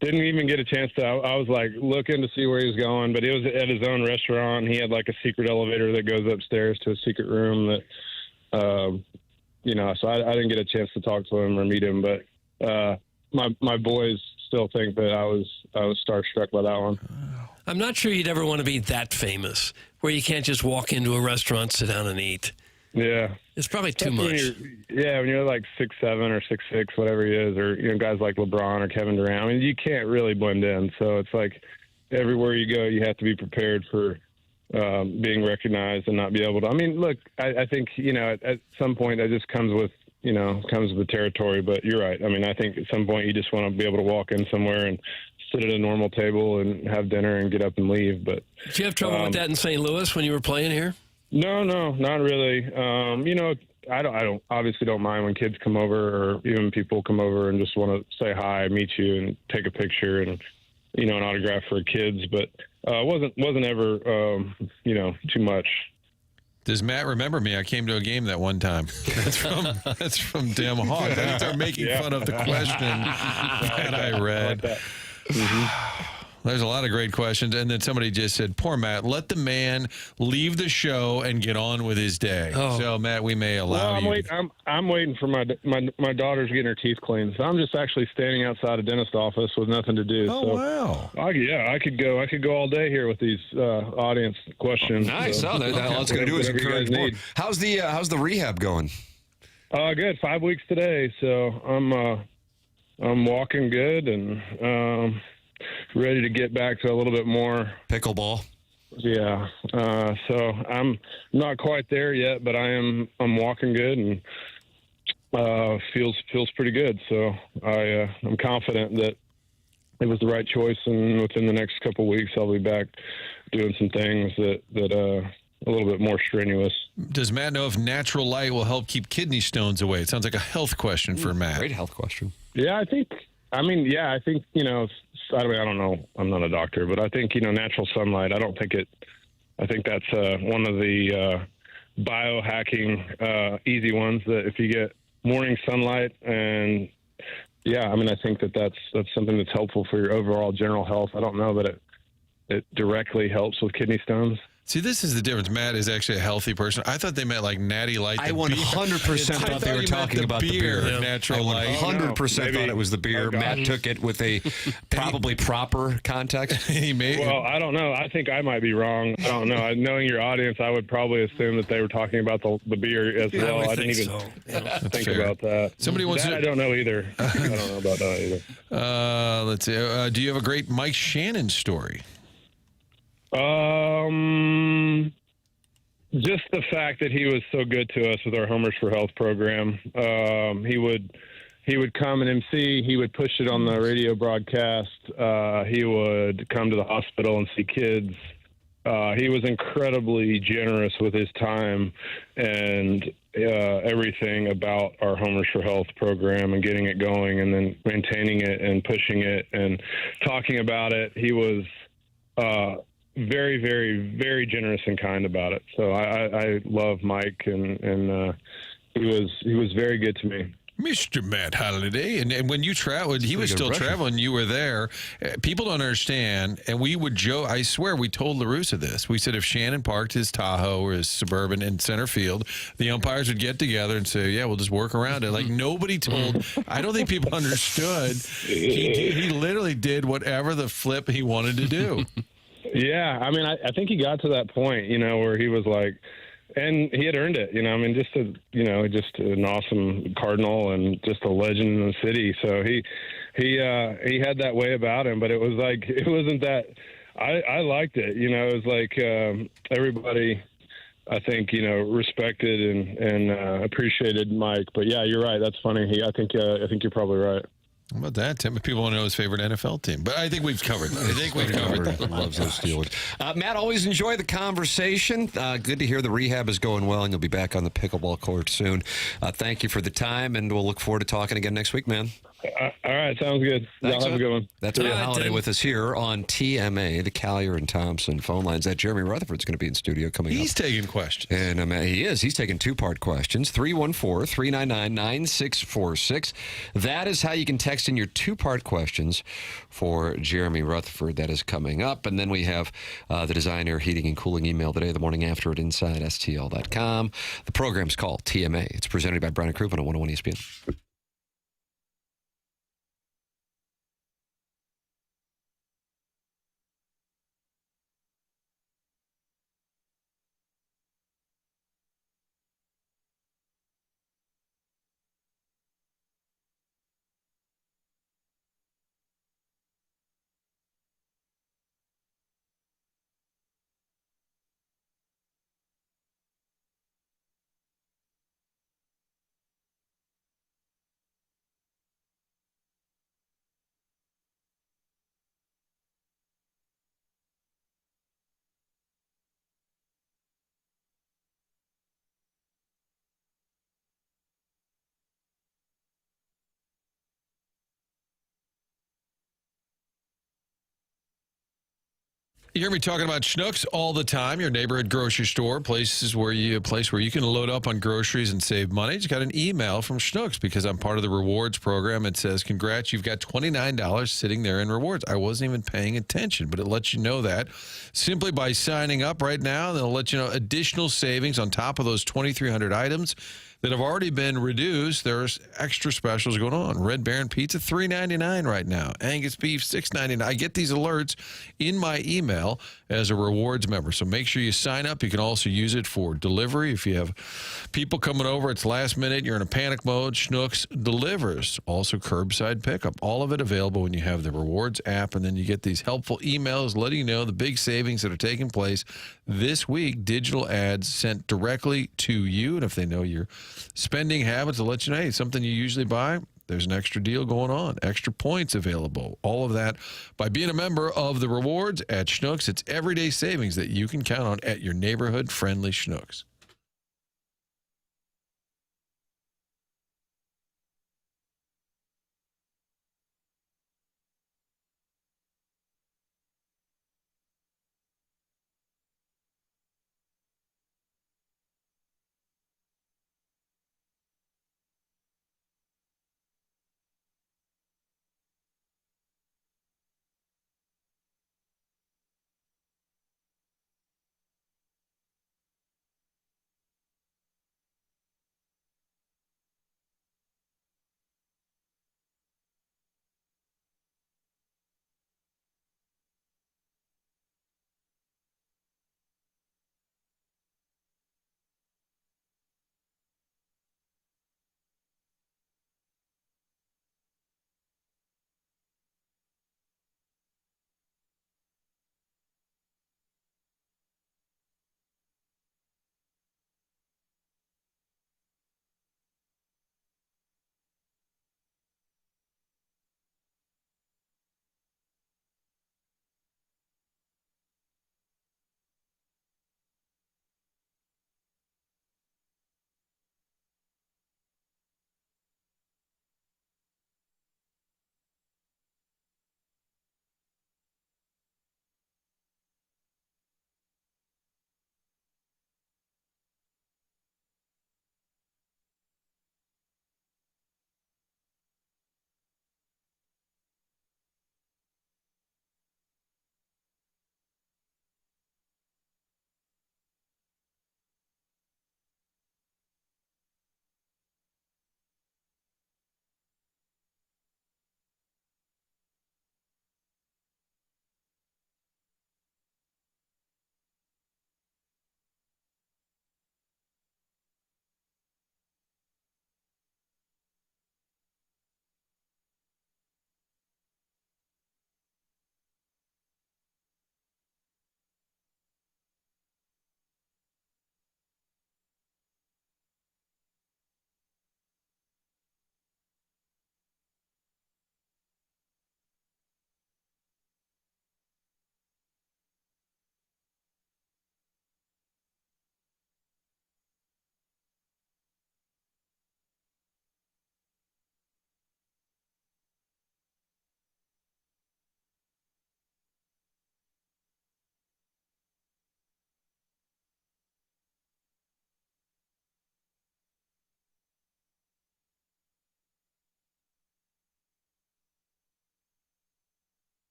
didn't even get a chance to. I was like looking to see where he was going, but it was at his own restaurant. He had like a secret elevator that goes upstairs to a secret room that, so I didn't get a chance to talk to him or meet him, but my boys still think that I was starstruck by that one. I'm not sure you'd ever want to be that famous where you can't just walk into a restaurant, sit down and eat. Yeah. It's probably too much. When you're like 6'7" or 6'6", whatever he is, or guys like LeBron or Kevin Durant. I mean, you can't really blend in. So it's like everywhere you go, you have to be prepared for being recognized and not be able to. I mean, look, I think at some point that just comes with the territory. But you're right. I mean, I think at some point you just want to be able to walk in somewhere and sit at a normal table and have dinner and get up and leave. But did you have trouble with that in St. Louis when you were playing here? No, not really. I don't obviously don't mind when kids come over or even people come over and just want to say hi, meet you, and take a picture and an autograph for kids. But wasn't ever too much. Does Matt remember me? I came to a game that one time. That's from Damn Hawk. I didn't start making fun of the question that I read. I like There's a lot of great questions. And then somebody just said, poor Matt, let the man leave the show and get on with his day. Oh. So, Matt, we may allow you. I'm waiting for my daughter's getting her teeth cleaned. So I'm just actually standing outside a dentist office with nothing to do. Oh, wow. I could go all day here with these audience questions. Nice. So. All it's going to do is encourage more. How's the rehab going? Good. 5 weeks today. So I'm walking good and ready to get back to a little bit more pickleball. Yeah. So I'm not quite there yet, but I'm walking good and feels pretty good. So I'm confident that it was the right choice, and within the next couple of weeks I'll be back doing some things that a little bit more strenuous. Does Matt know if natural light will help keep kidney stones away? It sounds like a health question for Matt. Great health question. Yeah, I think I don't know. I'm not a doctor, but I think, natural sunlight, I think that's one of the biohacking easy ones that if you get morning sunlight and I think that's something that's helpful for your overall general health. I don't know that it directly helps with kidney stones. See, this is the difference. Matt is actually a healthy person. I thought they meant like Natty Light. I 100% thought they were talking about the beer. Natural Light. 100% thought it was the beer. Matt took it with a probably proper context. Well, I don't know. I think I might be wrong. I don't know. Knowing your audience, I would probably assume that they were talking about the beer as well. I didn't even think about that. Somebody wants I don't know either. I don't know about that either. Let's see. Do you have a great Mike Shannon story? Just the fact that he was so good to us with our Homers for Health program. He would come and MC. He would push it on the radio broadcast. He would come to the hospital and see kids. He was incredibly generous with his time and everything about our Homers for Health program and getting it going and then maintaining it and pushing it and talking about it. He was very, very, very generous and kind about it. So I love Mike, and he was very good to me. Mr. Matt Holliday, and when you traveled, he was still traveling, you were there. People don't understand, and we would joke, I swear we told LaRussa this. We said if Shannon parked his Tahoe or his Suburban in center field, the umpires would get together and say, yeah, we'll just work around it. Like nobody told, I don't think people understood. He literally did whatever the flip he wanted to do. Yeah, I mean, I think he got to that point, where he was like, and he had earned it, I mean, just an awesome Cardinal and just a legend in the city. So he had that way about him, but it was like, it wasn't that, I liked it, it was like everybody, I think, respected and appreciated Mike. But yeah, you're right. That's funny. I think you're probably right. How about that, Tim? People want to know his favorite NFL team. But I think we've covered that. Loves those Steelers. Matt, always enjoy the conversation. Good to hear the rehab is going well, and you'll be back on the pickleball court soon. Thank you for the time, and we'll look forward to talking again next week, man. All right, sounds good. Y'all have a good one. That's Matt Holliday with us here on TMA, the Collier and Thompson phone lines. That Jeremy Rutherford's going to be in studio coming up. He's taking questions. And he is. He's taking two-part questions. 314-399-9646. That is how you can text in your two-part questions for Jeremy Rutherford. That is coming up. And then we have the Design, Air, Heating, and Cooling email today, the morning after at InsideSTL.com. The program's called TMA. It's presented by Brian Krupa on 101 ESPN. You hear me talking about Schnucks all the time, your neighborhood grocery store, place where you can load up on groceries and save money. Just got an email from Schnucks because I'm part of the rewards program. It says, congrats, you've got $29 sitting there in rewards. I wasn't even paying attention, but it lets you know that simply by signing up right now. They'll let you know additional savings on top of those 2,300 items that have already been reduced. There's extra specials going on. Red Baron Pizza, $3.99 right now. Angus Beef, $6.99. I get these alerts in my email as a rewards member. So make sure you sign up. You can also use it for delivery. If you have people coming over, it's last minute, you're in a panic mode, Schnucks delivers. Also curbside pickup. All of it available when you have the rewards app. And then you get these helpful emails letting you know the big savings that are taking place this week. Digital ads sent directly to you. And if they know your spending habits, they'll let you know, hey, something you usually buy, there's an extra deal going on, extra points available. All of that by being a member of the rewards at Schnucks. It's everyday savings that you can count on at your neighborhood-friendly Schnucks.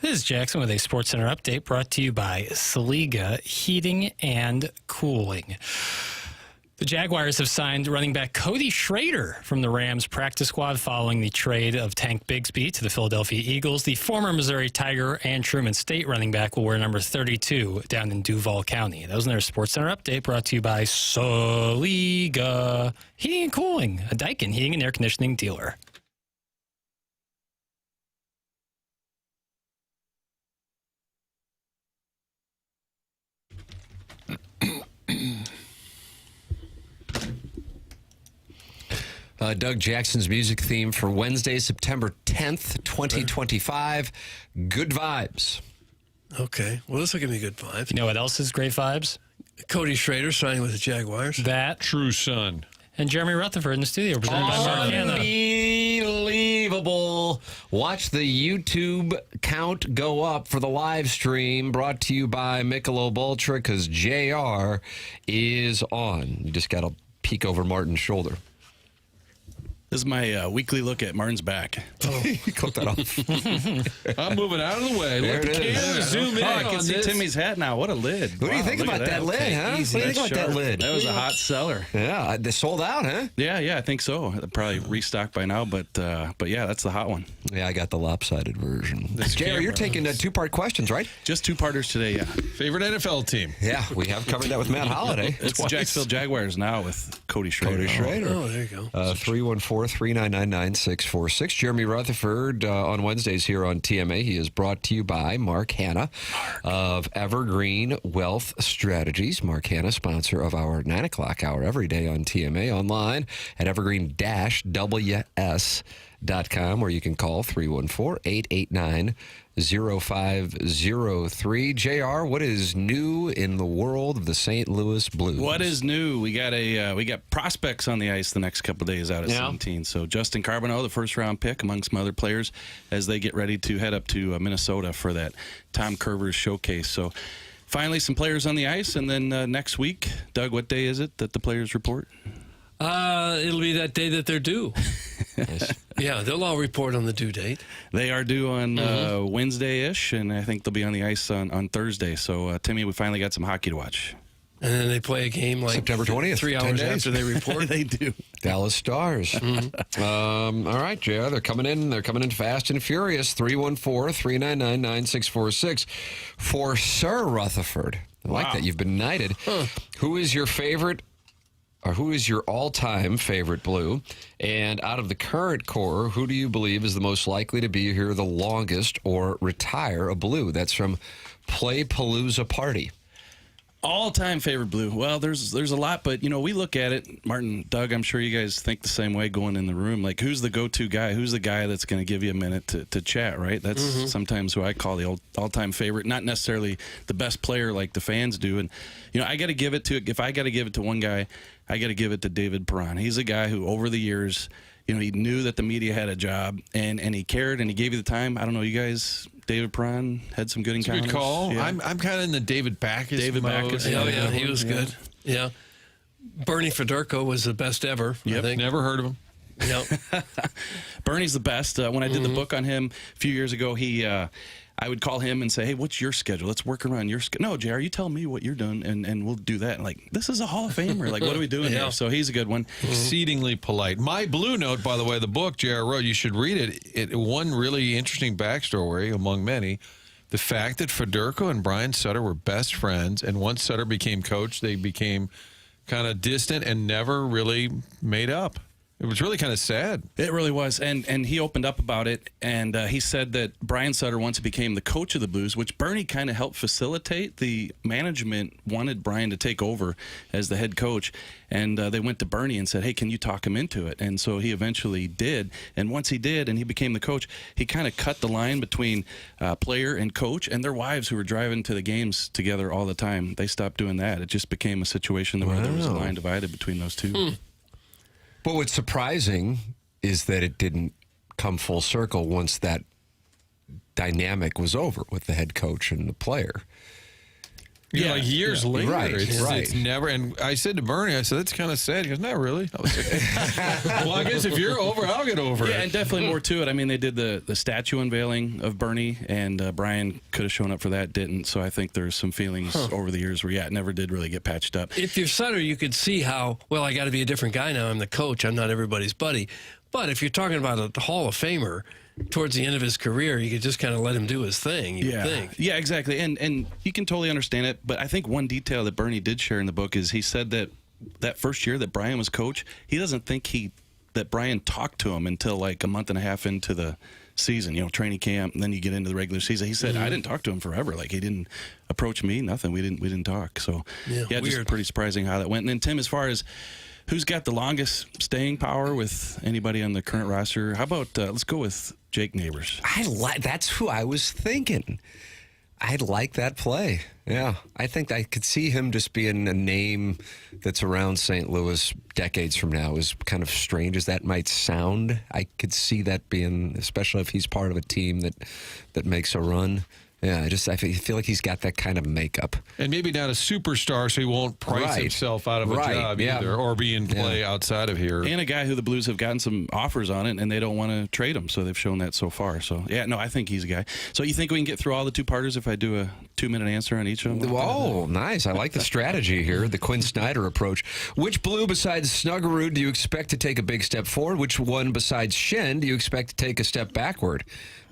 This is Jackson with a SportsCenter update brought to you by Saliga Heating and Cooling. The Jaguars have signed running back Cody Schrader from the Rams practice squad following the trade of Tank Bigsby to the Philadelphia Eagles. The former Missouri Tiger and Truman State running back will wear number 32 down in Duval County. That was another SportsCenter update brought to you by Saliga Heating and Cooling, a Daikin heating and air conditioning dealer. Doug Jackson's music theme for Wednesday, September 10th, 2025. Good vibes. Okay. Well, this will give me good vibes. You know what else is great vibes? Cody Schrader signing with the Jaguars. That. True son. And Jeremy Rutherford in the studio, presented by Mark Hanna. Unbelievable. Watch the YouTube count go up for the live stream, brought to you by Michelob Ultra, because JR is on. You just got to peek over Martin's shoulder. This is my weekly look at Martin's back. Clip that off. I'm moving out of the way. There Let the it is. camera zoom in I can on see this. Timmy's hat now. What a lid. What do you think look about at that lid, huh? Easy. What do you think That's about that sharp. lid? That was a hot seller. Yeah, they sold out, huh? Yeah, I think so. They're probably restocked by now, but yeah, that's the hot one. Yeah, I got the lopsided version. JR, camera. you're taking two-part questions, right? Just two-parters today, yeah. Favorite NFL team? Yeah, we have covered that with Matt Holliday. It's the Jacksonville Jaguars now with Cody Schrader. Cody Schrader. Oh, there you go. 314-399-9646. Jeremy Rutherford on Wednesdays here on TMA. He is brought to you by Mark Hanna of Evergreen Wealth Strategies. Mark Hanna, sponsor of our 9 o'clock hour every day on TMA, online at evergreen-ws.com, where you can call 314-889-0503. JR, what is new in the world of the St. Louis Blues? What is new? We got prospects on the ice the next couple of days out of 17. So Justin Carbonneau, the first-round pick, among some other players, as they get ready to head up to Minnesota for that Tom Curvers showcase. So finally some players on the ice, and then next week, Doug, what day is it that the players report? It'll be that day that they're due. Yeah, they'll all report on the due date. They are due on Wednesday-ish, and I think they'll be on the ice on Thursday. So, Timmy, we finally got some hockey to watch. And then they play a game like September 20th, 3 hours after they report. They do. Dallas Stars. All right, JR, they're coming in. They're coming in fast and furious. 314-399-9646 for Sir Rutherford. I like that. You've been knighted. Who is your favorite, or who is your all-time favorite Blue? And out of the current core, who do you believe is the most likely to be here the longest or retire a Blue? That's from Play Palooza Party. All-time favorite Blue. Well, there's a lot, but, we look at it. Martin, Doug, I'm sure you guys think the same way going in the room. Like, who's the go-to guy? Who's the guy that's going to give you a minute to chat, right? That's sometimes who I call the all-time favorite. Not necessarily the best player like the fans do. And, I got to give it to, if I got to give it to one guy, I got to give it to David Perron. He's a guy who, over the years, he knew that the media had a job, and he cared, and he gave you the time. I don't know, you guys... David Perron had some good encounters. Good call. Yeah. I'm kind of in the David Backus mode. Oh, yeah, he was good. Yeah. Bernie Fedorko was the best ever, I think. Never heard of him. Yep. Bernie's the best. When I did the book on him a few years ago, I would call him and say, hey, what's your schedule? Let's work around your schedule. No, JR, you tell me what you're doing, and we'll do that. Like, this is a Hall of Famer. Like, what are we doing here? So he's a good one. Exceedingly polite. My Blue Note, by the way, the book JR wrote, you should read it. One really interesting backstory, among many, the fact that Fedorko and Brian Sutter were best friends, and once Sutter became coach, they became kind of distant and never really made up. It was really kind of sad. It really was. And he opened up about it, and he said that Brian Sutter, once he became the coach of the Blues, which Bernie kind of helped facilitate, the management wanted Brian to take over as the head coach, and they went to Bernie and said, hey, can you talk him into it? And so he eventually did, and once he did and he became the coach, he kind of cut the line between player and coach, and their wives who were driving to the games together all the time, they stopped doing that. It just became a situation where there was a line divided between those two. But what's surprising is that it didn't come full circle once that dynamic was over with the head coach and the player. Like years later. Right, It's never. And I said to Bernie, I said, that's kind of sad. He goes, not really. I was like, well, I guess if you're over, I'll get over it. Yeah, and definitely more to it. I mean, they did the statue unveiling of Bernie, and Brian could have shown up for that, didn't. So I think there's some feelings over the years where, it never did really get patched up. If you're Sutter, you could see how, well, I got to be a different guy now. I'm the coach. I'm not everybody's buddy. But if you're talking about a Hall of Famer, towards the end of his career, you could just kind of let him do his thing, you think. Yeah, exactly. And you can totally understand it. But I think one detail that Bernie did share in the book is he said that first year that Brian was coach, he doesn't think that Brian talked to him until like a month and a half into the season, training camp, and then you get into the regular season. He said, I didn't talk to him forever. Like, he didn't approach me, nothing. We didn't talk. So, yeah, just pretty surprising how that went. And then, Tim, as far as who's got the longest staying power with anybody on the current roster, how about let's go with Jake Neighbors. That's who I was thinking. I like that play. Yeah, I think I could see him just being a name that's around St. Louis decades from now. As kind of strange as that might sound, I could see that being, especially if he's part of a team that makes a run. Yeah, I feel like he's got that kind of makeup. And maybe not a superstar, so he won't price himself out of a job either, or be in play outside of here. And a guy who the Blues have gotten some offers on it, and they don't want to trade him, so they've shown that so far. So, I think he's a guy. So you think we can get through all the two-parters if I do a 2-minute answer on each of them? Oh, nice. I like the strategy here, the Quinn Snyder approach. Which Blue besides Snuggerud do you expect to take a big step forward? Which one besides Shen do you expect to take a step backward?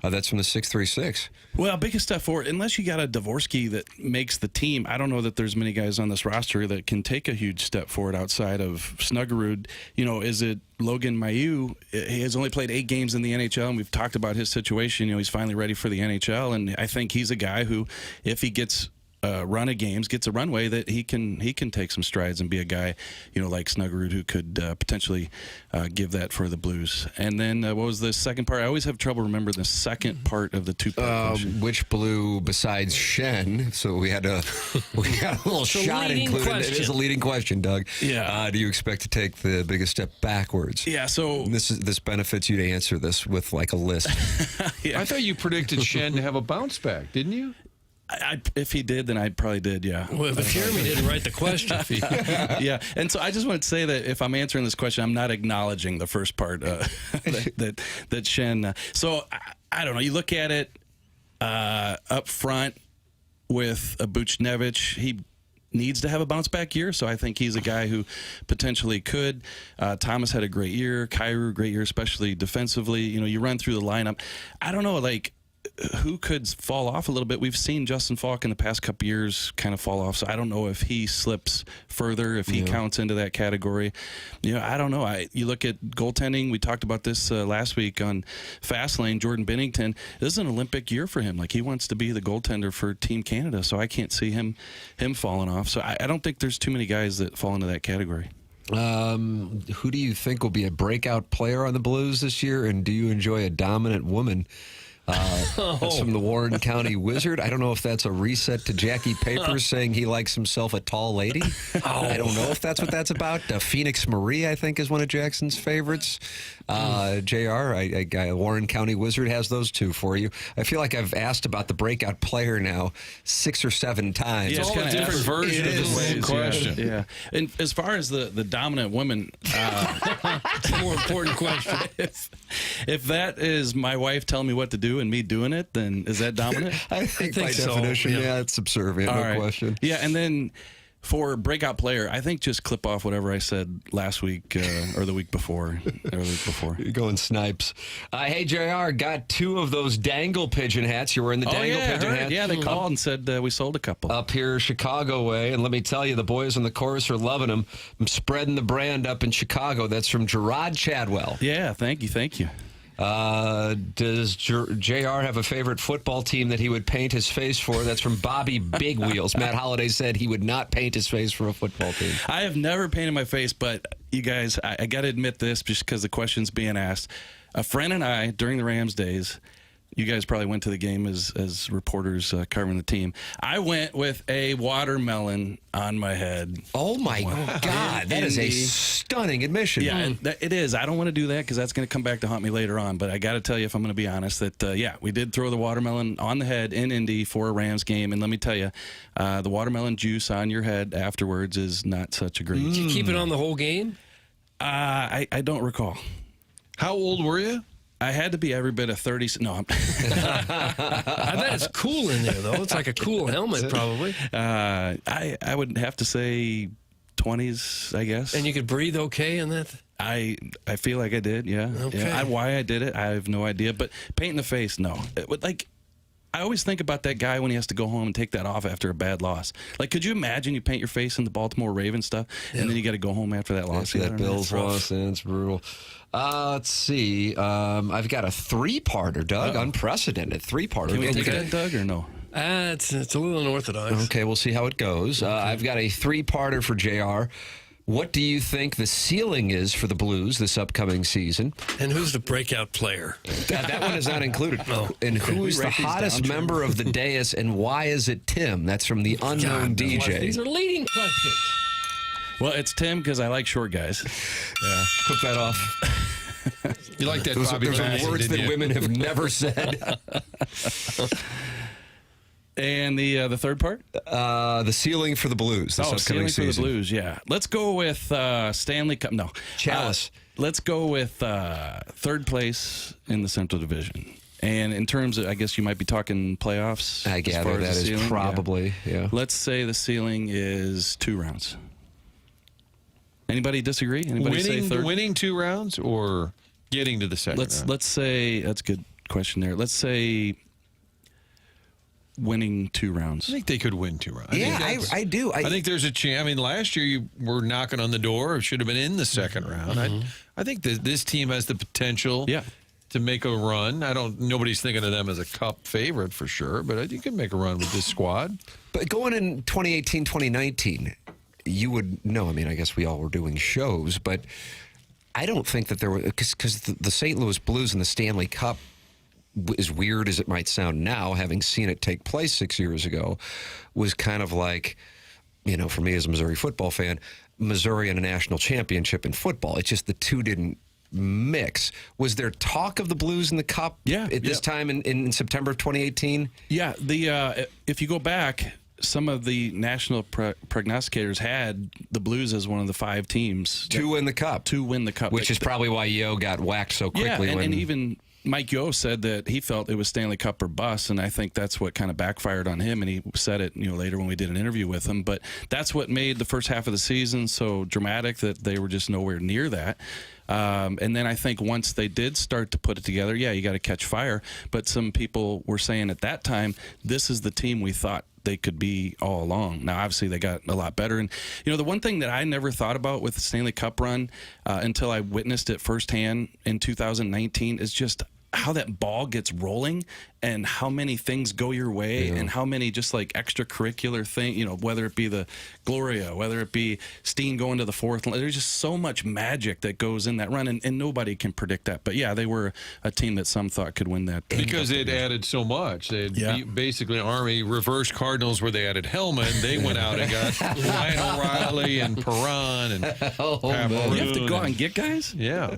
That's from the 636. Well, biggest step forward, unless you got a Dvorsky that makes the team, I don't know that there's many guys on this roster that can take a huge step forward outside of Snuggerud. Is it Logan Mailloux? He has only played 8 games in the NHL, and we've talked about his situation. He's finally ready for the NHL, and I think he's a guy who, if he gets run of games, gets a runway, that he can take some strides and be a guy, like Snuggerud, who could potentially give that for the Blues. And then what was the second part? I always have trouble remembering the second part of the two-part question. Which Blue besides Shen? So we had a little shot included. It is a leading question, Doug. Yeah. Do you expect to take the biggest step backwards? Yeah. So this benefits you to answer this with like a list. I thought you predicted Shen to have a bounce back, didn't you? If he did, then I probably did, yeah. Well, but Jeremy didn't write the question. Yeah, and so I just want to say that if I'm answering this question, I'm not acknowledging the first part that Shen. So I don't know. You look at it up front with Buchnevich. He needs to have a bounce back year, so I think he's a guy who potentially could. Thomas had a great year. Kyrou, great year, especially defensively. You run through the lineup. I don't know, who could fall off a little bit. We've seen Justin Falk in the past couple years kind of fall off, so I don't know if he slips further, if he counts into that category. I don't know. You look at goaltending. We talked about this last week on Fastlane. Jordan Binnington, this is an Olympic year for him. He wants to be the goaltender for Team Canada, so I can't see him falling off. So I don't think there's too many guys that fall into that category. Who do you think will be a breakout player on the Blues this year, and do you enjoy a dominant woman? That's from the Warren County Wizard. I don't know if that's a reset to Jackie Papers saying he likes himself a tall lady. I don't know if that's what that's about. Phoenix Marie, I think, is one of Jackson's favorites. JR, Warren County Wizard has those two for you. I feel like I've asked about the breakout player now 6 or 7n times. Yeah, it's kind of a different version of the same question. Yeah. And as far as the dominant woman, it's a more important question. If that is my wife telling me what to do and me doing it, then is that dominant? I think by definition, it's subservient, no question. Yeah, and then for breakout player, I think just clip off whatever I said last week or the week before. You're going Snipes. Hey, JR, got 2 of those dangle pigeon hats. You were in the dangle pigeon hat. Yeah, they called and said we sold a couple. Up here Chicago way, and let me tell you, the boys on the chorus are loving them. I'm spreading the brand up in Chicago. That's from Gerard Chadwell. Yeah, thank you. Does JR have a favorite football team that he would paint his face for? That's from Bobby Big Wheels. Matt Holliday said he would not paint his face for a football team. I have never painted my face, but you guys, I got to admit this just because the question's being asked. A friend and I, during the Rams days, You guys probably went to the game as reporters covering the team. I went with a watermelon on my head. Oh, my God. That is a stunning admission. Yeah, it is. I don't want to do that because that's going to come back to haunt me later on. But I got to tell you, if I'm going to be honest, that, we did throw the watermelon on the head in Indy for a Rams game. And let me tell you, the watermelon juice on your head afterwards is not such a great. Did you keep it on the whole game? I don't recall. How old were you? I had to be every bit of 30. No, I bet it's cool in there, though. It's like a cool helmet, probably. I would have to say 20s, I guess. And you could breathe okay in that? I feel like I did, yeah. Okay. Yeah. Why I did it, I have no idea. But paint in the face, no. I always think about that guy when he has to go home and take that off after a bad loss. Like, could you imagine you paint your face in the Baltimore Ravens stuff, and then you got to go home after that loss? That Bills loss, and it's brutal. Let's see. I've got a three-parter, Doug. Unprecedented three-parter. Can we take that, Doug, or no? It's a little unorthodox. Okay, we'll see how it goes. I've got a three-parter for JR. What do you think the ceiling is for the Blues this upcoming season? And who's the breakout player? That one is not included. And who's the hottest member of the dais, and why is it Tim? That's from the unknown DJ. These are leading questions. Well, it's Tim because I like short guys. Yeah, clip that off. You like that? Those are words that women have never said. And the third part? The ceiling for the Blues this upcoming ceiling season. for the Blues, yeah. Let's go with Stanley Cup. No. Chalice. Let's go with third place in the Central Division. And in terms of, I guess you might be talking playoffs. I gather that is probably, yeah. Let's say the ceiling is 2 rounds. Anybody disagree? Anybody say third? Winning 2 rounds or getting to the second round? Let's say, that's a good question there. Let's say winning 2 rounds. I think they could win 2 rounds. I do. I think there's a chance. I mean, last year you were knocking on the door. It should have been in the second round. I think that this team has the potential to make a run. Nobody's thinking of them as a cup favorite for sure, but I think you can make a run with this squad. But going in 2018, 2019, you would know. I mean, I guess we all were doing shows, but I don't think that there were, because the St. Louis Blues and the Stanley Cup, as weird as it might sound now, having seen it take place 6 years ago, was kind of like, for me as a Missouri football fan, Missouri and a national championship in football. It's just the two didn't mix. Was there talk of the Blues in the Cup at this time in September of 2018? Yeah. If you go back, some of the national prognosticators had the Blues as one of the 5 teams to win the Cup. Which is probably why Yo got whacked so quickly. Yeah, and even Mike Yo said that he felt it was Stanley Cup or bust, and I think that's what kind of backfired on him, and he said it later when we did an interview with him. But that's what made the first half of the season so dramatic, that they were just nowhere near that. And then I think once they did start to put it together, you got to catch fire. But some people were saying at that time, this is the team we thought they could be all along. Now, obviously, they got a lot better. And, the one thing that I never thought about with the Stanley Cup run until I witnessed it firsthand in 2019 is just how that ball gets rolling and how many things go your way and how many just like extracurricular things, whether it be the Gloria, whether it be Steen going to the fourth. There's just so much magic that goes in that run, and nobody can predict that. But, they were a team that some thought could win that. Because it added so much. They had basically Army reverse Cardinals where they added Hellman. They went out and got Ryan O'Reilly and Perron and you have to go out and get guys? Yeah.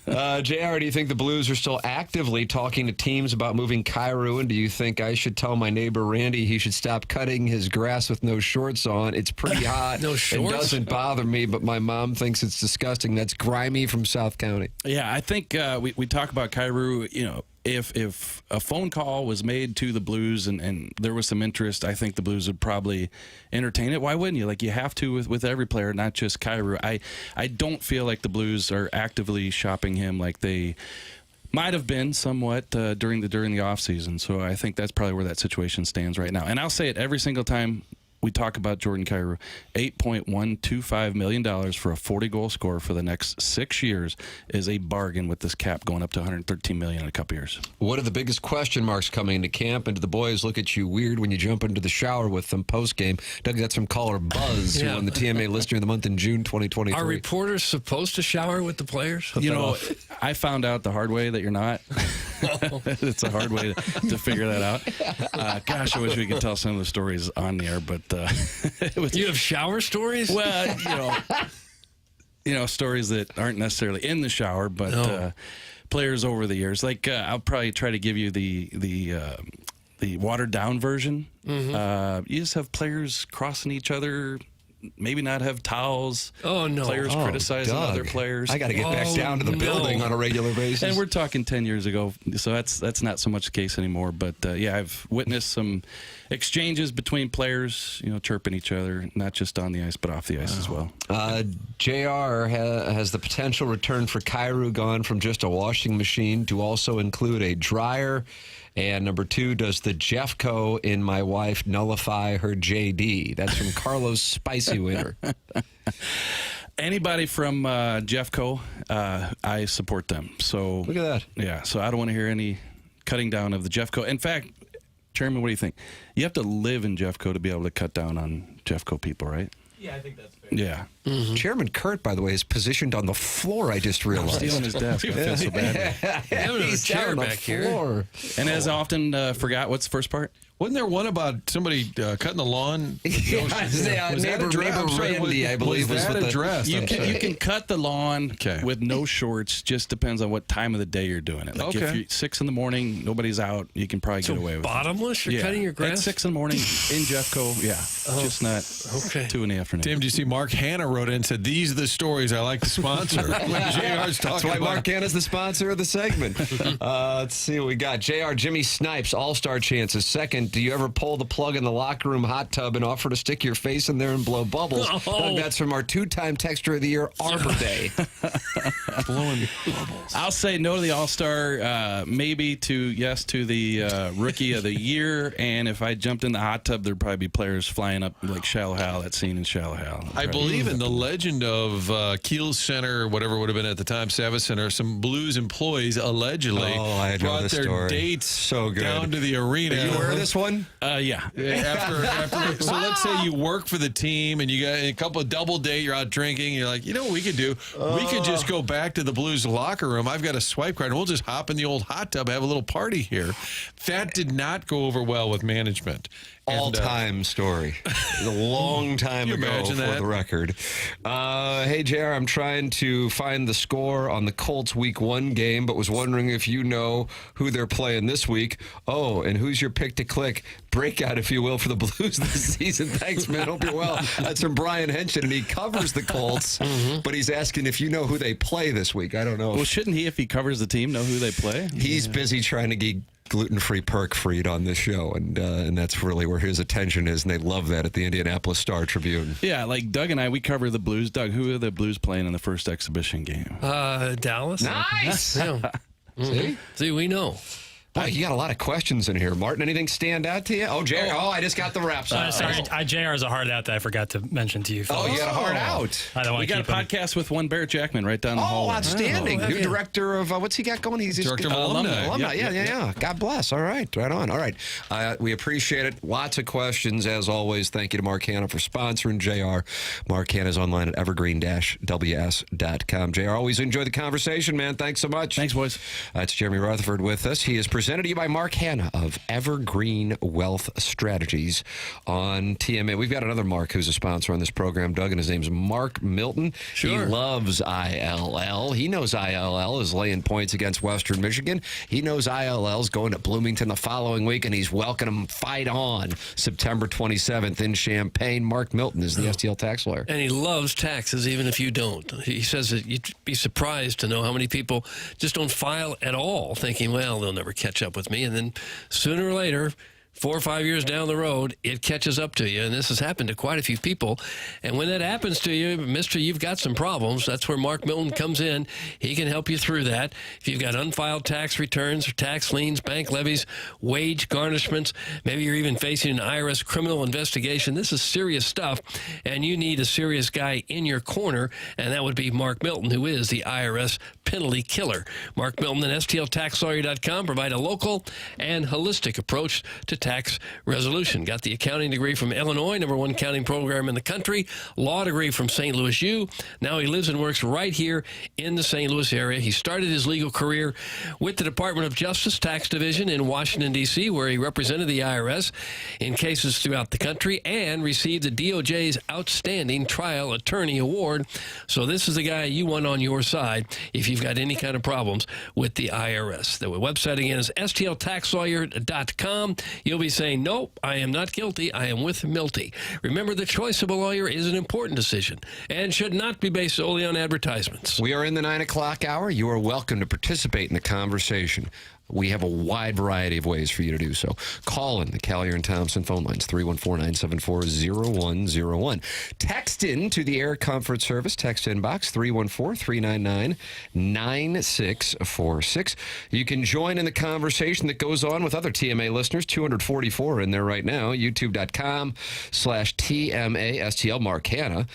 JR, do you think the Blues are still actively talking to teams about moving Kyrou? And do you think I should tell my neighbor Randy he should stop cutting his grass with no shorts on? It's pretty hot. No shorts? It doesn't bother me, but my mom thinks it's disgusting. That's grimy from South County. Yeah, I think we talk about Kyrou, if a phone call was made to the Blues and there was some interest, I think the Blues would probably entertain it. Why wouldn't you? Like, you have to with every player, not just Kyrou. I don't feel like the Blues are actively shopping him like they might have been somewhat during the offseason. So I think that's probably where that situation stands right now. And I'll say it every single time we talk about Jordan Kyrou. $8.125 million for a 40-goal scorer for the next 6 years is a bargain, with this cap going up to $113 million in a couple years. What are the biggest question marks coming into camp? And do the boys look at you weird when you jump into the shower with them post-game? Doug, that's from caller Buzz, who won the TMA Listener of the Month in June 2023. Are reporters supposed to shower with the players? I found out the hard way that you're not. It's a hard way to figure that out. Gosh, I wish we could tell some of the stories on the air, but you have shower stories? Well, stories that aren't necessarily in the shower, but players over the years. Like I'll probably try to give you the watered down version. You just have players crossing each other. Maybe not have towels. Oh, no. Players criticizing other players. I got to get back down to the building on a regular basis. And we're talking 10 years ago, so that's not so much the case anymore. But, I've witnessed some exchanges between players, chirping each other, not just on the ice, but off the ice as well. JR has the potential return for Kyrou gone from just a washing machine to also include a dryer. And number 2, does the Jeffco in my wife nullify her JD? That's from Carlos Spicy Winter. Anybody from Jeffco, I support them. So look at that. Yeah, so I don't want to hear any cutting down of the Jeffco. In fact, Chairman, what do you think? You have to live in Jeffco to be able to cut down on Jeffco people, right? Yeah, I think that's fair. Yeah. Mm-hmm. Chairman Kurt, by the way, is positioned on the floor, I just realized. Stealing his desk. I feel so bad. He's chair back here. And as I often forgot, what's the first part? Wasn't there one about somebody cutting the lawn? Neighbor Randy, I believe, was that addressed? You can cut the lawn with no shorts. Just depends on what time of the day you're doing it. Like if you're 6 in the morning, nobody's out, you can probably get away with bottomless? You're cutting your grass? At 6 in the morning in Jeffco, just not 2 in the afternoon. Tim, do you see Mark Hanna wrote in and said, these are the stories I like to sponsor. That's why Mark Hanna's the sponsor of the segment. Let's see what we got. JR, Jimmy Snipes, all-star chances. Second, do you ever pull the plug in the locker room hot tub and offer to stick your face in there and blow bubbles? Doug, that's from our 2-time Texter of the Year, Arbor Day. Blowing bubbles. I'll say no to the all-star, maybe yes to the Rookie of the Year, and if I jumped in the hot tub, there'd probably be players flying up like Shallow Hal, that scene in Shallow Hal. I believe in the legend of Kiel Center, whatever it would have been at the time, Savas Center, some Blues employees allegedly brought their dates down to the arena. Are you aware of this one? Yeah. After, so let's say you work for the team and you got a couple of double date, you're out drinking, you're like, you know what we could do? We could just go back to the Blues locker room. I've got a swipe card and we'll just hop in the old hot tub, have a little party here. That did not go over well with management. All-time story. A long time ago, for the record. Hey, JR, I'm trying to find the score on the Colts Week 1 game, but was wondering if you know who they're playing this week. Oh, and who's your pick to click? Breakout, if you will, for the Blues this season. Thanks, man. Hope you're well. That's from Brian Henshin, and he covers the Colts, but he's asking if you know who they play this week. I don't know. Well, shouldn't he, if he covers the team, know who they play? He's busy trying to get gluten-free perk freed on this show, and that's really where his attention is, and they love that at the Indianapolis Star-Tribune. Yeah, like Doug and I, we cover the Blues. Doug, who are the Blues playing in the first exhibition game? Dallas. Nice! See, we know. Boy, you got a lot of questions in here. Martin, anything stand out to you? Oh, JR, I just got the wraps on. Sorry, JR is a hard out that I forgot to mention to you folks. Oh, you got a hard out. I don't want to keep a podcast with one Barrett Jackman right down the hall. Oh, outstanding. New director of, what's he got going? He's director of alumni. Yeah. God bless. All right. Right on. All right. We appreciate it. Lots of questions, as always. Thank you to Mark Hanna for sponsoring JR. Mark Hanna's online at evergreen-ws.com. JR, always enjoy the conversation, man. Thanks so much. Thanks, boys. It's Jeremy Rutherford with us. He is presented to you by Mark Hanna of Evergreen Wealth Strategies on TMA. We've got another Mark who's a sponsor on this program, Doug, and his name's Mark Milton. He loves ILL. He knows ILL is laying points against Western Michigan. He knows ILL is going to Bloomington the following week, and he's welcoming them Fight On September 27th in Champaign. Mark Milton is the STL tax lawyer. And he loves taxes, even if you don't. He says that you'd be surprised to know how many people just don't file at all, thinking, well, they'll never catch up with me. And then sooner or later, 4 or 5 years down the road, it catches up to you. And this has happened to quite a few people. And when that happens to you, mister, you've got some problems. That's where Mark Milton comes in. He can help you through that. If you've got unfiled tax returns or tax liens, bank levies, wage garnishments, maybe you're even facing an IRS criminal investigation, this is serious stuff. And you need a serious guy in your corner. And that would be Mark Milton, who is the IRS penalty killer. Mark Milton and STLTaxLawyer.com provide a local and holistic approach to tax resolution. Got the accounting degree from Illinois, #1 accounting program in the country, law degree from St. Louis U. Now he lives and works right here in the St. Louis area. He started his legal career with the Department of Justice Tax Division in Washington, D.C., where he represented the IRS in cases throughout the country and received the DOJ's Outstanding Trial Attorney Award. So this is the guy you want on your side if you've got any kind of problems with the IRS. The website again is stltaxlawyer.com. You'll be saying, nope, I am not guilty. I am with Milty. Remember, the choice of a lawyer is an important decision and should not be based solely on advertisements. We are in the 9 o'clock hour. You are welcome to participate in the conversation. We have a wide variety of ways for you to do so. Call in the Callier and Thompson phone lines, 314-974-0101. Text in to the Air Comfort Service text inbox, 314-399-9646. You can join in the conversation that goes on with other TMA listeners, 244 in there right now, youtube.com/TMASTL. Mark Hanna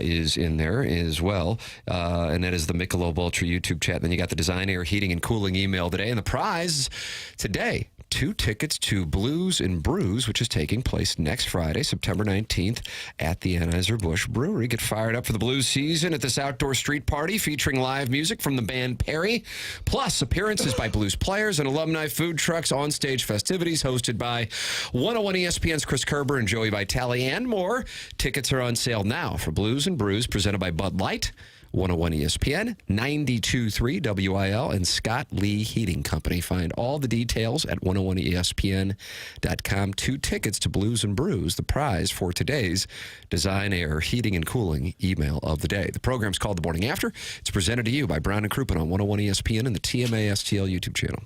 is in there as well, and that is the Michelob Ultra YouTube chat. Then you got the Design, Air, Heating, and Cooling email today, and the prize today, 2 tickets to Blues and Brews, which is taking place next Friday, September 19th at the Anheuser-Busch Brewery. Get fired up for the blues season at this outdoor street party featuring live music from the band Perry, plus appearances by blues players and alumni food trucks, on-stage festivities hosted by 101 ESPN's Chris Kerber and Joey Vitale, and more. Tickets are on sale now for Blues and Brews, presented by Bud Light, 101 ESPN, 92.3 WIL, and Scott Lee Heating Company. Find all the details at 101ESPN.com. 2 tickets to Blues and Brews, the prize for today's Design, Air, Heating, and Cooling email of the day. The program's called The Morning After. It's presented to you by Brown and Crouppen on 101 ESPN and the TMA STL YouTube channel.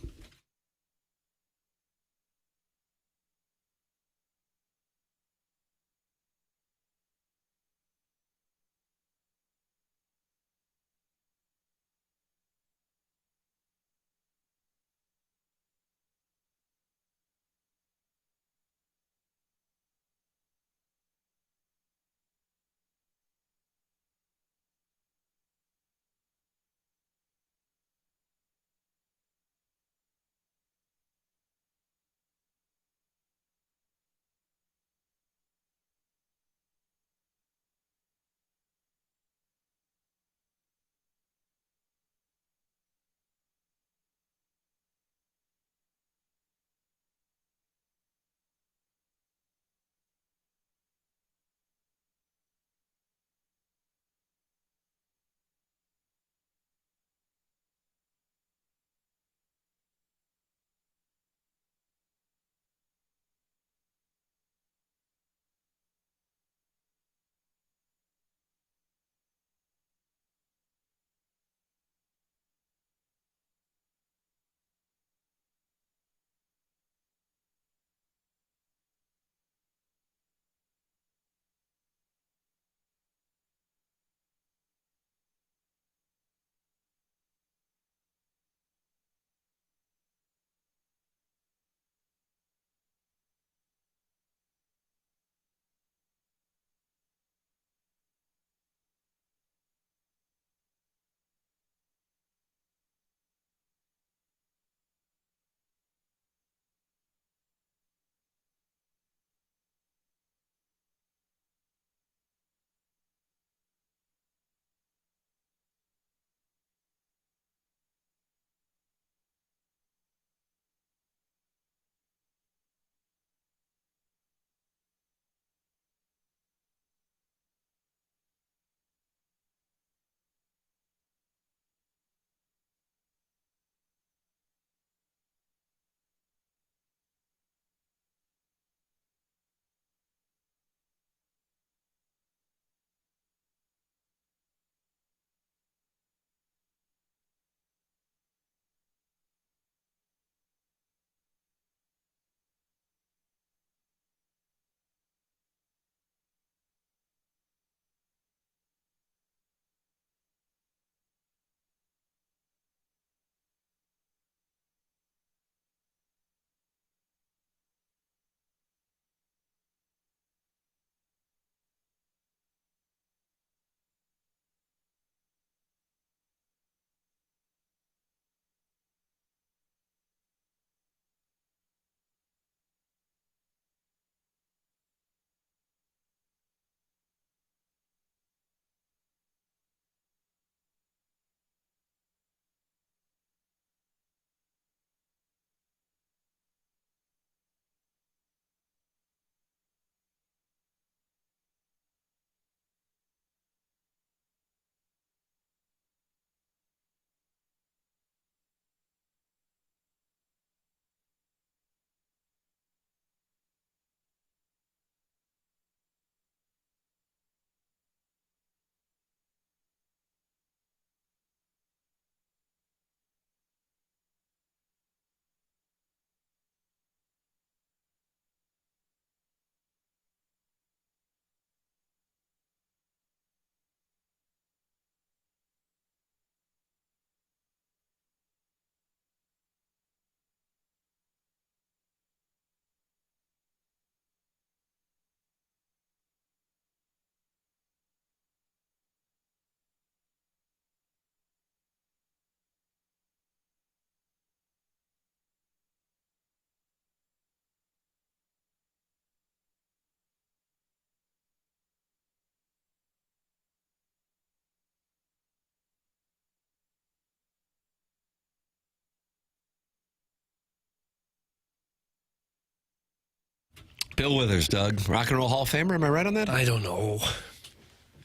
Bill Withers, Doug, Rock and Roll Hall of Famer. Am I right on that? I don't know.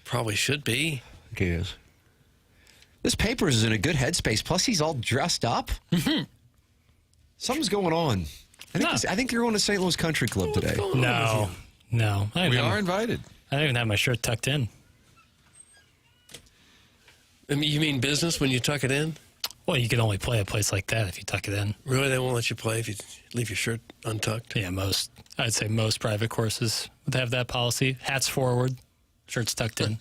Probably should be. I think he is. This paper is in a good headspace. Plus, he's all dressed up. Mm-hmm. Something's going on. I think you're going to St. Louis Country Club today. No. We are invited. I don't even have my shirt tucked in. I mean, you mean business when you tuck it in? Well, you can only play a place like that if you tuck it in. Really? They won't let you play if you leave your shirt untucked? Yeah, I'd say most private courses would have that policy. Hats forward, shirts tucked in.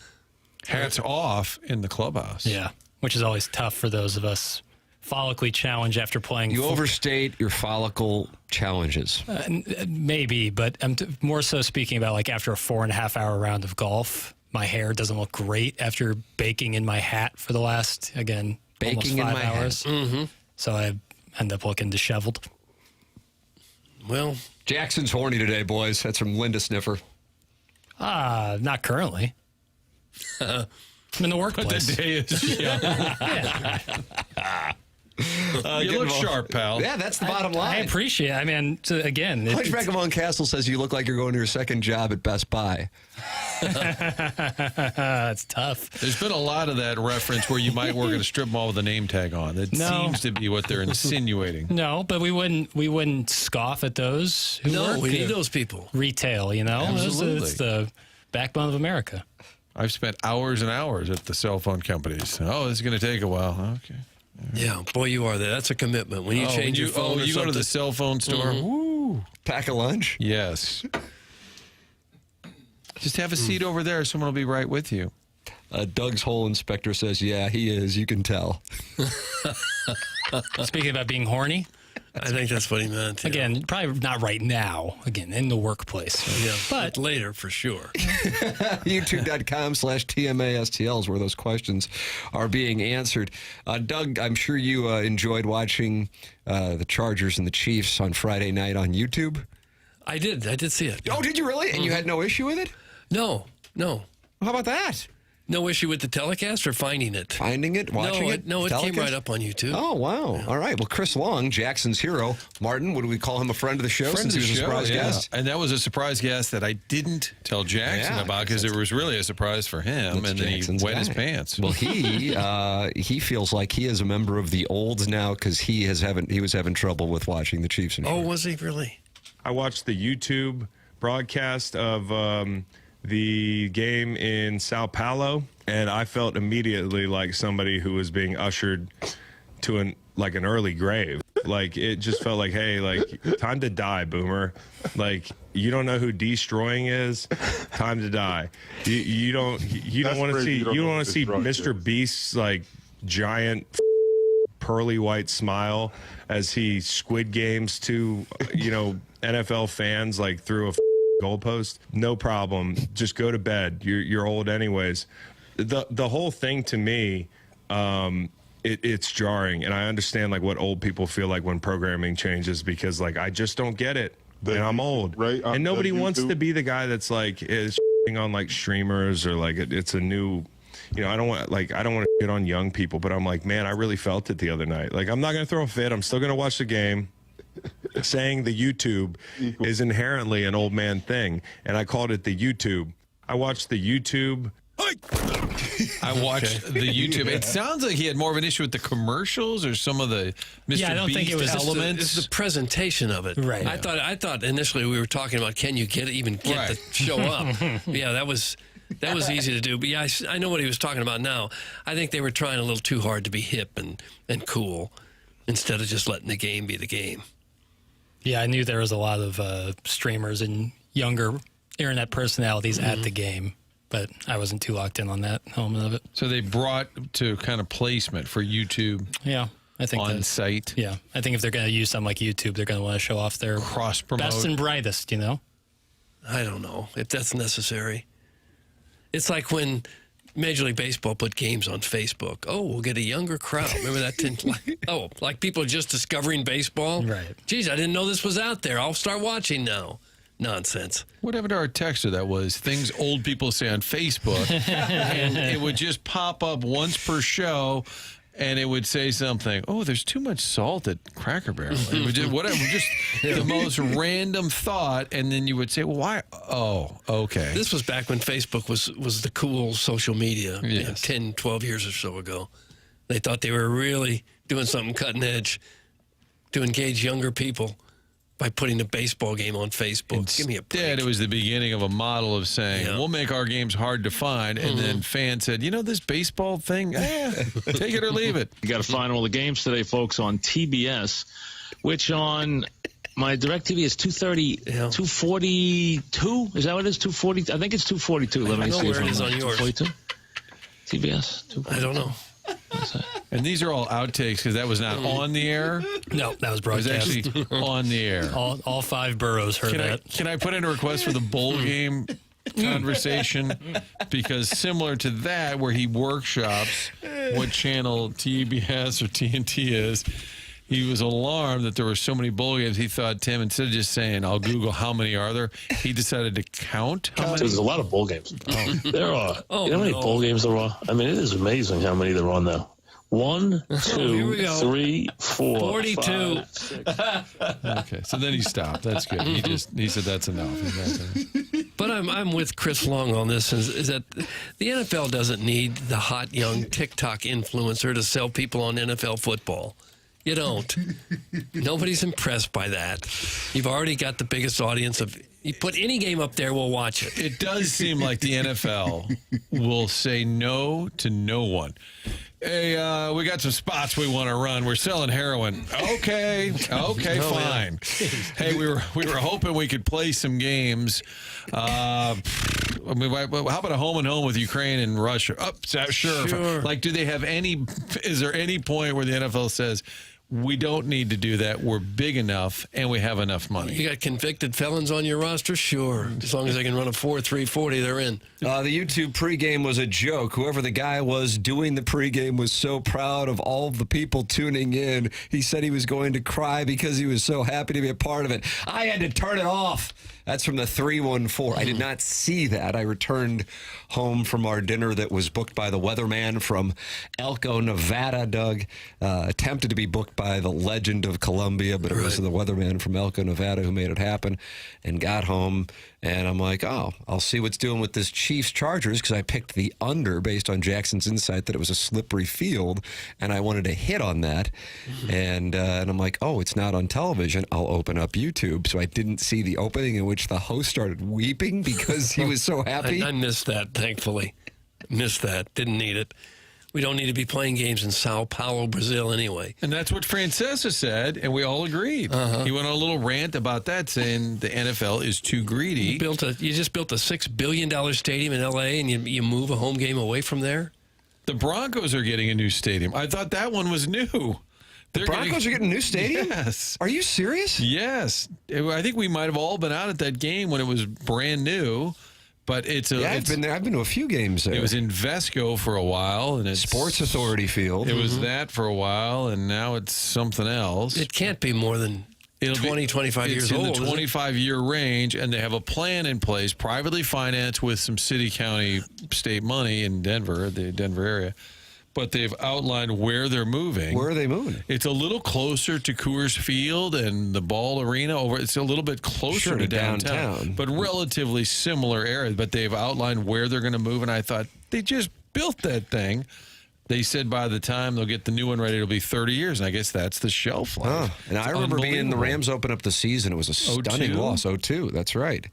Hats off in the clubhouse. Yeah, which is always tough for those of us follically challenged after playing. You overstate your follicle challenges. Maybe, but I'm more so speaking about like after a 4.5-hour round of golf, my hair doesn't look great after baking in my hat for the last, again, almost 5 hours. Mm-hmm. So I end up looking disheveled. Well, Jackson's horny today, boys. That's from Linda Sniffer. Not currently. I'm in the workplace. But the day is you look sharp, pal. Yeah, that's the bottom line. I appreciate it. I mean, again... Hunchback of Von Castle says you look like you're going to your second job at Best Buy. It's tough. There's been a lot of that reference where you might work at a strip mall with a name tag on. That seems to be what they're insinuating. No, but we wouldn't scoff at those who no, work we need those people. Retail, you know? Absolutely. It's the backbone of America. I've spent hours and hours at the cell phone companies. Oh, this is going to take a while. Okay. Yeah, boy, you are there. That's a commitment. When you change your phone or you go to the cell phone store. Mm-hmm. Woo. Pack a lunch? Yes. Just have a seat over there. Someone will be right with you. Doug's hole inspector says, yeah, he is. You can tell. Speaking about being horny. I think that's what he meant. Yeah. Again, probably not right now. Again, in the workplace. Yeah, but later for sure. YouTube.com/TMASTL is where those questions are being answered. Doug, I'm sure you enjoyed watching the Chargers and the Chiefs on Friday night on YouTube. I did see it. Oh, did you really? And you had no issue with it? No. How about that? No issue with the telecast or finding it? Finding it? Watching it? No, it telecast? came right up on YouTube. Oh, wow. Yeah. All right. Well, Chris Long, Jackson's hero. Martin, would we call him a friend of the show since he was a surprise guest? And that was a surprise guest that I didn't tell Jackson about because it was really a surprise for him, and then he wet his pants. Well, he feels like he is a member of the olds now because he was having trouble with watching the Chiefs. Oh, was he really? I watched the YouTube broadcast of the game in Sao Paulo, and I felt immediately like somebody who was being ushered to an early grave. Like, it just felt like, hey, like, time to die, boomer. Like, you don't know who Destroying is. Time to die. You don't want to see Mr. Beast's like giant pearly white smile as he Squid Games to NFL fans like through a goalpost. No problem. Just go to bed. You're old anyways. The whole thing to me, it's jarring, and I understand like what old people feel like when programming changes because like I just don't get it, and I'm old, right? And nobody wants to be the guy that's like is on like streamers or like it's a new. I don't want to shit on young people, but I'm like, man, I really felt it the other night. Like, I'm not going to throw a fit. I'm still going to watch the game. Saying the YouTube is inherently an old man thing, and I called it the YouTube. I watched the YouTube. I watched the YouTube. It sounds like he had more of an issue with the commercials or some of the Mr. I don't Beast think it was elements. It's the presentation of it. Right. I thought initially we were talking about can you get the show up? Yeah, that was easy to do. But yeah, I know what he was talking about now. I think they were trying a little too hard to be hip and cool instead of just letting the game be the game. Yeah, I knew there was a lot of streamers and younger internet personalities at the game, but I wasn't too locked in on that element of it. So they brought to kind of placement for YouTube. Yeah, I think on site. Yeah, I think if they're going to use something like YouTube, they're going to want to show off their cross-promote best and brightest. I don't know if that's necessary. It's like when Major League Baseball put games on Facebook. Oh, we'll get a younger crowd. Remember that? Like people just discovering baseball? Right. Geez, I didn't know this was out there. I'll start watching now. Nonsense. What happened to our texter that was things old people say on Facebook? And it would just pop up once per show. and it would say something, oh, there's too much salt at Cracker Barrel. It would just, whatever, just the most random thought, and then you would say, well, why? Oh, okay. This was back when Facebook was the cool social media, Yes. 10, 12 years or so ago. They thought they were really doing something cutting edge to engage younger people by putting a baseball game on Facebook. Give me a break. Instead, it was the beginning of a model of saying, we'll make our games hard to find. And then fans said, this baseball thing, take it or leave it. You got to find all the games today, folks, on TBS, which on my DirecTV is 242. Is that what it is? 240? I think it's 242. Let me see where it is on yours. 242? TBS? 242. I don't know. And these are all outtakes because that was not on the air. No, that was It was broadcast. actually on the air. All 5 boroughs heard that. Can I put in a request for the bowl game conversation? Because similar to that, where he workshops what channel TBS or TNT is, he was alarmed that there were so many bowl games. He thought, Tim, instead of just saying, I'll Google how many are there, he decided to count how many. There's a lot of bowl games. There are. You know how many bowl games there are? I mean, it is amazing how many there are now. 1, 2, 3, 4, 42. 5, 6. Okay, so then he stopped. That's good. He said that's enough. But I'm with Chris Long on this, is that the NFL doesn't need the hot young TikTok influencer to sell people on NFL football. You don't. Nobody's impressed by that. You've already got the biggest audience of. You put any game up there, we'll watch it. It does seem like the NFL will say no to no one. Hey, we got some spots we want to run. We're selling heroin. Okay, fine. Hey, we were hoping we could play some games. How about a home and home with Ukraine and Russia? Oh, sure. Like, do they have any? Is there any point where the NFL says, we don't need to do that. We're big enough, and we have enough money. You got convicted felons on your roster? Sure. As long as they can run a 4.340, they're in. The YouTube pregame was a joke. Whoever the guy was doing the pregame was so proud of all of the people tuning in. He said he was going to cry because he was so happy to be a part of it. I had to turn it off. That's from the 314. I did not see that. I returned home from our dinner that was booked by the weatherman from Elko, Nevada, Doug. Attempted to be booked by the legend of Columbia, but it was the weatherman from Elko, Nevada who made it happen, and got home. And I'm like, I'll see what's doing with this Chiefs-Chargers, because I picked the under based on Jackson's insight that it was a slippery field, and I wanted to hit on that. And I'm like, it's not on television. I'll open up YouTube. So I didn't see the opening in which the host started weeping because he was so happy. I missed that, thankfully. Missed that. Didn't need it. We don't need to be playing games in Sao Paulo, Brazil, anyway. And that's what Francesa said, and we all agreed. He went on a little rant about that, saying the NFL is too greedy. You just built a $6 billion stadium in L.A., and you move a home game away from there? The Broncos are getting a new stadium. I thought that one was new. The Broncos are getting a new stadium? Yes. Are you serious? Yes. I think we might have all been out at that game when it was brand new. But I've been there. I've been to a few games there. It was in Vesco for a while, and it's Sports Authority Field. It was that for a while, and now it's something else. It can't be more than 25 years old. It's in the 25-year range, and they have a plan in place, privately financed with some city, county, state money in Denver, the Denver area. But they've outlined where they're moving. Where are they moving? It's a little closer to Coors Field and the Ball Arena. It's a little bit closer to downtown, but relatively similar area. But they've outlined where they're going to move, and I thought, they just built that thing. They said by the time they'll get the new one ready, it'll be 30 years, and I guess that's the shelf life. And I remember being the Rams open up the season. It was a stunning loss, 0-2. That's right.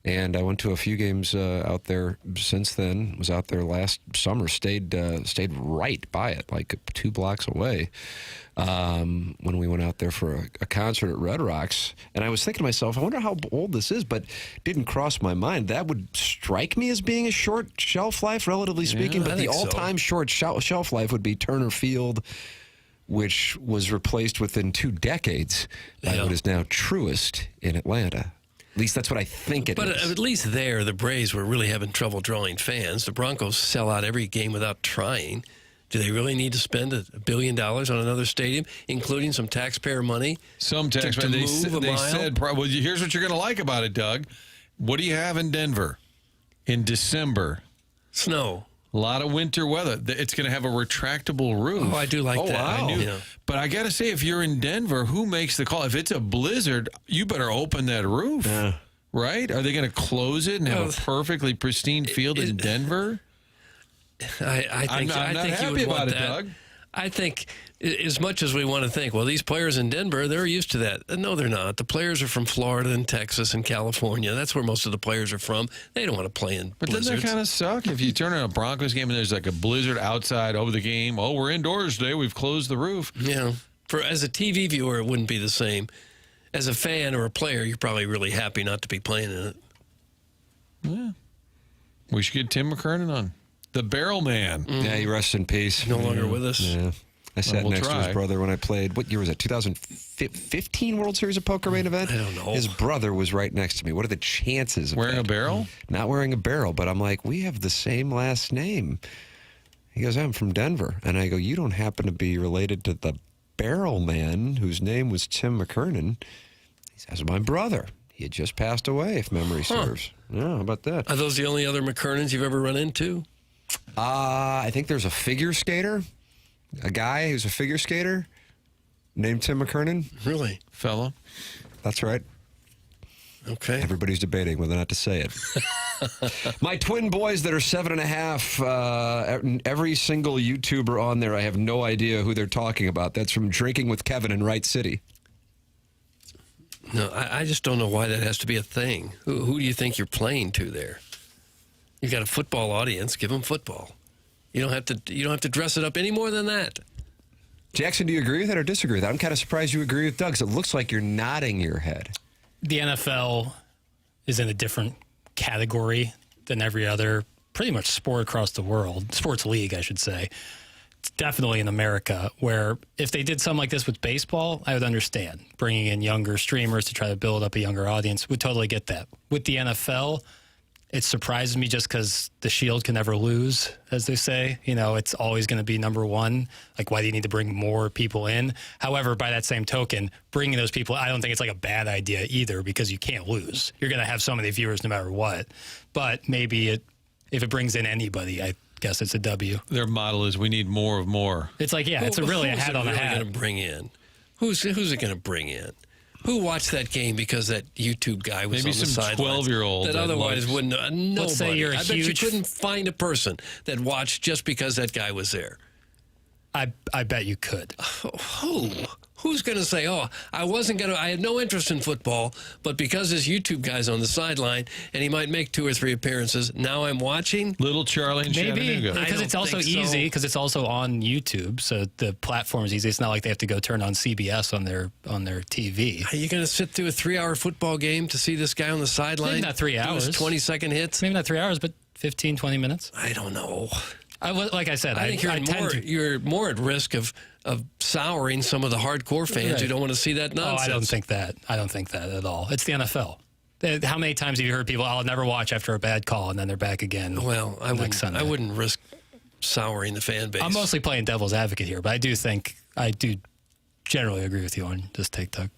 And I went to a few games out there since then. Was out there last summer. Stayed right by it, like 2 blocks away. When we went out there for a concert at Red Rocks, and I was thinking to myself, I wonder how old this is, but didn't cross my mind. That would strike me as being a short shelf life, relatively speaking. But the all-time short shelf life would be Turner Field, which was replaced within 2 decades by what is now Truist in Atlanta. At least that's what I think it is. But at least there, the Braves were really having trouble drawing fans. The Broncos sell out every game without trying. Do they really need to spend $1 billion on another stadium, including some taxpayer money? Some taxpayer. They said, well, here's what you're going to like about it, Doug. What do you have in Denver in December? Snow. A lot of winter weather. It's going to have a retractable roof. Oh, I do like that. Wow. I knew. But I got to say, if you're in Denver, who makes the call? If it's a blizzard, you better open that roof, right? Are they going to close it and have a perfectly pristine field in Denver? I think happy you would about want it, that. Doug. I think as much as we want to think, well, these players in Denver, they're used to that. No, they're not. The players are from Florida and Texas and California. That's where most of the players are from. They don't want to play in But blizzards. doesn't that kind of suck? If you turn on a Broncos game and there's like a blizzard outside over the game, oh, we're indoors today, we've closed the roof. Yeah. As a TV viewer, it wouldn't be the same. As a fan or a player, you're probably really happy not to be playing in it. Yeah. We should get Tim McKernan on. The Barrel Man. Yeah, he rests in peace. No longer with us. Yeah. I sat we'll next to try. his brother when I played, what year was it, 2015 World Series of Poker main event? I don't know. His brother was right next to me. What are the chances of Wearing that? a barrel? Not wearing a barrel, but I'm like, we have the same last name. He goes, I'm from Denver. And I go, you don't happen to be related to the Barrel Man, whose name was Tim McKernan? He says, my brother. He had just passed away, if memory serves. Yeah, how about that? Are those the only other McKernans you've ever run into? I think there's a figure skater, a guy who's a figure skater named Tim McKernan. Really? Fellow? That's right. Okay. Everybody's debating whether or not to say it. My twin boys that are 7.5, every single YouTuber on there, I have no idea who they're talking about. That's from Drinking with Kevin in Wright City. No, I just don't know why that has to be a thing. Who do you think you're playing to there? You've got a football audience. Give them football. You don't have to dress it up any more than that. Jackson, do you agree with that or disagree with that? I'm kind of surprised you agree with Doug, 'cause it looks like you're nodding your head. The NFL is in a different category than every other pretty much sport across the world. Sports league, I should say. It's definitely in America, where if they did something like this with baseball, I would understand. Bringing in younger streamers to try to build up a younger audience, would totally get that. With the NFL, it surprises me just because the Shield can never lose, as they say. You know, it's always going to be number one. Like, why do you need to bring more people in? However, by that same token, bringing those people, I don't think it's like a bad idea either, because you can't lose. You're going to have so many viewers no matter what. But maybe if it brings in anybody, I guess it's a W. Their model is we need more of more. It's like, yeah, it's really a hat on a hat. Who's it going to bring in? Who's it going to bring in? Who watched that game because that YouTube guy was Maybe on the some sidelines? 12-year-old that otherwise wouldn't. Nobody. Let's say you're a I bet you huge- couldn't find a person that watched just because that guy was there. I bet you could. Who's going to say, oh, I had no interest in football, but because this YouTube guy's on the sideline and he might make 2 or 3 appearances, now I'm watching? Little Charlie and Maybe, Chattanooga. because it's also easy, because it's also on YouTube, so the platform is easy. It's not like they have to go turn on CBS on their TV. Are you going to sit through a 3-hour football game to see this guy on the sideline? Maybe not 3 hours. Do his 20-second hits? Maybe not 3 hours, but 15, 20 minutes. I don't know. Like I said, I think you're more at risk of souring some of the hardcore fans who don't want to see that nonsense. Oh, I don't think that. I don't think that at all. It's the NFL. How many times have you heard people, I'll never watch after a bad call, and then they're back again? Well, I wouldn't risk souring the fan base. I'm mostly playing devil's advocate here, but I do generally agree with you on just take Doug.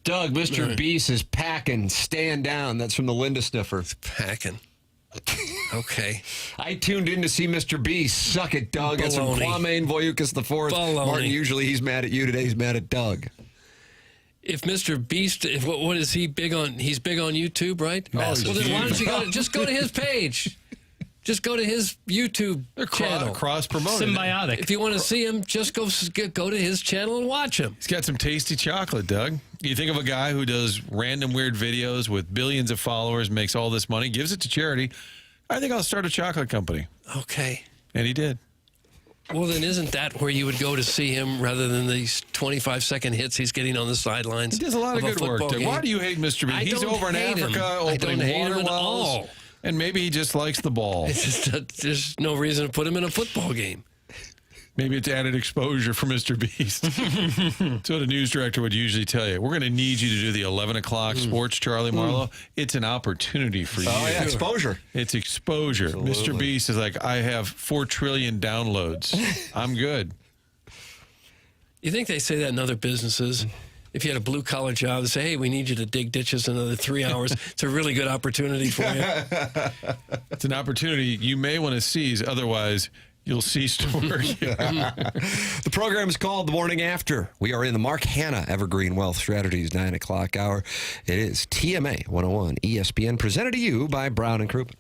Doug, Mr. Beast is packing. Stand down. That's from the Linda Sniffer. Packing. Okay. I tuned in to see Mr. Beast. Suck it, Doug. That's from Kwame Voyukas IV. Baloney. Martin, usually he's mad at you. Today he's mad at Doug. If Mr. Beast, what is he big on? He's big on YouTube, right? Well, then why don't you just go to his page? Just go to his YouTube channel. Cross-promoted. Symbiotic. If you want to see him, just go to his channel and watch him. He's got some tasty chocolate, Doug. You think of a guy who does random weird videos with billions of followers, makes all this money, gives it to charity. I think I'll start a chocolate company. Okay. And he did. Well, then isn't that where you would go to see him rather than these 25-second hits he's getting on the sidelines? He does a lot of good work. Game? Why do you hate Mr. B? He's over in Africa opening water wells. And maybe he just likes the ball. There's no reason to put him in a football game. Maybe it's added exposure for Mr. Beast. That's what a news director would usually tell you. We're going to need you to do the 11 o'clock sports, Charlie Marlowe. It's an opportunity for you. Oh, yeah, exposure. It's exposure. Absolutely. Mr. Beast is like, I have 4 trillion downloads. I'm good. You think they say that in other businesses? If you had a blue-collar job, they say, hey, we need you to dig ditches another 3 hours. It's a really good opportunity for you. It's an opportunity you may want to seize, otherwise you'll cease to work here. The program is called The Morning After. We are in the Mark Hanna Evergreen Wealth Strategies 9 o'clock hour. It is TMA 101 ESPN, presented to you by Brown and Crouppen.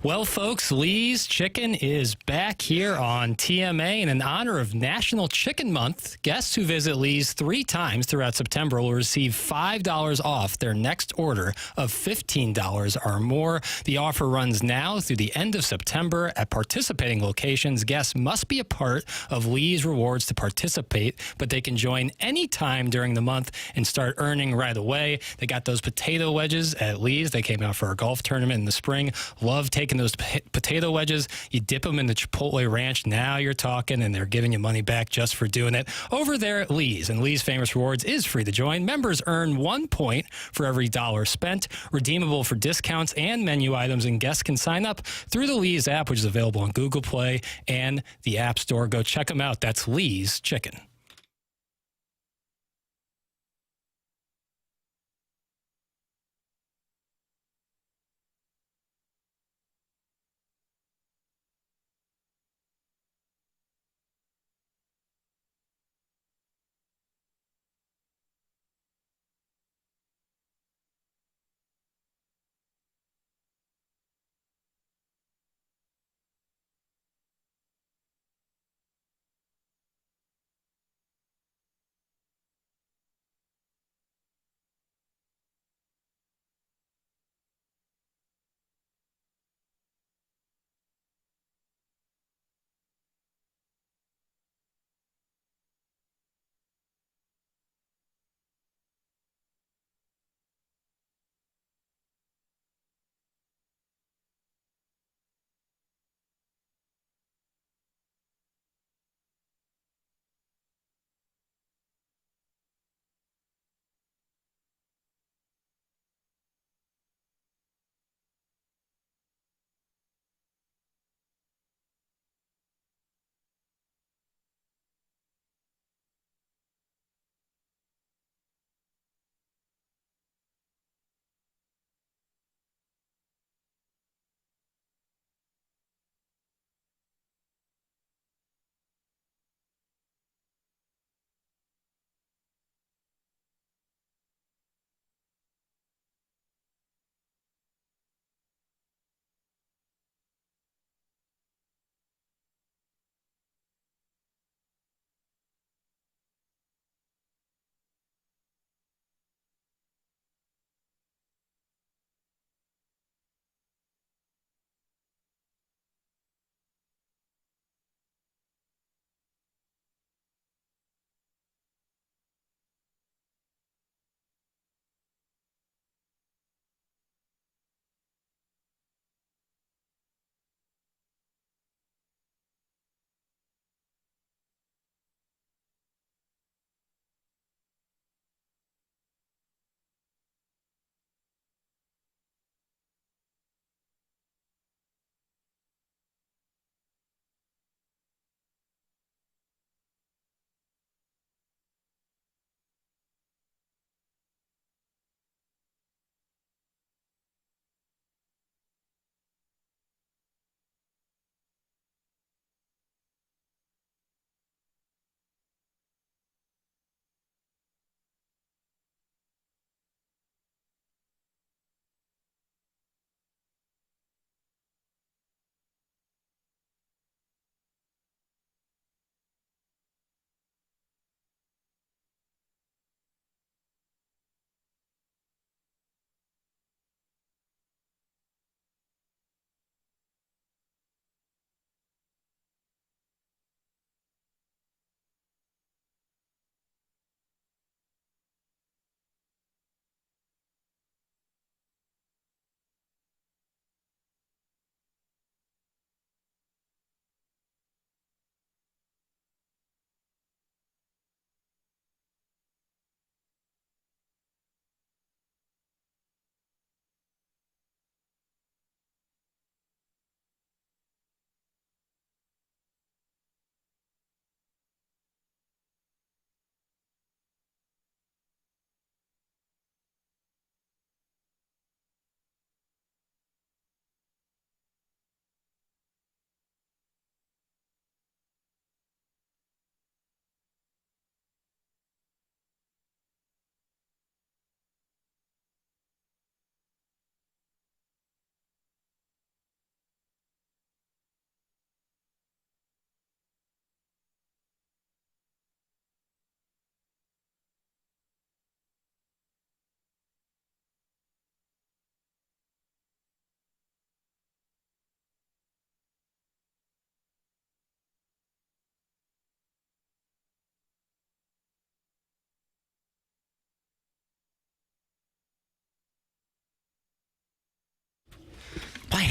Well, folks, Lee's Chicken is back here on TMA. And in honor of National Chicken Month, guests who visit Lee's 3 times throughout September will receive $5 off their next order of $15 or more. The offer runs now through the end of September. At participating locations, guests must be a part of Lee's Rewards to participate, but they can join anytime during the month and start earning right away. They got those potato wedges at Lee's. They came out for a golf tournament in the spring. Love taking those potato wedges. You dip them in the Chipotle Ranch. Now you're talking, and they're giving you money back just for doing it over there at Lee's. And Lee's Famous Rewards is free to join. Members earn 1 point for every dollar spent, redeemable for discounts and menu items, and guests can sign up through the Lee's app, which is available on Google Play and the App Store. Go check them out. That's Lee's Chicken.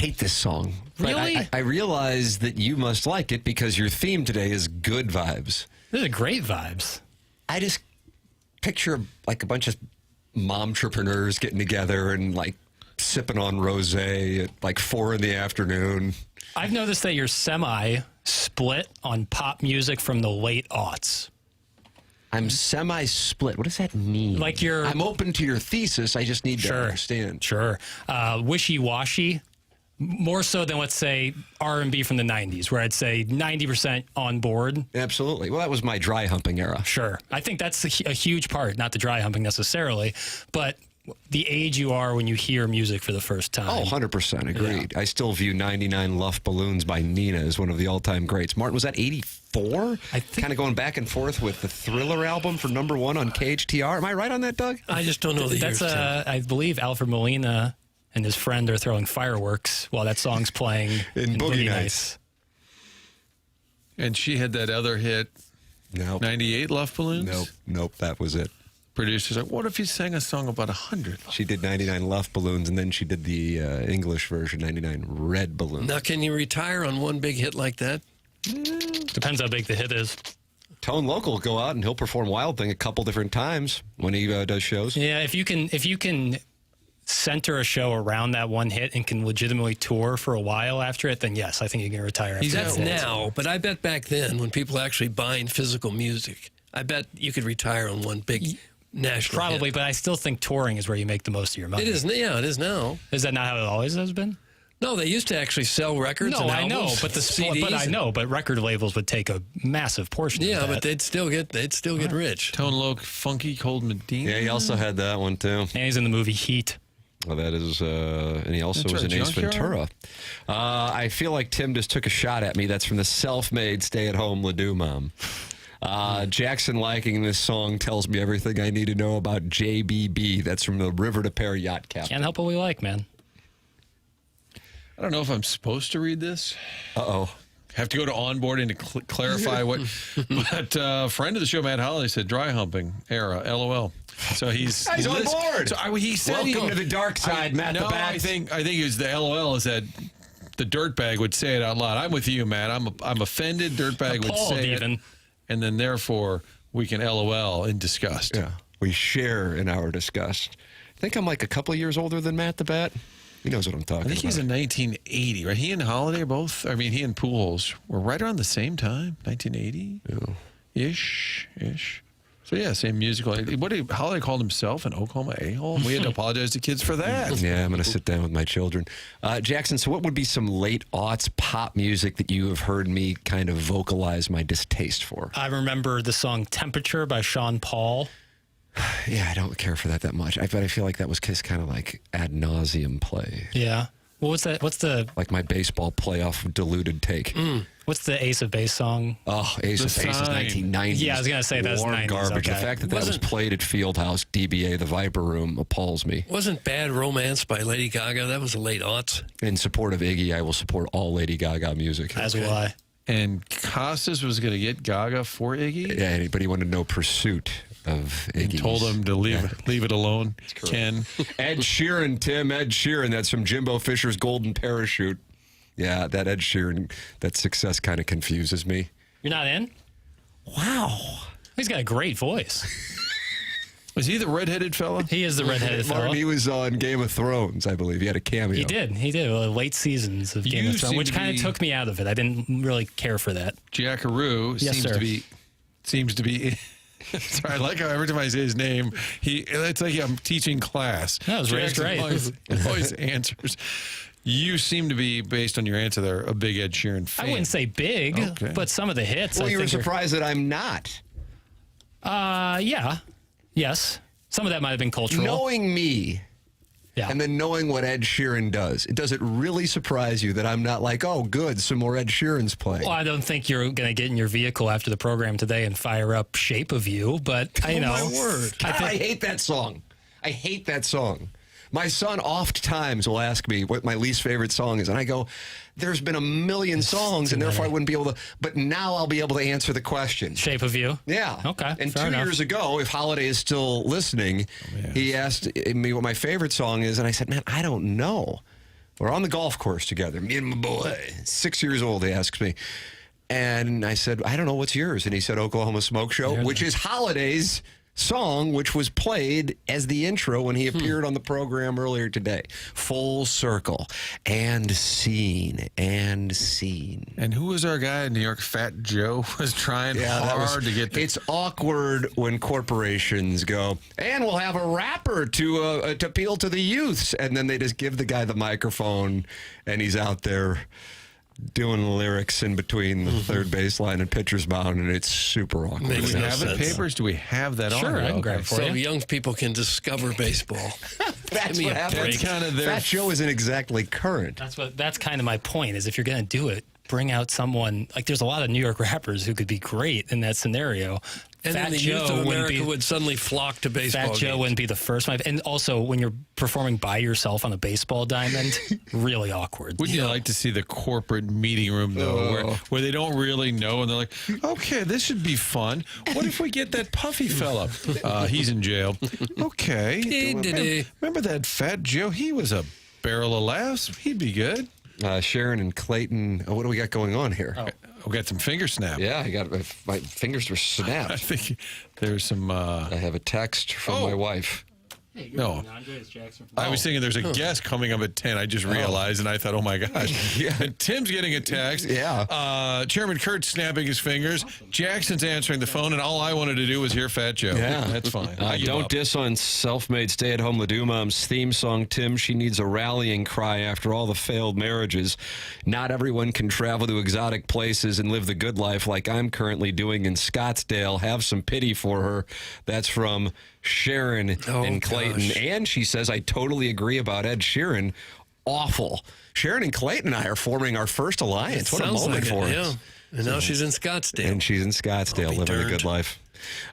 hate this song. Really? I realize that you must like it because your theme today is good vibes. These are great vibes. I just picture like a bunch of momtrepreneurs getting together and like sipping on rosé at like 4 PM. I've noticed that you're semi-split on pop music from the late aughts. I'm semi-split. What does that mean? Like I'm open to your thesis. I just need to understand. Sure. Wishy-washy, more so than, let's say, R&B from the 90s, where I'd say 90% on board. Absolutely. Well, that was my dry humping era. Sure. I think that's a huge part, not the dry humping necessarily, but the age you are when you hear music for the first time. Oh, 100% agreed. Yeah. I still view 99 Luft Balloons by Nina as one of the all-time greats. Martin, was that 84? I think. Kind of going back and forth with the Thriller album for #1 on KHTR. Am I right on that, Doug? I just don't know the years. That's, I believe Alfred Molina and his friend are throwing fireworks while that song's playing in Boogie Nights. And she had that other hit, 98 Luft Balloons? Nope, that was it. Producer's like, what if you sang a song about 100? She did 99 Luft Balloons, and then she did the English version, 99 Red Balloons. Now, can you retire on one big hit like that? Depends how big the hit is. Tone Local will go out, and he'll perform Wild Thing a couple different times when he does shows. Yeah, if you can center a show around that one hit and can legitimately tour for a while after it, then yes, I think you can retire after That's now, but I bet back then when people actually buying physical music, I bet you could retire on one big national Probably, hit. but I still think touring is where you make the most of your money. It is, yeah, it is now. Is that not how it always has been? No, they used to actually sell records and albums. I know, but CDs but record labels would take a massive portion of that. Yeah, but they'd still get rich. Tone Loc, Funky Cold Medina. Yeah, he also had that one too. And he's in the movie Heat. Well, that is, and he also was in Ace Ventura. I feel like Tim just took a shot at me. That's from the self-made stay-at-home Ledoux mom. Jackson liking this song tells me everything I need to know about JBB. That's from the River to Pear Yacht Captain. Can't help what we like, man. I don't know if I'm supposed to read this. Uh-oh. Have to go to onboarding to clarify what. But friend of the show, Matt Holliday, said dry humping era, LOL. So he's on board. So he said, welcome to the dark side, Matt. No, I think it was the LOL is that the dirtbag would say it out loud. I'm with you, Matt. I'm offended. Dirtbag would say it, and then therefore we can LOL in disgust. Yeah, we share in our disgust. I think I'm like a couple of years older than Matt the Bat. He knows what I'm talking about. I think he's in 1980, right? He and Holliday are both, he and Pujols were right around the same time, 1980? Yeah. Ish. So, yeah, same musical. Holliday called himself an Oklahoma a-hole? We had to apologize to kids for that. Yeah, I'm going to sit down with my children. Jackson, so what would be some late aughts pop music that you have heard me kind of vocalize my distaste for? I remember the song Temperature by Sean Paul. Yeah, I don't care for that much. But I feel like that was just kind of like ad nauseum play. Yeah. Well, what's the like my baseball playoff diluted take? What's the Ace of Base song? Oh, Ace of Base is 1990s. Yeah, I was gonna say that's 90s. Garbage. Okay. The fact that was played at Fieldhouse, DBA, the Viper Room, appalls me. Wasn't Bad Romance by Lady Gaga? That was the late aughts. In support of Iggy, I will support all Lady Gaga music. As will I. And Costas was going to get Gaga for Iggy? Yeah, but he wanted no pursuit of Iggy. Told him to leave it alone. Ken. Ed Sheeran, Tim. Ed Sheeran. That's from Jimbo Fisher's Golden Parachute. Yeah, that Ed Sheeran, that success kind of confuses me. You're not in? Wow. He's got a great voice. Was he the redheaded fella? He is the redheaded fella. Martin, he was on Game of Thrones, I believe. He had a cameo. He did. Late seasons of Game of Thrones, which kind of took me out of it. I didn't really care for that. Jackaroo seems to be. Sorry, I like how every time I say his name, it's like I'm teaching class. That was raised right. Always answers. You seem to be, based on your answer there, a big Ed Sheeran fan. I wouldn't say big, but some of the hits. Well, you were surprised that I'm not. Yeah. Yes. Some of that might have been cultural. Knowing me, and then knowing what Ed Sheeran does, does it really surprise you that I'm not like, oh, good, some more Ed Sheeran's playing? Well, I don't think you're going to get in your vehicle after the program today and fire up Shape of You, but I know. My word. God, I hate that song. I hate that song. My son oft times will ask me what my least favorite song is, and I go, there's been a million songs, and therefore I wouldn't be able to, but now I'll be able to answer the question. Shape of You? Yeah. Okay. And 2 years ago, if Holliday is still listening, he asked me what my favorite song is, and I said, man, I don't know We're on the golf course together, me and my boy, 6 years old, he asks me. And I said, I don't know, what's yours? And he said, Oklahoma Smoke Show, which is Holliday's song, which was played as the intro when he appeared on the program earlier today. Full circle. And scene. And scene. And who was our guy in New York? Fat Joe was trying hard to get... It's awkward when corporations go, and we'll have a rapper to appeal to the youths. And then they just give the guy the microphone, and he's out there doing lyrics in between the third baseline and pitcher's mound, and it's super awkward. Do we have it, papers? Do we have that on? Sure, I can grab it for you. So young people can discover baseball. That's what happens. That's kind of their... Fat Joe isn't exactly current. That's kind of my point, is if you're going to do it, bring out someone, like there's a lot of New York rappers who could be great in that scenario. And Fat then the Joe youth of America would suddenly flock to baseball Fat Joe games. wouldn't be the first one. And also, when you're performing by yourself on a baseball diamond, really awkward. Wouldn't you like to see the corporate meeting room, though, where they don't really know, and they're like, okay, this should be fun. What if we get that puffy fella? He's in jail. Okay. Remember that Fat Joe? He was a barrel of laughs. He'd be good. Sharon and Clayton, what do we got going on here? We got some finger snap. Yeah, I got my fingers were snapped. I think there's some... I have a text from my wife. Hey, no. Jackson I was thinking there's a guest coming up at 10. I just realized, and I thought, oh, my gosh. And Tim's getting a text. Yeah. Chairman Kurt's snapping his fingers. Jackson's answering the phone, and all I wanted to do was hear Fat Joe. Yeah. That's fine. Don't diss on self-made stay-at-home Ladue Mom's theme song, Tim. She needs a rallying cry after all the failed marriages. Not everyone can travel to exotic places and live the good life like I'm currently doing in Scottsdale. Have some pity for her. That's from Sharon and Clayton. Gosh. And she says, I totally agree about Ed Sheeran. Awful. Sharon and Clayton and I are forming our first alliance. What a moment for us. Yeah. And now she's in Scottsdale. And she's in Scottsdale living a good life.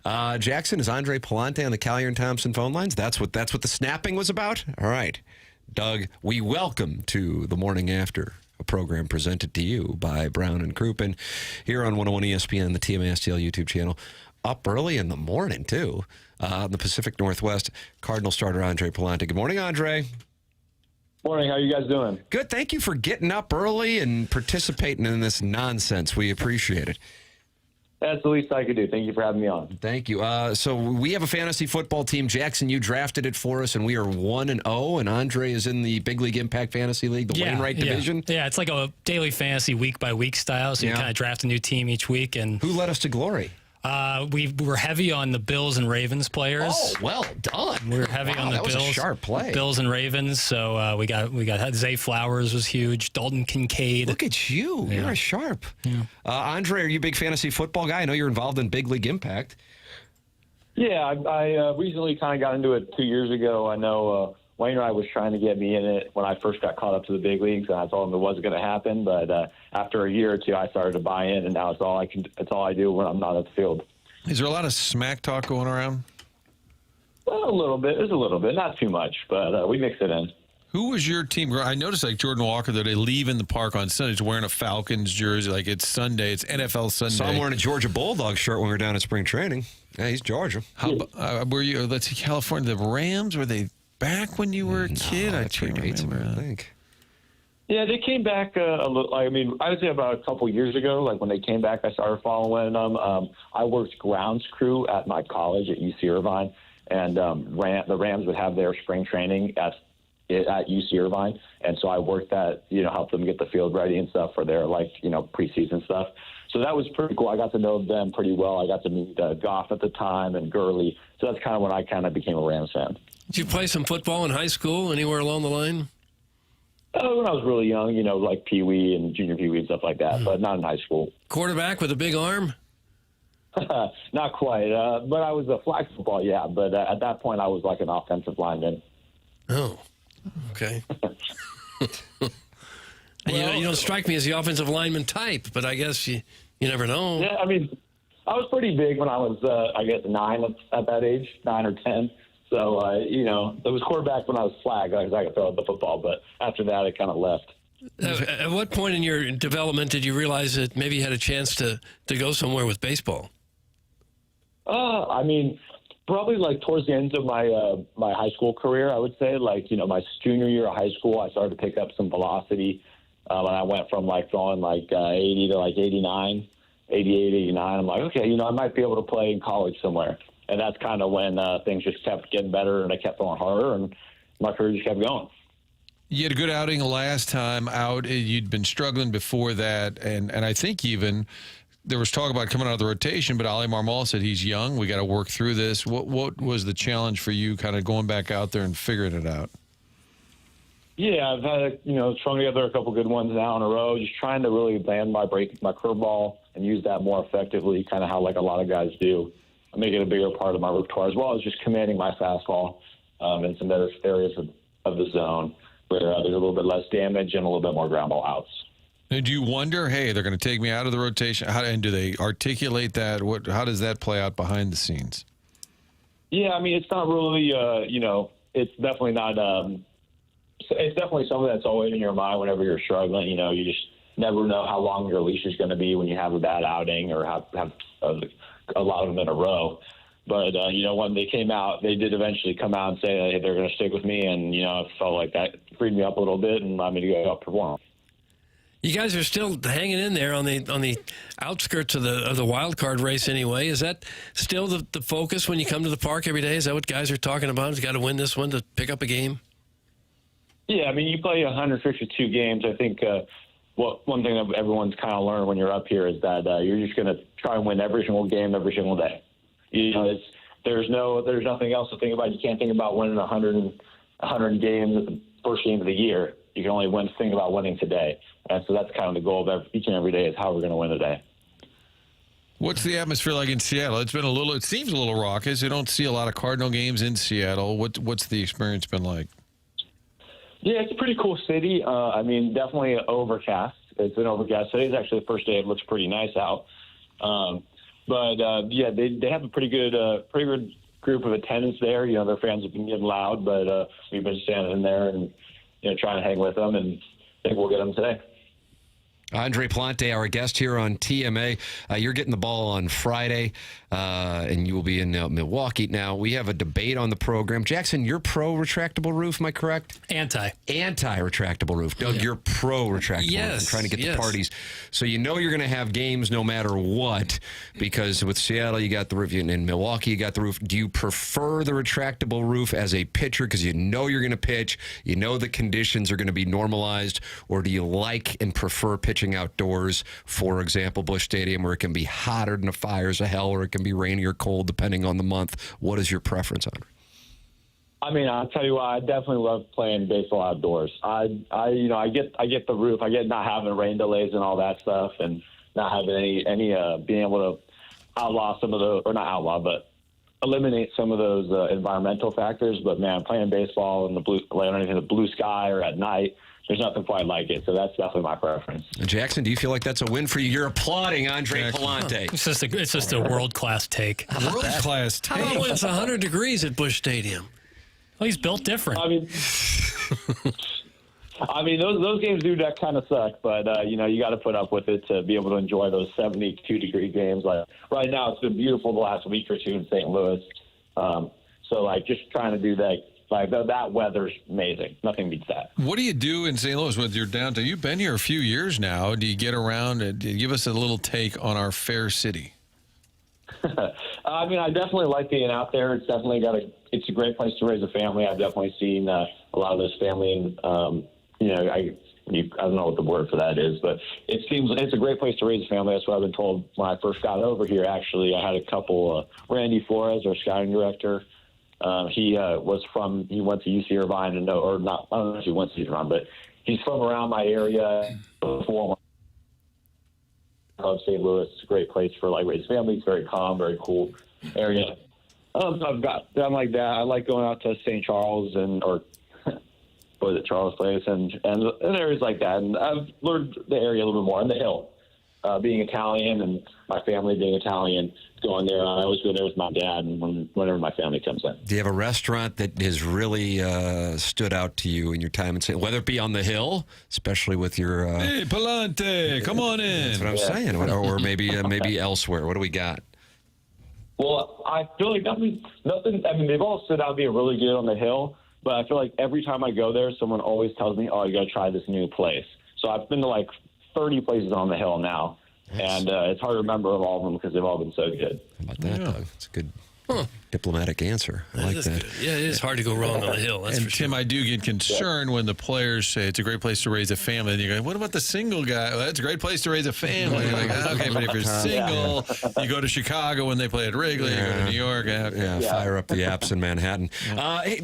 Jackson, is Andre Pallante on the Collier and Thompson phone lines? That's what the snapping was about? All right. Doug, we welcome to the morning after, a program presented to you by Brown and Crouppen here on 101 ESPN, the TMASTL YouTube channel. Up early in the morning, too, in the Pacific Northwest. Cardinal starter Andre Pallante. Good morning, Andre. Morning. How you guys doing? Good. Thank you for getting up early and participating in this nonsense. We appreciate it. That's the least I could do. Thank you for having me on. Thank you. So we have a fantasy football team. Jackson, you drafted it for us, and we are 1-0. And Andre is in the Big League Impact Fantasy League, the Wainwright division. Yeah, it's like a daily fantasy week by week style. So you kind of draft a new team each week. And who led us to glory? We were heavy on the Bills and Ravens players. Oh, well done. We were heavy on the that Bills. Was a sharp play. Bills and Ravens. So we got Zay Flowers was huge. Dalton Kincaid. Look at you. Yeah. You're a sharp. Yeah. Andre, are you a big fantasy football guy? I know you're involved in Big League Impact. Yeah, I recently kind of got into it 2 years ago. I know Wainwright was trying to get me in it when I first got caught up to the big leagues, and I told him it wasn't going to happen. But after a year or two, I started to buy in, and now it's all I do when I'm not at the field. Is there a lot of smack talk going around? Well, a little bit. There's a little bit, not too much, but we mix it in. Who was your team? I noticed like Jordan Walker that they leave in the park on Sundays wearing a Falcons jersey. Like it's Sunday, it's NFL Sunday. Saw him wearing a Georgia Bulldog shirt when we were down at spring training. Yeah, he's Georgia. How were you? Let's see, California. The Rams, were they back when you were a kid? I can't remember. I think. Yeah, they came back a little. I mean, I would say about a couple years ago. Like when they came back, I started following them. I worked grounds crew at my college at UC Irvine, and the Rams would have their spring training at UC Irvine, and so I worked that, helped them get the field ready and stuff for their preseason stuff. So that was pretty cool. I got to know them pretty well. I got to meet Goff at the time and Gurley. So that's kind of when I kind of became a Rams fan. Did you play some football in high school, anywhere along the line? When I was really young, like Pee Wee and Junior Pee Wee and stuff like that, but not in high school. Quarterback with a big arm? Not quite, but I was a flag football, yeah. But at that point, I was like an offensive lineman. Oh, okay. You don't strike me as the offensive lineman type, but I guess you never know. Yeah, I mean, I was pretty big when I was, 9 at that age, 9 or 10. So, it was quarterback when I was flag. I could throw the football, but after that, it kind of left. At what point in your development did you realize that maybe you had a chance to go somewhere with baseball? I mean, Probably like towards the end of my high school career, I would say. Like, my junior year of high school, I started to pick up some velocity. And I went from like throwing like 80 to like 89, 88, 89. I'm like, okay, I might be able to play in college somewhere. And that's kind of when things just kept getting better, and I kept throwing harder, and my career just kept going. You had a good outing last time out. You'd been struggling before that, and I think even there was talk about coming out of the rotation, but Ali Marmol said he's young. We got to work through this. What was the challenge for you kind of going back out there and figuring it out? Yeah, I've had, thrown together a couple good ones now in a row, just trying to really land my curveball and use that more effectively, kind of how like a lot of guys do. Make it a bigger part of my repertoire, as well as just commanding my fastball in some better areas of the zone where there's a little bit less damage and a little bit more ground ball outs. And do you wonder, hey, they're going to take me out of the rotation? And do they articulate that? How does that play out behind the scenes? Yeah, I mean, it's not really, it's definitely not. It's definitely something that's always in your mind whenever you're struggling. You just never know how long your leash is going to be when you have a bad outing or have a lot of them in a row. But, when they came out, they did eventually come out and say that they're going to stick with me. And, I felt like that freed me up a little bit and allowed me to go out perform. You guys are still hanging in there on the outskirts of the wild card race anyway. Is that still the focus when you come to the park every day? Is that what guys are talking about? You got to win this one to pick up a game? Yeah, I mean, you play 152 games. I think one thing that everyone's kind of learned when you're up here is that you're just going to try and win every single game every single day. There's nothing else to think about. You can't think about winning 100 games at the first game of the year. You can only think about winning today. And so that's kind of the goal of each and every day is how we're going to win today. What's the atmosphere like in Seattle? It seems a little raucous. You don't see a lot of Cardinal games in Seattle. What's the experience been like? Yeah, it's a pretty cool city. I mean, definitely overcast. It's an overcast. Today's actually the first day. It looks pretty nice out. Yeah, they have a pretty good group of attendance there. Their fans have been getting loud, but we've been standing in there and trying to hang with them, and I think we'll get them today. Andre Pallante, our guest here on TMA. You're getting the ball on Friday, and you will be in Milwaukee. Now, we have a debate on the program. Jackson, you're pro-retractable roof, am I correct? Anti-retractable roof. Doug, you're pro-retractable roof. I'm trying to get the parties. So you're going to have games no matter what, because with Seattle, you got the roof. In Milwaukee, you got the roof. Do you prefer the retractable roof as a pitcher because you're going to pitch, the conditions are going to be normalized, or do you like and prefer pitching outdoors, for example, Busch Stadium, where it can be hotter than the fires of hell, or it can be rainy or cold depending on the month? What is your preference, Andre? I mean, I'll tell you what, I definitely love playing baseball outdoors. I get the roof. I get not having rain delays and all that stuff, and not having any being able to outlaw some of those, or not outlaw, but eliminate some of those environmental factors. But man, playing baseball in the blue sky or at night, there's nothing quite like it. So that's definitely my preference. Jackson, do you feel like that's a win for you? You're applauding Andre Pallante. It's just a world-class take. World-class take. How about when it's 100 degrees at Busch Stadium? Well, he's built different. I mean, those games do that kind of suck, but you got to put up with it to be able to enjoy those 72-degree games. Like right now, it's been beautiful the last week or two in St. Louis. So just trying to do that. That weather's amazing. Nothing beats that. What do you do in St. Louis with your downtown? You've been here a few years now. Do you get around and give us a little take on our fair city? I mean, I definitely like being out there. It's definitely it's a great place to raise a family. I've definitely seen a lot of those family, I don't know what the word for that is, but it seems it's a great place to raise a family. That's what I've been told when I first got over here. Actually, I had a couple, Randy Flores, our scouting director. He went to UC Irvine, I don't know if he went to UC Irvine, but he's from around my area. Before I love St. Louis. It's a great place for raising families. It's very calm, very cool area. I'm like that. I like going out to St. Charles what is it, Charles Place and areas like that. And I've learned the area a little bit more. And the Hill, being Italian and my family being Italian, going there. I always go there with my dad and whenever my family comes in. Do you have a restaurant that has really stood out to you in your time in St. whether it be on the Hill, especially with your Hey, Pallante, come on in. That's what I'm saying. Or maybe elsewhere. What do we got? Well, I feel like nothing. I mean, they've all stood out being really good on the hill, but I feel like every time I go there, someone always tells me, "Oh, you got to try this new place." So I've been to like 30 places on the hill now, and it's hard to remember all of them because they've all been so good. How about that, Doug? It's a good diplomatic answer. I like that. Good. Yeah, it is hard to go wrong on the hill. That's And for sure. Tim, I do get concerned when the players say it's a great place to raise a family. And you go, what about the single guy? Well, that's a great place to raise a family. You're like, okay, but if you're single, you go to Chicago when they play at Wrigley, you go to New York. Fire up the apps in Manhattan. Hey,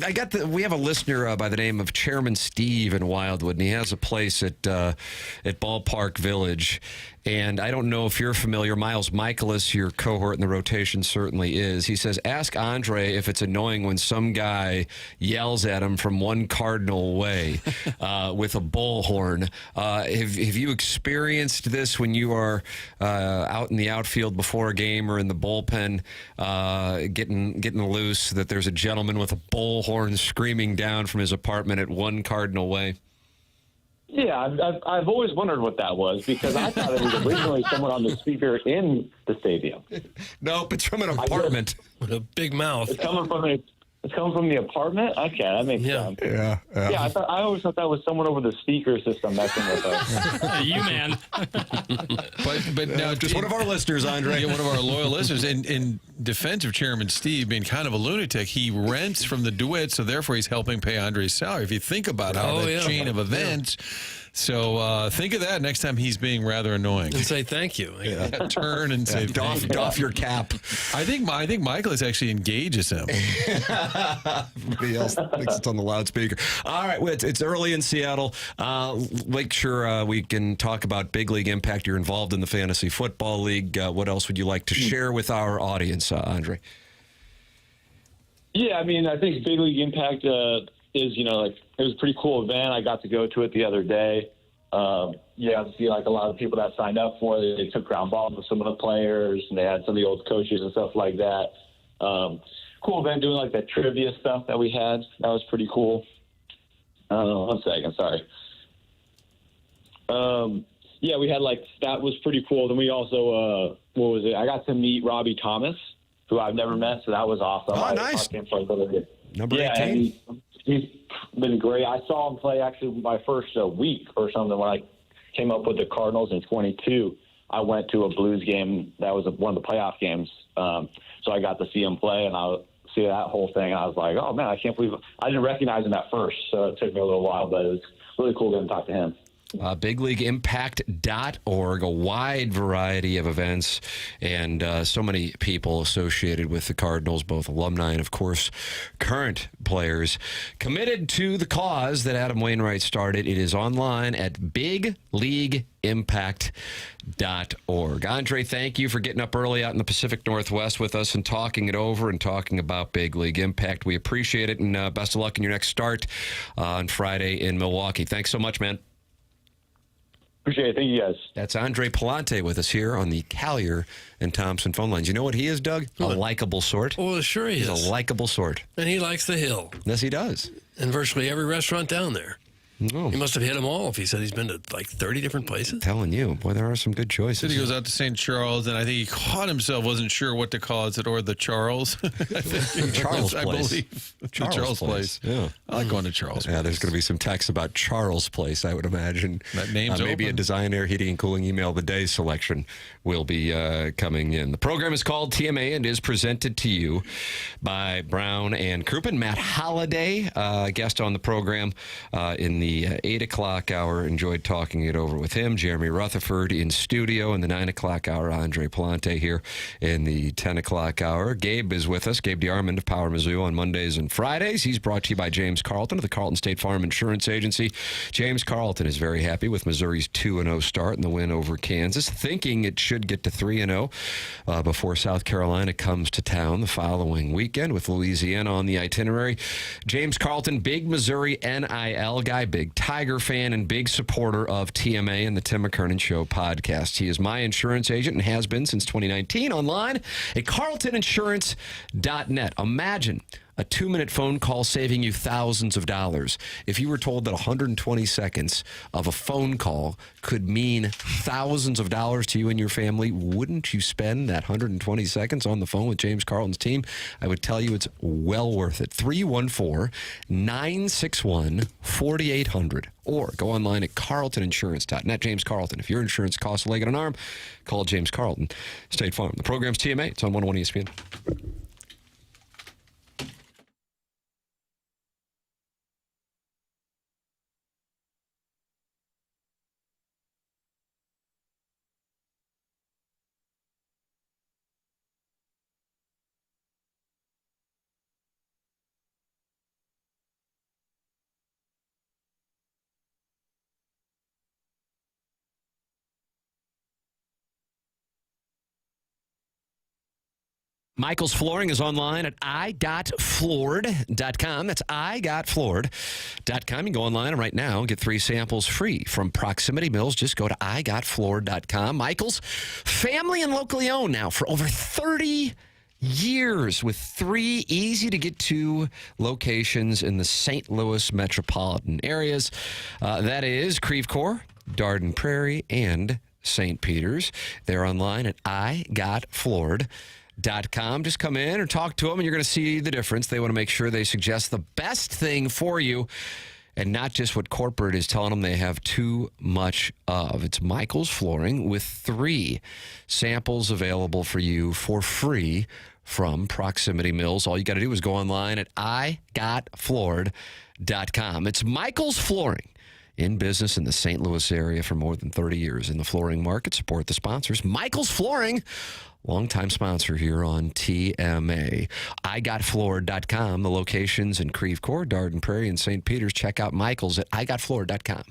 we have a listener by the name of Chairman Steve in Wildwood, and he has a place at Ballpark Village. And I don't know if you're familiar. Miles Michaelis, your cohort in the rotation, certainly is. He says, ask Andre if it's annoying when some guy yells at him from one cardinal away with a bullhorn. Have you experienced this when you are out in the outfield before a game or in the bullpen getting loose, that there's a gentleman with a bullhorn screaming down from his apartment at one cardinal way? Yeah, I've always wondered what that was because I thought it was originally someone on the speaker in the stadium. Nope, it's from an apartment with a big mouth. It's coming from the apartment. Okay, that makes sense. Yeah. Yeah, I always thought that was someone over the speaker system messing with us. You man. But now just one of our listeners, Andre. Yeah, one of our loyal listeners. In defense of Chairman Steve being kind of a lunatic, he rents from the DeWitt, so therefore he's helping pay Andre's salary. If you think about how that chain of events. So think of that next time he's being rather annoying. And say thank you. Turn and say doff your cap. I think Michaelis actually engages him. Everybody else thinks it's on the loudspeaker. All right, well, it's early in Seattle. Make sure we can talk about Big League Impact. You're involved in the Fantasy Football League. What else would you like to share with our audience, Andre? Yeah, I mean, I think Big League Impact is, it was a pretty cool event. I got to go to it the other day. I see like a lot of people that signed up for it. They took ground balls with some of the players, and they had some of the old coaches and stuff like that. Cool event doing like that trivia stuff that we had. That was pretty cool. 1 second, sorry. We had that was pretty cool. Then we also, I got to meet Robbie Thomas, who I've never met, so that was awesome. Oh, nice. Number 18. He's been great. I saw him play actually my first week or something when I came up with the Cardinals in 22. I went to a Blues game. That was one of the playoff games. So I got to see him play, and I see that whole thing. And I was like, oh, man, I can't believe it. I didn't recognize him at first, so it took me a little while, but it was really cool getting to talk to him. BigLeagueImpact.org, a wide variety of events, and so many people associated with the Cardinals, both alumni and, of course, current players, committed to the cause that Adam Wainwright started. It is online at BigLeagueImpact.org. Andre, thank you for getting up early out in the Pacific Northwest with us and talking it over and talking about Big League Impact. We appreciate it, and best of luck in your next start on Friday in Milwaukee. Thanks so much, man. Appreciate it. Thank you, guys. That's Andre Pallante with us here on the Callier and Thompson phone lines. You know what he is, Doug? A likable sort. Well, sure he is. He's a likable sort. And he likes the hill. Yes, he does. And virtually every restaurant down there. Oh. He must have hit them all if he said he's been to like 30 different places. I'm telling you, boy, there are some good choices. Said he goes out to St. Charles, and I think he caught himself, wasn't sure what to call it, or the Charles. Charles I Place. believe. Charles Place. Yeah. I like going to Charles Yeah, there's going to be some text about Charles Place, I would imagine. That name's maybe open. a Design Air Heating and Cooling Email of the Day selection will be coming in. The program is called TMA and is presented to you by Brown and Crouppen. Matt Holliday, guest on the program in the 8 o'clock hour. Enjoyed talking it over with him. Jeremy Rutherford in studio in the 9 o'clock hour. Andre Pallante here in the 10 o'clock hour. Gabe is with us. Gabe DeArmond of Power Mizzou on Mondays and Fridays. He's brought to you by James Carlton of the Carlton State Farm Insurance Agency. James Carlton is very happy with Missouri's 2-0 start and the win over Kansas, thinking it should get to 3-0 before South Carolina comes to town the following weekend with Louisiana on the itinerary. James Carlton, big Missouri NIL guy, big Tiger fan, and big supporter of TMA and the Tim McKernan Show podcast. He is my insurance agent and has been since 2019 online at carltoninsurance.net. Imagine A 2-minute phone call saving you thousands of dollars. If you were told that 120 seconds of a phone call could mean thousands of dollars to you and your family, wouldn't you spend that 120 seconds on the phone with James Carlton's team? I would tell you it's well worth it. 314-961-4800. Or go online at carltoninsurance.net. James Carlton. If your insurance costs a leg and an arm, call James Carlton. State Farm. The program's TMA. It's on 101 ESPN. Michael's Flooring is online at igotfloored.com. That's igotfloored.com. You can go online right now and get 3 samples free from Proximity Mills. Just go to igotfloored.com. Michael's, family and locally owned now for over 30 years with 3 easy-to-get-to locations in the St. Louis metropolitan areas. That is Creve Coeur, Garden Prairie, and St. Peter's. They're online at igotfloored.com. Just come in or talk to them, and you're going to see the difference. They want to make sure they suggest the best thing for you and not just what corporate is telling them they have too much of. It's Michael's Flooring with 3 samples available for you for free from Proximity Mills. All you got to do is go online at igotfloored.com. It's Michael's Flooring, in business in the St. Louis area for more than 30 years in the flooring market. Support the sponsors. Michael's Flooring, longtime sponsor here on TMA. igotfloored.com. The locations in Creve Coeur, Garden Prairie, and St. Peter's. Check out Michael's at igotfloored.com.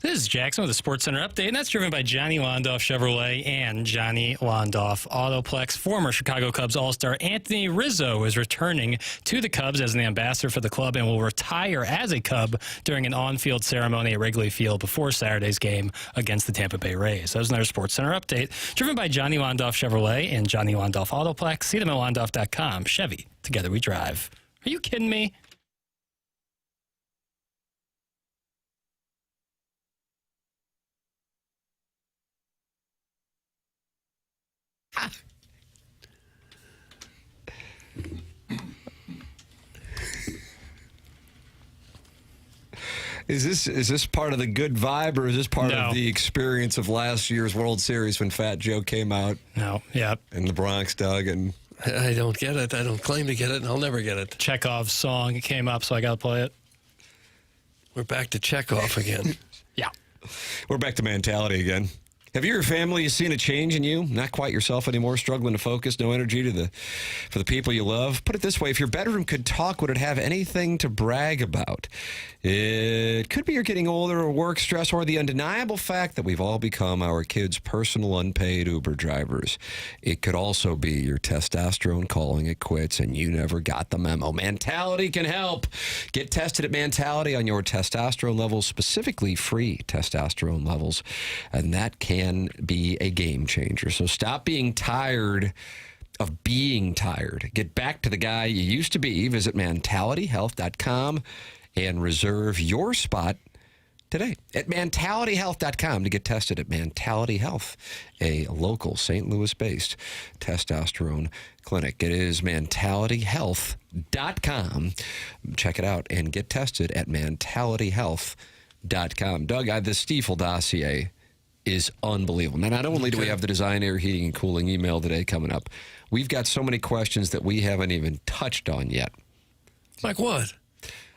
This is Jackson with a Sports Center update, and that's driven by Johnny Londoff Chevrolet and Johnny Londoff Autoplex. Former Chicago Cubs All-Star Anthony Rizzo is returning to the Cubs as an ambassador for the club and will retire as a Cub during an on-field ceremony at Wrigley Field before Saturday's game against the Tampa Bay Rays. That was another Sports Center update, driven by Johnny Londoff Chevrolet and Johnny Londoff Autoplex. See them at londoff.com. Chevy, together we drive. Are you kidding me? Is this part of the good vibe, or is this part of the experience of last year's World Series when Fat Joe came out? No. Yep. In the Bronx, Doug, and I don't get it. I don't claim to get it, and I'll never get it. Chekhov's song came up, so I got to play it. We're back to Chekhov again. Yeah. We're back to mentality again. Have you or your family seen a change in you? Not quite yourself anymore, struggling to focus, no energy for the people you love? Put it this way, if your bedroom could talk, would it have anything to brag about? It could be you're getting older, or work stress, or the undeniable fact that we've all become our kids' personal unpaid Uber drivers. It could also be your testosterone calling it quits and you never got the memo. Mentality can help. Get tested at Mentality on your testosterone levels, specifically free testosterone levels, and that can be a game changer. So stop being tired of being tired. Get back to the guy you used to be. Visit mentalityhealth.com and reserve your spot today at mentalityhealth.com to get tested at Mentality Health, a local St. Louis-based testosterone clinic. It is mentalityhealth.com. Check it out and get tested at mentalityhealth.com. Doug, the Stiefel dossier is unbelievable. Now, not only do we have the Design, Air, Heating, and Cooling email today coming up, we've got so many questions that we haven't even touched on yet. Like what?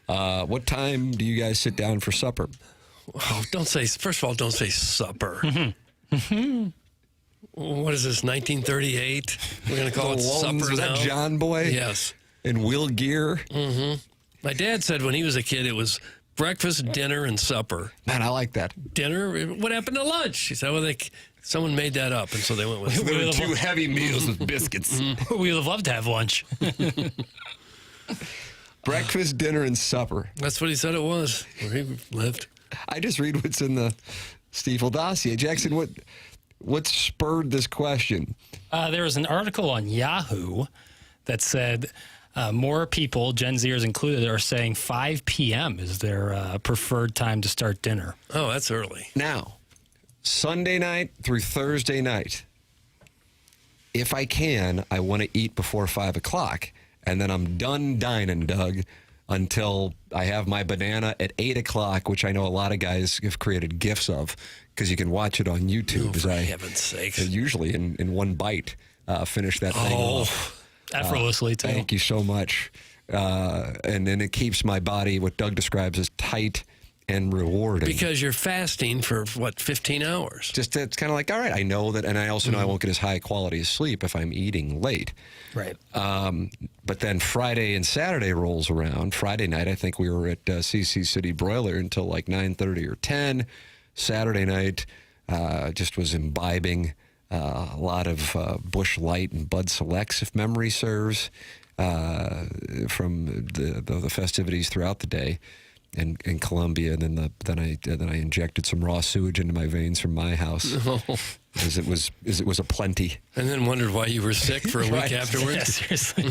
What time do you guys sit down for supper? Oh, first of all, don't say supper. What is this, 1938? We're going to call it supper now? Was that John Boy? Yes. And Will Gear? Mm-hmm. My dad said when he was a kid it was breakfast, dinner, and supper. Man, I like that. Dinner? What happened to lunch? He said, well, someone made that up, and so they went with it. There were two heavy meals with biscuits. We would have loved to have lunch. Breakfast, dinner, and supper. That's what he said it was, where he lived. I just read what's in the Stiefel dossier. Jackson, what spurred this question? There was an article on Yahoo that said more people, Gen Zers included, are saying 5 p.m. is their preferred time to start dinner. Oh, that's early. Now, Sunday night through Thursday night, if I can, I want to eat before 5 o'clock. And then I'm done dining, Doug, until I have my banana at 8 o'clock, which I know a lot of guys have created GIFs of because you can watch it on YouTube. Oh, for heaven's sakes. Usually in one bite, finish that thing off. Effortlessly, too. Thank you so much. And then it keeps my body, what Doug describes as tight and rewarding. Because you're fasting for, 15 hours? Just it's kind of like, all right, I know that, and I also know I won't get as high quality of sleep if I'm eating late. Right. But then Friday and Saturday rolls around. Friday night, I think we were at CC City Broiler until like 9:30 or 10. Saturday night, just was imbibing a lot of Busch Light and Bud Selects, if memory serves, from the festivities throughout the day. In Columbia, and then I injected some raw sewage into my veins from my house, as it was a plenty. And then wondered why you were sick for a week afterwards. Yeah, seriously.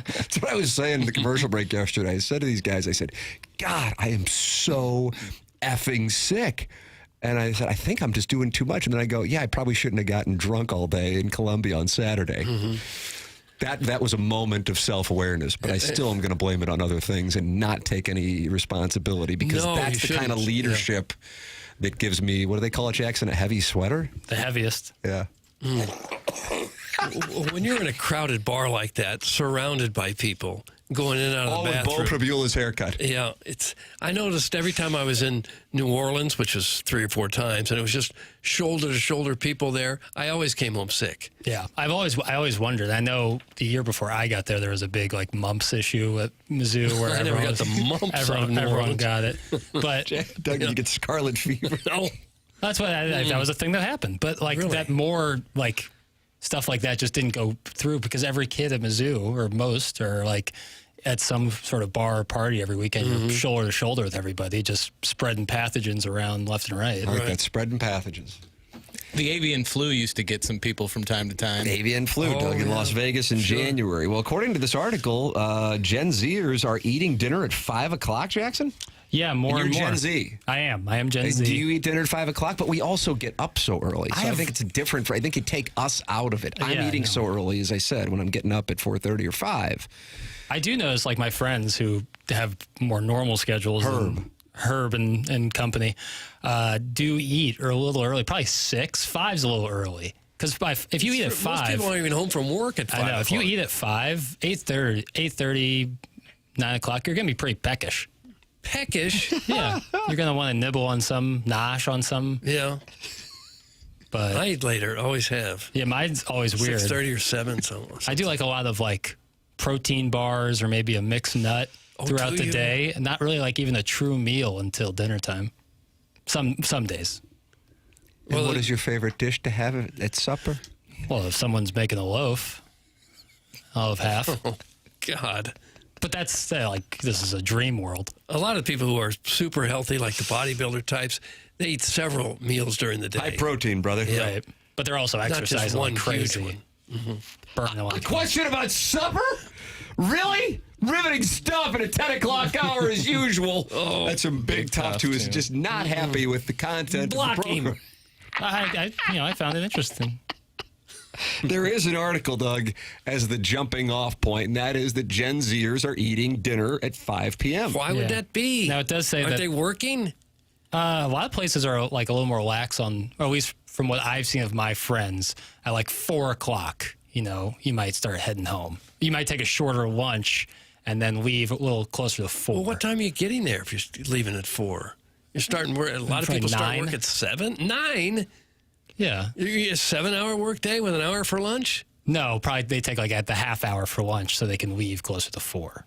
That's what I was saying in the commercial break yesterday. I said to these guys, I said, God, I am so effing sick. And I said, I think I'm just doing too much. And then I go, yeah, I probably shouldn't have gotten drunk all day in Columbia on Saturday. Mm-hmm. That was a moment of self-awareness, but I still am going to blame it on other things and not take any responsibility, because that's the kind of leadership that gives me, what do they call it, Jackson, a heavy sweater? The heaviest. Yeah. When you're in a crowded bar like that, surrounded by people, going in and out of the bathroom. All with Bo Prabula's haircut. Yeah, I noticed every time I was in New Orleans, which was 3 or 4 times, and it was just shoulder to shoulder people there, I always came home sick. Yeah, I always wondered. I know the year before I got there was a big like mumps issue at Mizzou where I never got the mumps out of New everyone Orleans. got it. But Doug, you get scarlet fever. No. That's what that was a thing that happened. But like that more like stuff like that just didn't go through because every kid at Mizzou or most are like at some sort of bar or party every weekend, you're shoulder to shoulder with everybody, just spreading pathogens around left and right. Right, that's spreading pathogens. The avian flu used to get some people from time to time. Avian flu, Doug, in Las Vegas in January. Well, according to this article, Gen Zers are eating dinner at 5 o'clock, Jackson? Yeah, more and more. You're Gen Z. I am Gen Z. Do you eat dinner at 5 o'clock? But we also get up so early. So I think it's different. I think you take us out of it. I'm eating so early, as I said, when I'm getting up at 4:30 or 5. I do notice, like, my friends who have more normal schedules, Herb and company, do eat a little early, probably 6. 5's a little early. Because if you eat at 5... Most people aren't even home from work at 5 I know. If you eat at 5, 8:30, 9 o'clock, you're going to be pretty peckish. Peckish? Yeah. You're going to want to nibble on some, nosh on some. Yeah. But I eat later, always have. Yeah, mine's always weird. 6:30 or 7. So I do like a lot of, like, protein bars or maybe a mixed nut throughout the day. And not really like even a true meal until dinner time. Some days. And what is your favorite dish to have at supper? Well, if someone's making a loaf, I'll have half. Oh, God. But that's like, this is a dream world. A lot of people who are super healthy, like the bodybuilder types, they eat several meals during the day. High protein, brother. Yeah. Right. But they're also Not just exercising one like crazy. huge one. Burning a lot. A question about supper? Really? Riveting stuff at a 10 o'clock hour as usual. Oh, that's a big tough to is just not happy with the content of the program. I found it interesting. There is an article, Doug, as the jumping off point, and that is that Gen Zers are eating dinner at 5 p.m. Why would that be? Now, it does say Aren't they working? A lot of places are like a little more lax on, or at least from what I've seen of my friends, at like 4 o'clock, you might start heading home. You might take a shorter lunch and then leave a little closer to 4. Well, what time are you getting there if you're leaving at 4? You're starting work. A lot of people start work at 7. 9? Yeah. You get a 7-hour work day with an hour for lunch? No, probably they take like at the half hour for lunch so they can leave closer to 4.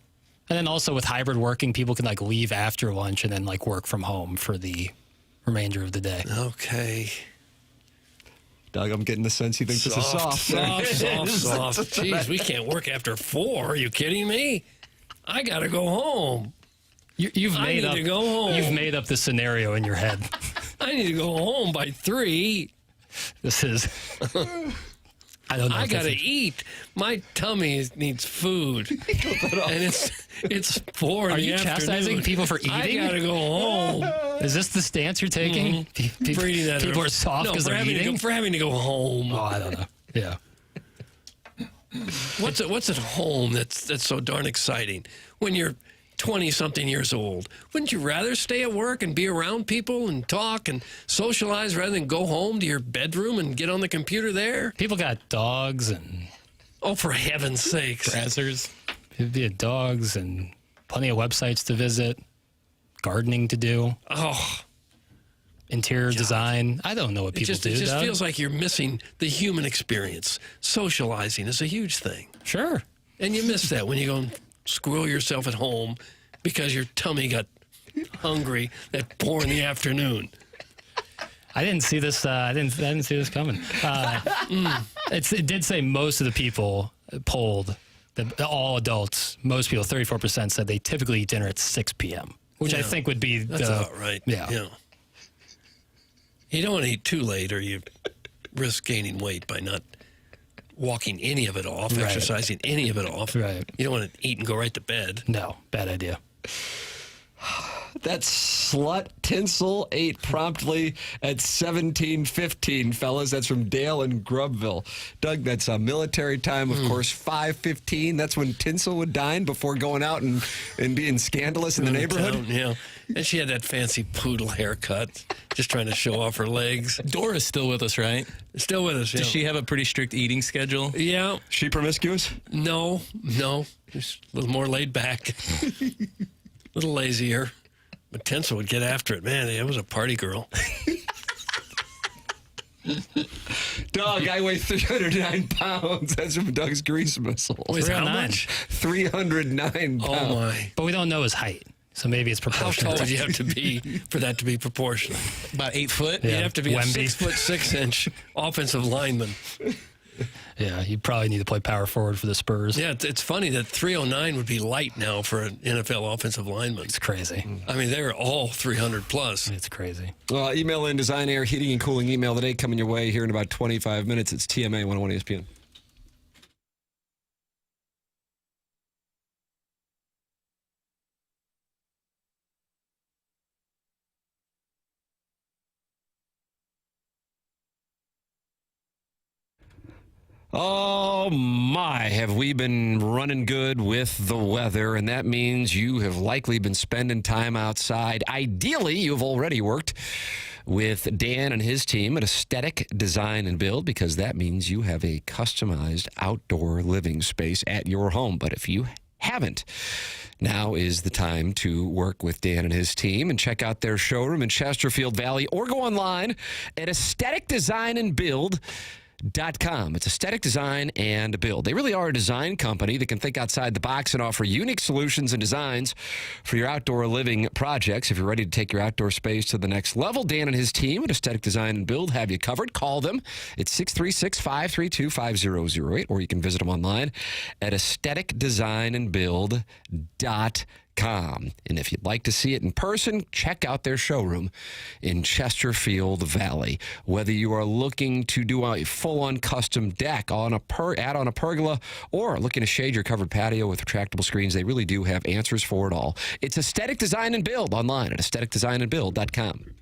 And then also with hybrid working, people can like leave after lunch and then like work from home for the remainder of the day. Okay. Doug, I'm getting the sense you think this is soft. Soft. Jeez, we can't work after 4. Are you kidding me? I got to go home. You've made to go home. You've made up the scenario in your head. I need to go home by 3. This is... I don't know. I got to eat. My tummy needs food. And it's 4 in the afternoon. Are you chastising people for eating? I got to go home. Is this the stance you're taking? People are soft because they're eating? For having to go home. Oh, I don't know. Yeah. What's at home that's so darn exciting when you're 20-something years old? Wouldn't you rather stay at work and be around people and talk and socialize rather than go home to your bedroom and get on the computer there? People got dogs and... Oh, for heaven's sakes. Dressers. People had dogs and plenty of websites to visit, gardening to do. Oh. Interior design. I don't know what people do. It just Doug. feels like you're missing the human experience. Socializing is a huge thing. Sure. And you miss that when you go and squirrel yourself at home because your tummy got hungry at 4 in the afternoon. I didn't see this. I didn't see this coming. It did say most of the people polled, all adults, most people, 34% said they typically eat dinner at 6 p.m., which I think would be that's about right. Yeah. You don't want to eat too late, or you risk gaining weight by not walking any of it off, exercising any of it off. Right. You don't want to eat and go right to bed. No, bad idea. That slut tinsel ate promptly at 17:15, fellas. That's from Dale in Grubville. Doug, that's a military time, of course, 5:15. That's when tinsel would dine before going out and being scandalous in the neighborhood. Town, yeah. And she had that fancy poodle haircut, just trying to show off her legs. Dora's still with us, right? Still with us, yeah. Does she have a pretty strict eating schedule? Yeah. She promiscuous? No. Just a little more laid back. A little lazier. But Tinsel would get after it. Man, it was a party girl. Doug, I weigh 309 pounds. That's from Doug's grease missile. Wait, how much? 309 pounds. Oh, my. But we don't know his height, so maybe it's How proportional. tall would you have to be for that to be proportional? About 8 foot? You'd have to be Wemby. a 6'6" offensive lineman. Yeah, you probably need to play power forward for the Spurs. Yeah, it's funny that 309 would be light now for an NFL offensive lineman. It's crazy. I mean, they're all 300 plus. It's crazy. Email in Design Air Heating and Cooling email today coming your way here in about 25 minutes. It's TMA 101 ESPN. Oh, my, have we been running good with the weather, and that means you have likely been spending time outside. Ideally, you've already worked with Dan and his team at Aesthetic Design and Build, because that means you have a customized outdoor living space at your home. But if you haven't, now is the time to work with Dan and his team and check out their showroom in Chesterfield Valley, or go online at aestheticdesignandbuild.com. It's Aesthetic Design and Build. They really are a design company that can think outside the box and offer unique solutions and designs for your outdoor living projects. If you're ready to take your outdoor space to the next level, Dan and his team at Aesthetic Design and Build have you covered. Call them. It's 636-532-5008, or you can visit them online at aestheticdesignandbuild.com. And if you'd like to see it in person, check out their showroom in Chesterfield Valley. Whether you are looking to do a full-on custom deck on add on a pergola, or looking to shade your covered patio with retractable screens, they really do have answers for it all. It's Aesthetic Design and Build online at aestheticdesignandbuild.com.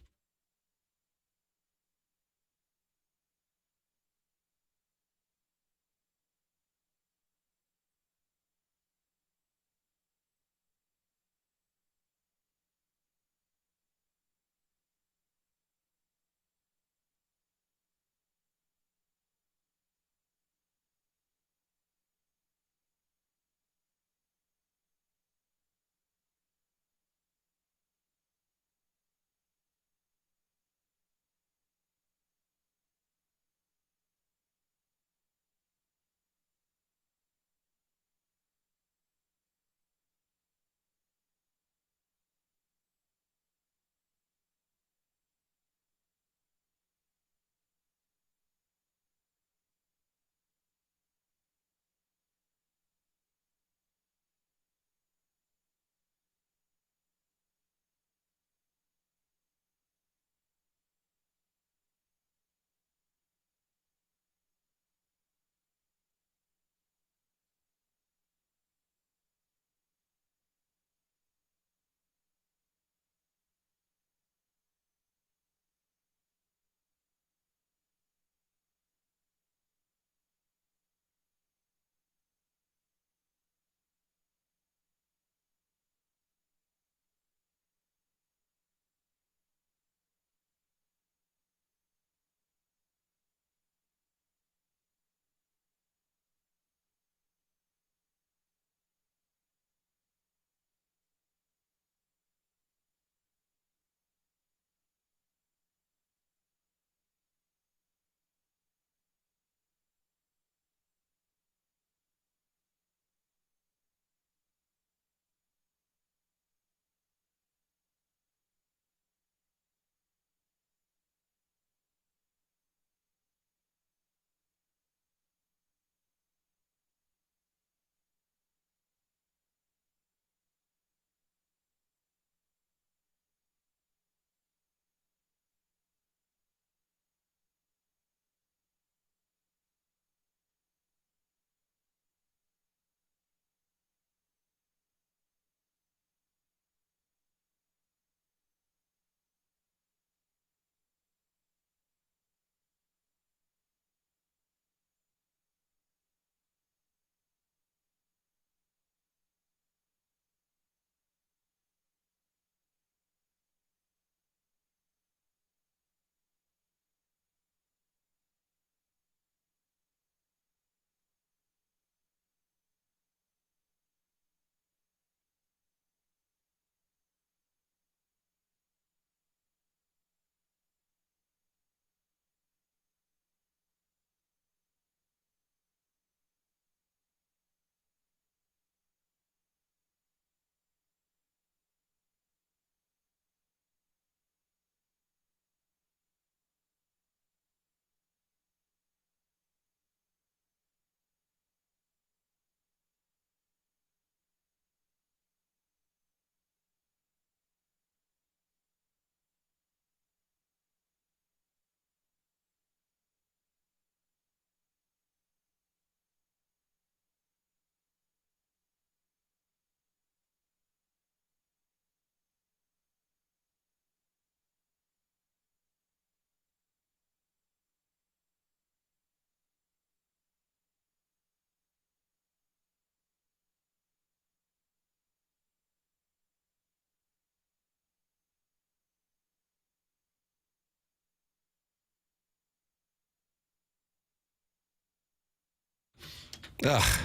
Ugh.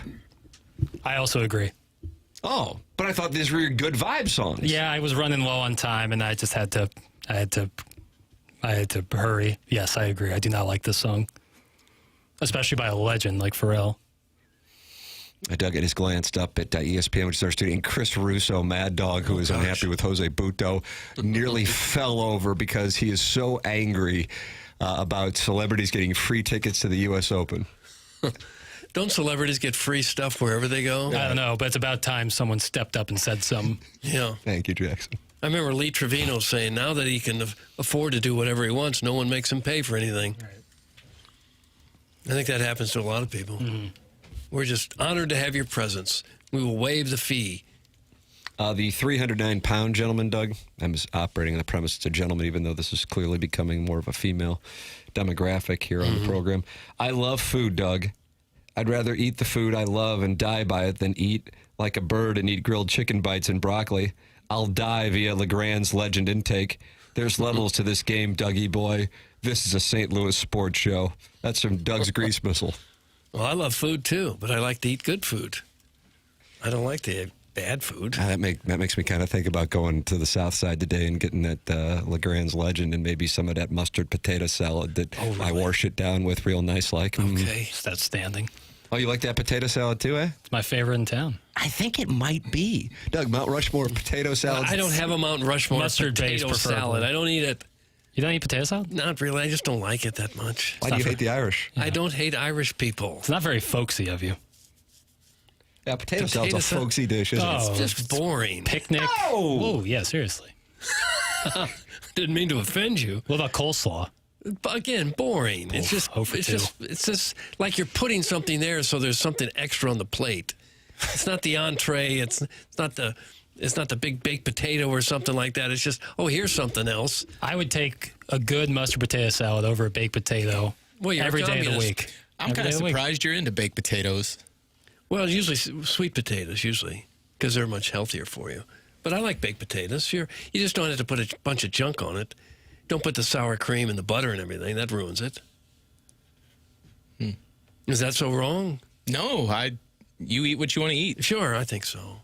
I also agree. Oh, but I thought these were your good vibe songs. Yeah, I was running low on time, and I just had to hurry. Yes, I agree. I do not like this song, especially by a legend like Pharrell. Doug has glanced up at ESPN, which is our studio, and Chris Russo, Mad Dog, who is unhappy with Jose Buto, nearly fell over because he is so angry about celebrities getting free tickets to the U.S. Open. Don't celebrities get free stuff wherever they go? I don't know, but it's about time someone stepped up and said something. Yeah. Thank you, Jackson. I remember Lee Trevino saying now that he can afford to do whatever he wants, no one makes him pay for anything. Right. I think that happens to a lot of people. Mm-hmm. We're just honored to have your presence. We will waive the fee. The 309-pound gentleman, Doug, I'm operating on the premise it's a gentleman, even though this is clearly becoming more of a female demographic here on the program. I love food, Doug. I'd rather eat the food I love and die by it than eat like a bird and eat grilled chicken bites and broccoli. I'll die via Legrand's Legend intake. There's levels to this game, Dougie boy. This is a St. Louis sports show. That's from Doug's Grease Missile. Well, I love food, too, but I like to eat good food. I don't like to eat bad food. That makes me kind of think about going to the South Side today and getting that Legrand's Legend and maybe some of that mustard potato salad that I wash it down with real nice like. Okay. It's outstanding. Oh, you like that potato salad too, eh? It's my favorite in town. I think it might be. Doug, Mount Rushmore potato salad. I don't have a Mount Rushmore Mustard-based potato salad. I don't eat it. You don't eat potato salad? Not really. I just don't like it that much. Why do you hate the Irish? I don't hate Irish people. It's not very folksy of you. Yeah, potato salad's a folksy dish, isn't it? It's just boring. Picnic. Oh! Whoa, yeah, seriously. Didn't mean to offend you. What about coleslaw? Again, boring. It's just like you're putting something there so there's something extra on the plate. It's not the entree. It's not the big baked potato or something like that. It's just, oh, here's something else. I would take a good mustard potato salad over a baked potato every day of the week. I'm kind of surprised you're into baked potatoes. Well, usually sweet potatoes, because they're much healthier for you. But I like baked potatoes. You just don't have to put a bunch of junk on it. Don't put the sour cream and the butter and everything. That ruins it. Is that so wrong? No, you eat what you want to eat. Sure, I think so.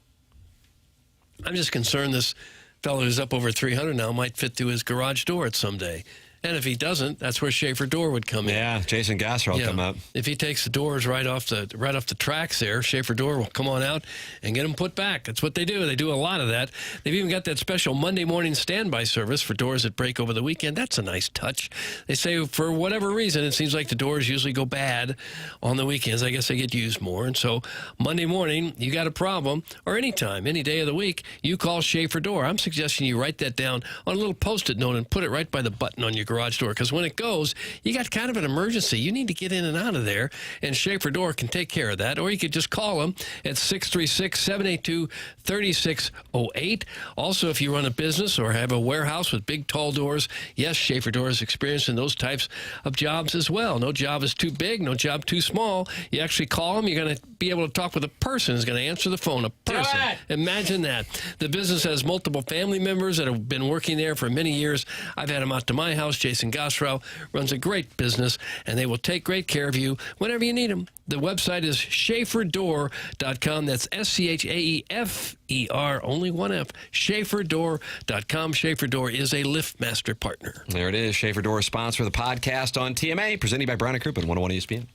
I'm just concerned this fellow who's up over 300 now might fit through his garage door at some day. And if he doesn't, that's where Schaefer Door would come in. Yeah, Jason Gasser will come up. If he takes the doors right off the tracks there, Schaefer Door will come on out and get them put back. That's what they do. They do a lot of that. They've even got that special Monday morning standby service for doors that break over the weekend. That's a nice touch. They say for whatever reason, it seems like the doors usually go bad on the weekends. I guess they get used more. And so Monday morning, you got a problem, or anytime, any day of the week, you call Schaefer Door. I'm suggesting you write that down on a little Post-it note and put it right by the button on your garage door, because when it goes, you got kind of an emergency. You need to get in and out of there, and Schaefer Door can take care of that. Or you could just call them at 636-782-3608. Also, if you run a business or have a warehouse with big, tall doors, yes, Schaefer Door is experienced in those types of jobs as well. No job is too big, no job too small. You actually call them, you're going to be able to talk with a person who's going to answer the phone, a person. Imagine that. The business has multiple family members that have been working there for many years. I've had them out to my house. Jason Gosrow runs a great business, and they will take great care of you whenever you need them. The website is SchaeferDoor.com. That's SCHAEFER, only one F, SchaeferDoor.com. Schaefer Door is a LiftMaster partner. There it is. Schaefer Door, sponsor of the podcast on TMA, presented by Brown & Crouppen, 101 ESPN.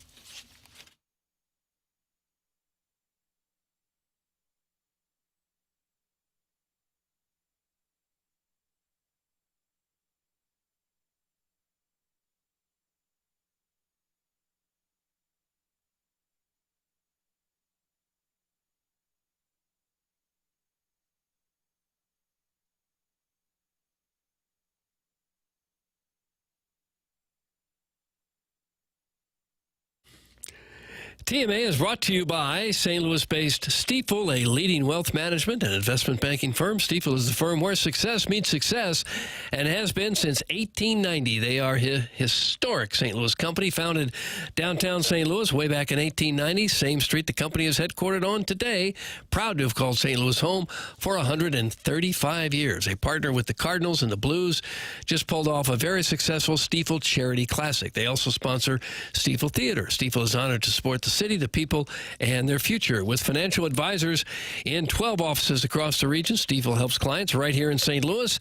TMA is brought to you by St. Louis-based Stifel, a leading wealth management and investment banking firm. Stifel is the firm where success meets success and has been since 1890. They are a historic St. Louis company, founded downtown St. Louis way back in 1890. Same street the company is headquartered on today. Proud to have called St. Louis home for 135 years. A partner with the Cardinals and the Blues, just pulled off a very successful Stifel Charity Classic. They also sponsor Stifel Theater. Stifel is honored to support the city, the people, and their future. With financial advisors in 12 offices across the region, Stifel helps clients right here in St. Louis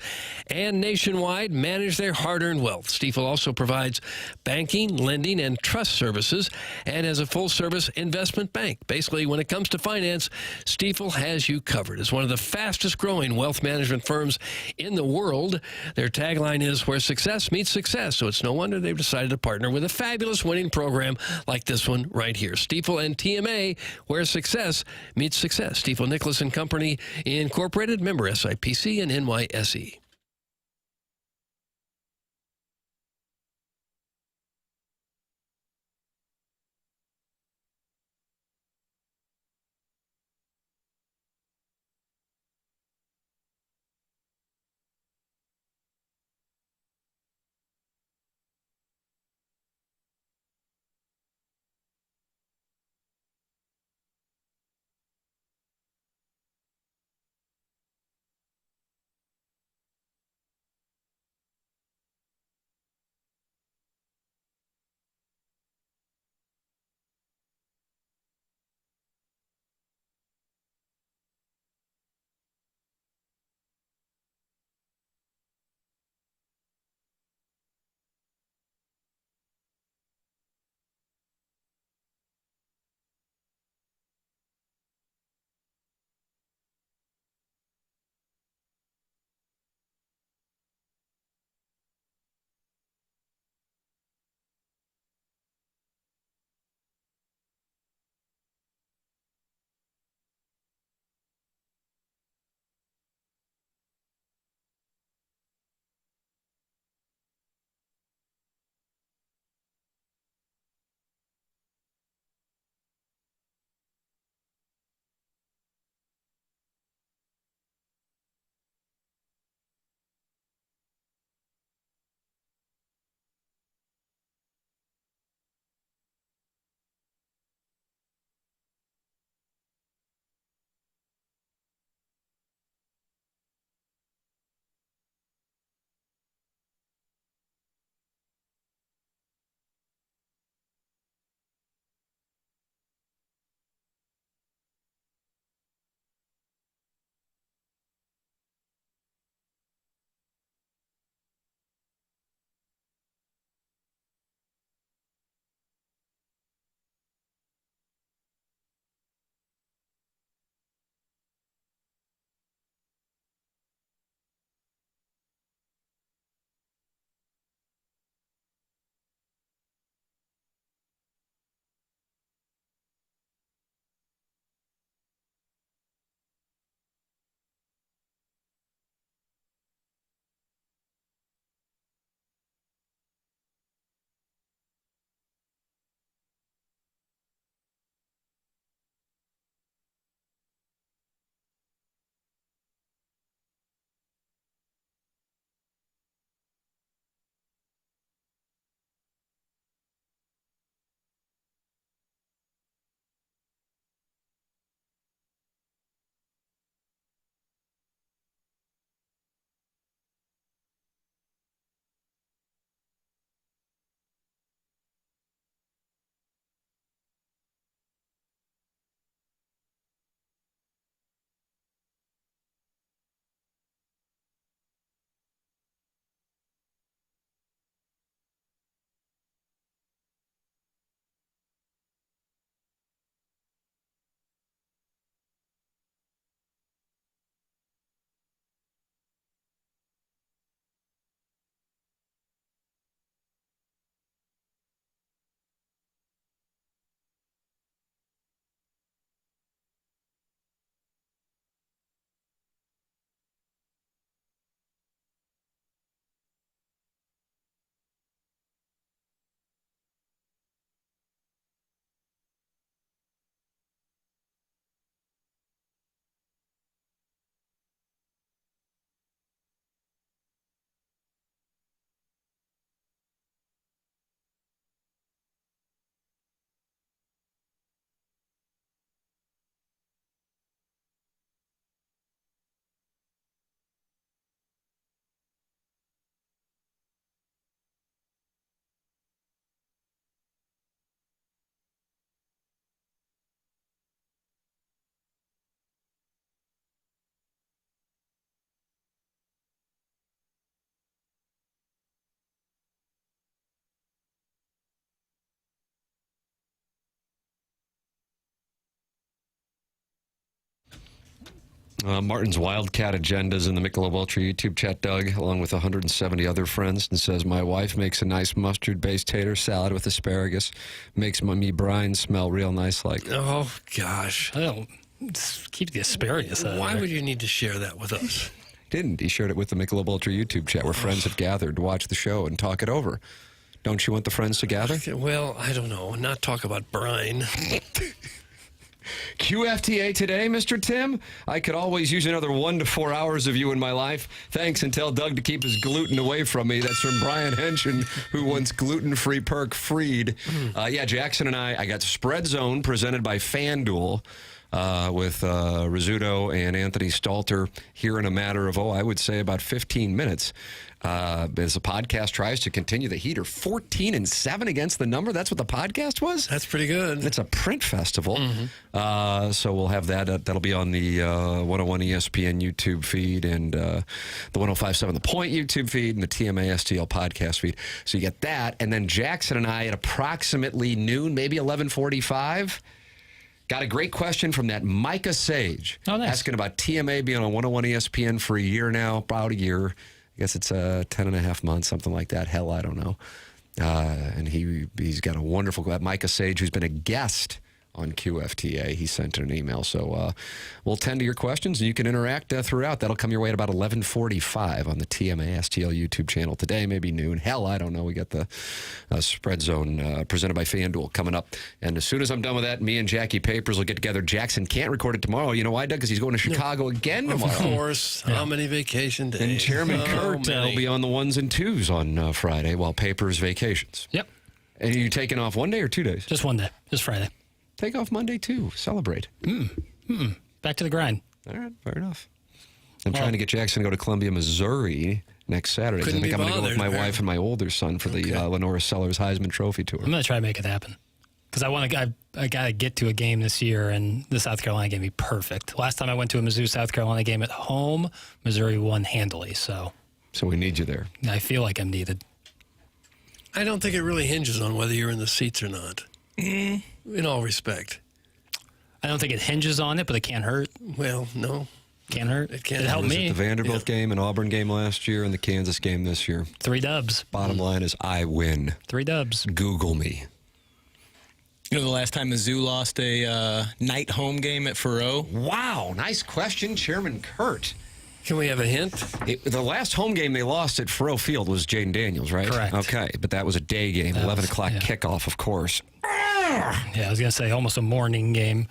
and nationwide manage their hard-earned wealth. Stifel also provides banking, lending, and trust services and has a full-service investment bank. Basically, when it comes to finance, Stifel has you covered. As one of the fastest-growing wealth management firms in the world, their tagline is where success meets success. So it's no wonder they've decided to partner with a fabulous winning program like this one right here. Stifel and TMA, where success meets success. Stifel Nicholas and Company Incorporated, member SIPC and NYSE. Martin's Wildcat Agenda's in the Michelob Ultra YouTube chat, Doug, along with 170 other friends, and says, my wife makes a nice mustard-based tater salad with asparagus. Makes me brine smell real nice like. Oh, gosh. I don't keep the asparagus out. Why would you need to share that with us? Didn't. He shared it with the Michelob Ultra YouTube chat where friends have gathered to watch the show and talk it over. Don't you want the friends to gather? Well, I don't know. Not talk about brine. QFTA today, Mr. Tim. I could always use another 1 to 4 hours of you in my life. Thanks, and tell Doug to keep his gluten away from me. That's from Brian Henshin, who wants gluten-free perk freed. Yeah, Jackson and I got Spread Zone presented by FanDuel with Rizzuto and Anthony Stalter here in a matter of, I would say about 15 minutes. As the podcast tries to continue the heater, 14-7 against the number. That's what the podcast was? That's pretty good. It's a print festival. So we'll have that. That'll be on the 101 ESPN YouTube feed and the 105.7 The Point YouTube feed and the TMA STL podcast feed. So you get that. And then Jackson and I at approximately noon, maybe 11:45. Got a great question from that Micah Sage. Oh, nice. Asking about TMA being on 101 ESPN for a year now, about a year. I guess it's 10 and a half months, something like that. Hell, I don't know. And he's got a wonderful, Micah Sage, who's been a guest on QFTA. He sent an email. So we'll tend to your questions, and you can interact throughout. That'll come your way at about 11:45 on the TMA STL YouTube channel today, maybe noon. Hell, I don't know. We got the Spread Zone presented by FanDuel coming up. And as soon as I'm done with that, me and Jackie Papers will get together. Jackson can't record it tomorrow. You know why, Doug? Because he's going to Chicago again tomorrow. Of course. How many vacation days? And Chairman Kurt will be on the 1s and 2s on Friday while Papers vacations. Yep. And are you taking off 1 day or 2 days? Just 1 day. Just Friday. Take off Monday, too. Celebrate. Back to the grind. All right, fair enough. I'm trying to get Jackson to go to Columbia, Missouri next Saturday. I think I'm going to go with my wife and my older son for the Lenora Sellers Heisman Trophy Tour. I'm going to try to make it happen. Because I got to get to a game this year, and the South Carolina game would be perfect. Last time I went to a Mizzou-South Carolina game at home, Missouri won handily. So we need you there. I feel like I'm needed. I don't think it really hinges on whether you're in the seats or not. In all respect. I don't think it hinges on it, but it can't hurt. Well, no. Can't hurt. It can't. It helped me. The Vanderbilt game and Auburn game last year and the Kansas game this year. 3 dubs. Bottom line is I win. 3 dubs. Google me. You know the last time Mizzou lost a night home game at Faroe? Wow, nice question, Chairman Kurt. Can we have a hint? The last home game they lost at Faroe Field was Jaden Daniels, right? Correct. Okay, but that was a day game, 11 o'clock kickoff, of course. Yeah, I was going to say almost a morning game.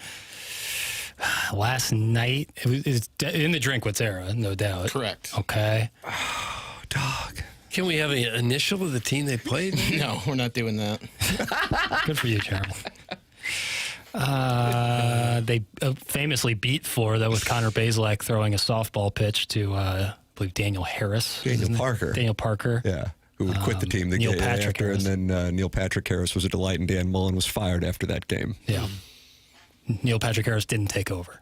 Last night, it was in the Drinkwitz era, no doubt. Correct. Okay. Oh, dog. Can we have an initial of the team they played? No, we're not doing that. Good for you, Chairman. They famously beat Florida with Connor Bazelak throwing a softball pitch to, I believe, Daniel Harris. Daniel Parker. Daniel Parker. Yeah. Who would quit the team the Neil game Patrick after, Harris. and then Neil Patrick Harris was a delight, and Dan Mullen was fired after that game. Yeah. Neil Patrick Harris didn't take over.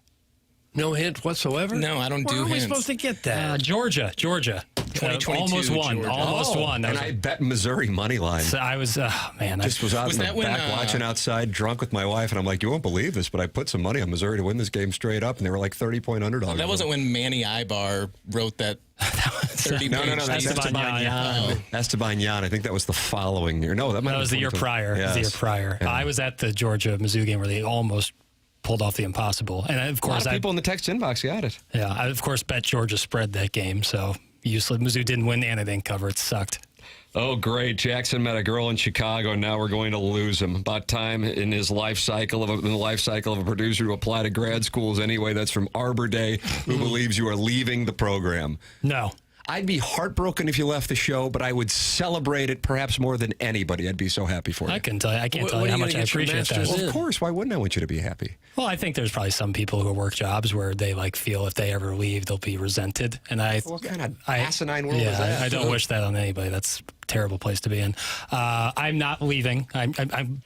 No hint whatsoever? No, I don't do Where are we hints. supposed to get that? Georgia. 2022 almost won. Georgia. Almost won. And I bet Missouri money line. So I was, Just was out in the back watching outside, drunk with my wife, and I'm like, you won't believe this, but I put some money on Missouri to win this game straight up, and they were like 30-point underdogs. That wasn't when Manny Ibar wrote that 30 No, that's Esteban Yan. Esteban Yan. I think that was the following year. No, that was the year prior. Yes. The year prior. Yeah. I was at the Georgia Mizzou game where they almost pulled off the impossible. And of course, a lot of people in the text inbox got it. Yeah, I of course bet Georgia spread that game. So useless. Mizzou didn't win and they didn't cover. It sucked. Oh, great. Jackson met a girl in Chicago, and now we're going to lose him. About time in his life cycle of a producer to apply to grad schools anyway. That's from Arbor Day, who believes you are leaving the program. No. I'd be heartbroken if you left the show, but I would celebrate it perhaps more than anybody. I'd be so happy for you. I can't tell you how much I appreciate that. Well, of course. Why wouldn't I want you to be happy? Well, I think there's probably some people who work jobs where they feel if they ever leave, they'll be resented. And what kind of asinine world is that? I don't wish that on anybody. That's a terrible place to be in. I'm not leaving. I'm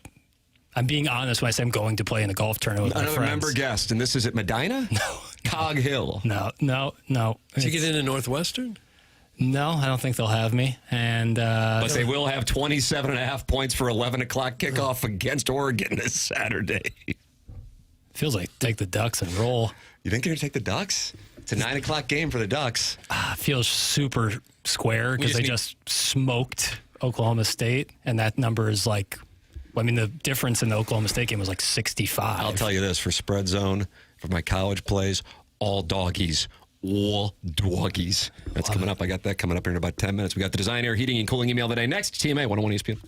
being honest when I say I'm going to play in a golf tournament with my Another friends. member guest, and this is at Medina? No. Cog Hill. No. Did you get into Northwestern? No, I don't think they'll have me. And but they will have 27.5 points for 11 o'clock kickoff against Oregon this Saturday. Feels like take the Ducks and roll. You think they're going to take the Ducks? It's a 9 o'clock game for the Ducks. Feels super square because they just smoked Oklahoma State, and that number is like, I mean, the difference in the Oklahoma State game was like 65. I'll tell you this, for Spread Zone, for my college plays, all doggies. All doggies. That's coming up. I got that coming up here in about 10 minutes. We got the Design, Air, Heating, and Cooling email today. Next, TMA 101 ESPN.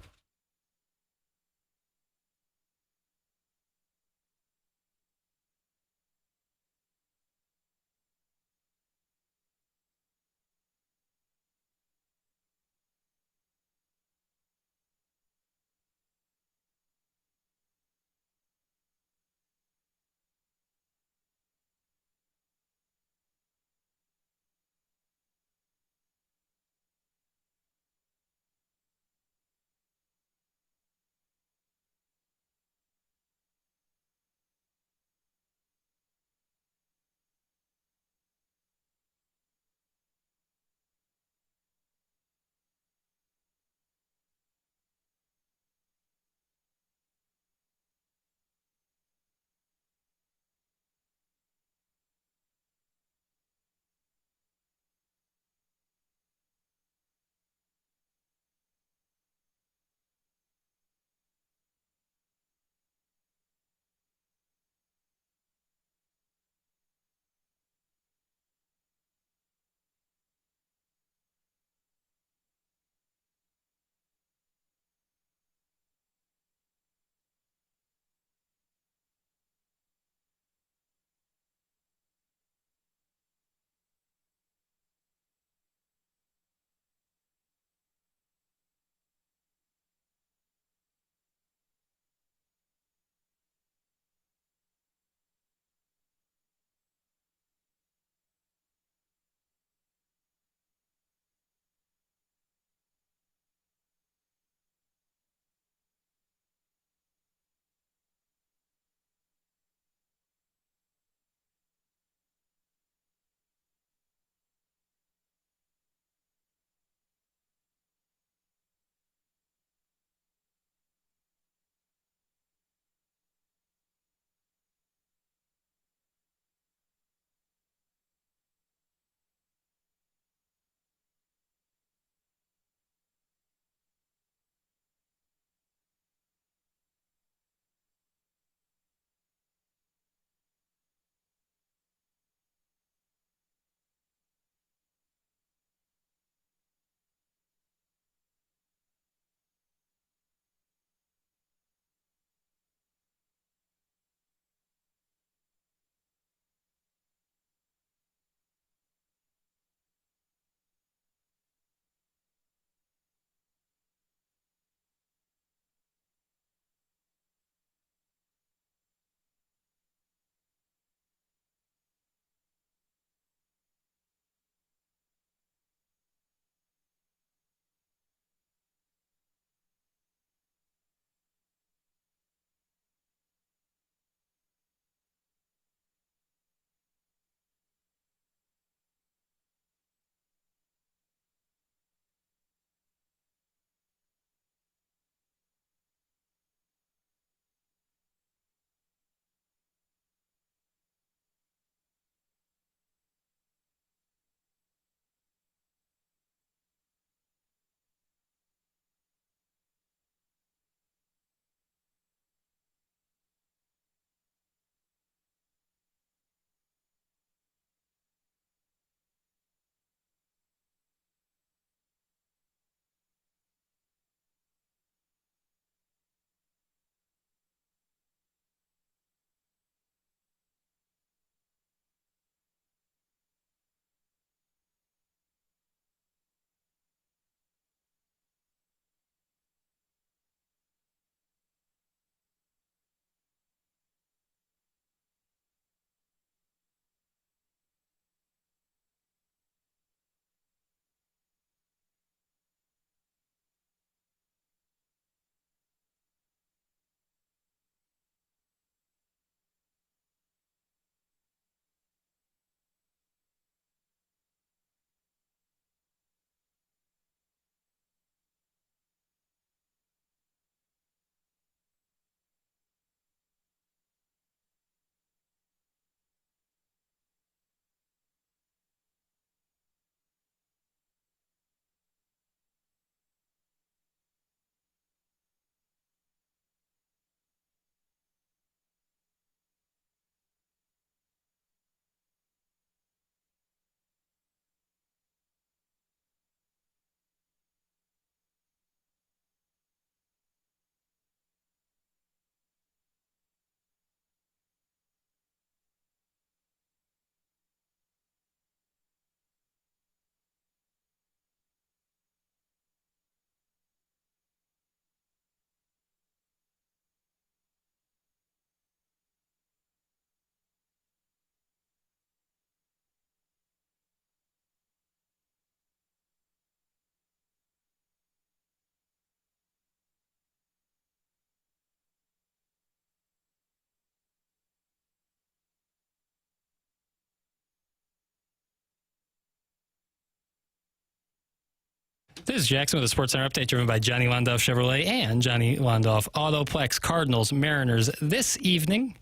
This is Jackson with a Sports Center update driven by Johnny Londoff Chevrolet and Johnny Londoff Autoplex. Cardinals, Mariners this evening.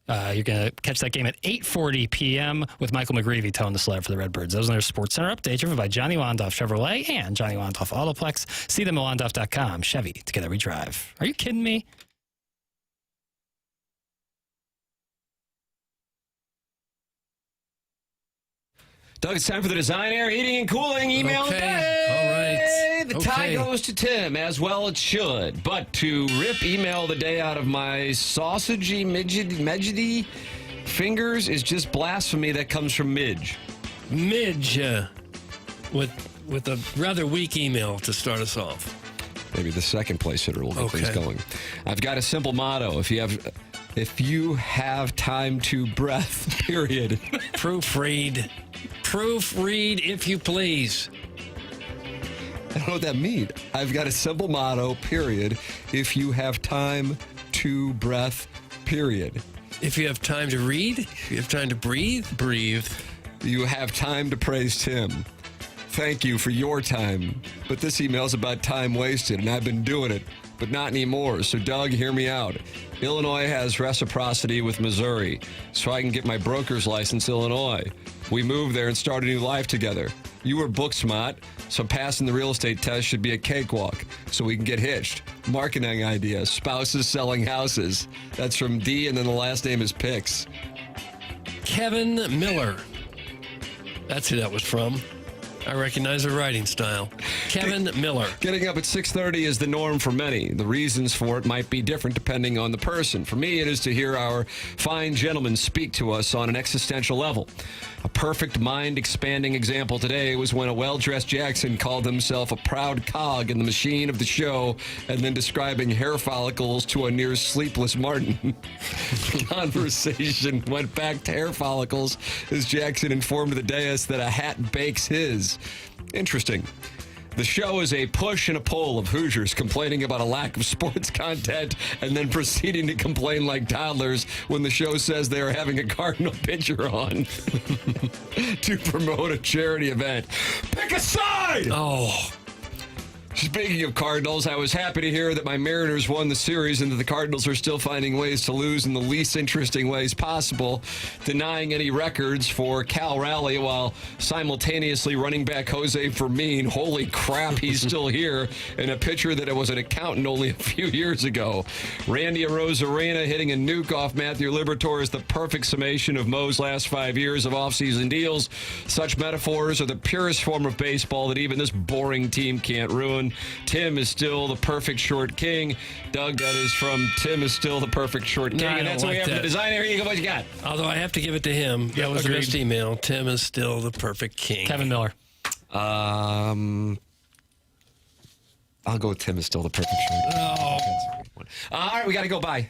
You're going to catch that game at 8:40 p.m. with Michael McGreevy towing the sled for the Redbirds. Those are their Sports Center update driven by Johnny Londoff Chevrolet and Johnny Londoff Autoplex. See them at londoff.com. Chevy, together we drive. Are you kidding me? Doug, it's time for the Design, Air, Heating, and Cooling email Okay. day. All right. The tie goes to Tim, as well it should. But to rip email the day out of my sausagey, midgety fingers is just blasphemy that comes from Midge. Midge, with a rather weak email to start us off. Maybe the second place hitter will get things going. I've got a simple motto. If you have time to breath, period. Proofread, if you please. I don't know what that means. I've got a simple motto, period. If you have time to breath, period. If you have time to read, if you have time to breathe. You have time to praise Tim. Thank you for your time. But this email's about time wasted, and I've been doing it, but not anymore. So, Doug, hear me out. Illinois has reciprocity with Missouri, so I can get my broker's license in Illinois. We move there and start a new life together. You were book smart, so passing the real estate test should be a cakewalk, so we can get hitched. Marketing ideas, spouses selling houses. That's from D, and then the last name is Pix. Kevin Miller. That's who that was from. I recognize her writing style. Kevin Miller. Getting up at 6:30 is the norm for many. The reasons for it might be different depending on the person. For me, it is to hear our fine gentlemen speak to us on an existential level. A perfect mind-expanding example today was when a well-dressed Jackson called himself a proud cog in the machine of the show and then describing hair follicles to a near-sleepless Martin. The conversation went back to hair follicles as Jackson informed the dais that a hat bakes his. Interesting. The show is a push and a pull of Hoosiers complaining about a lack of sports content and then proceeding to complain like toddlers when the show says they are having a Cardinal pitcher on to promote a charity event. Pick a side! Oh. Speaking of Cardinals, I was happy to hear that my Mariners won the series and that the Cardinals are still finding ways to lose in the least interesting ways possible, denying any records for Cal Raleigh while simultaneously running back Jose Fermin. Holy crap, he's still here, and a pitcher that was an accountant only a few years ago. Randy Arozarena hitting a nuke off Matthew Liberatore is the perfect summation of Mo's last 5 years of offseason deals. Such metaphors are the purest form of baseball that even this boring team can't ruin. Tim is still the perfect short king. Doug, that is from Tim is still the perfect short king. No, and that's what we have for the design. Here you go. What you got? Although I have to give it to him. That was the best email. Tim is still the perfect king. Kevin Miller. I'll go with Tim is still the perfect short king. Oh. All right, we got to go. Bye.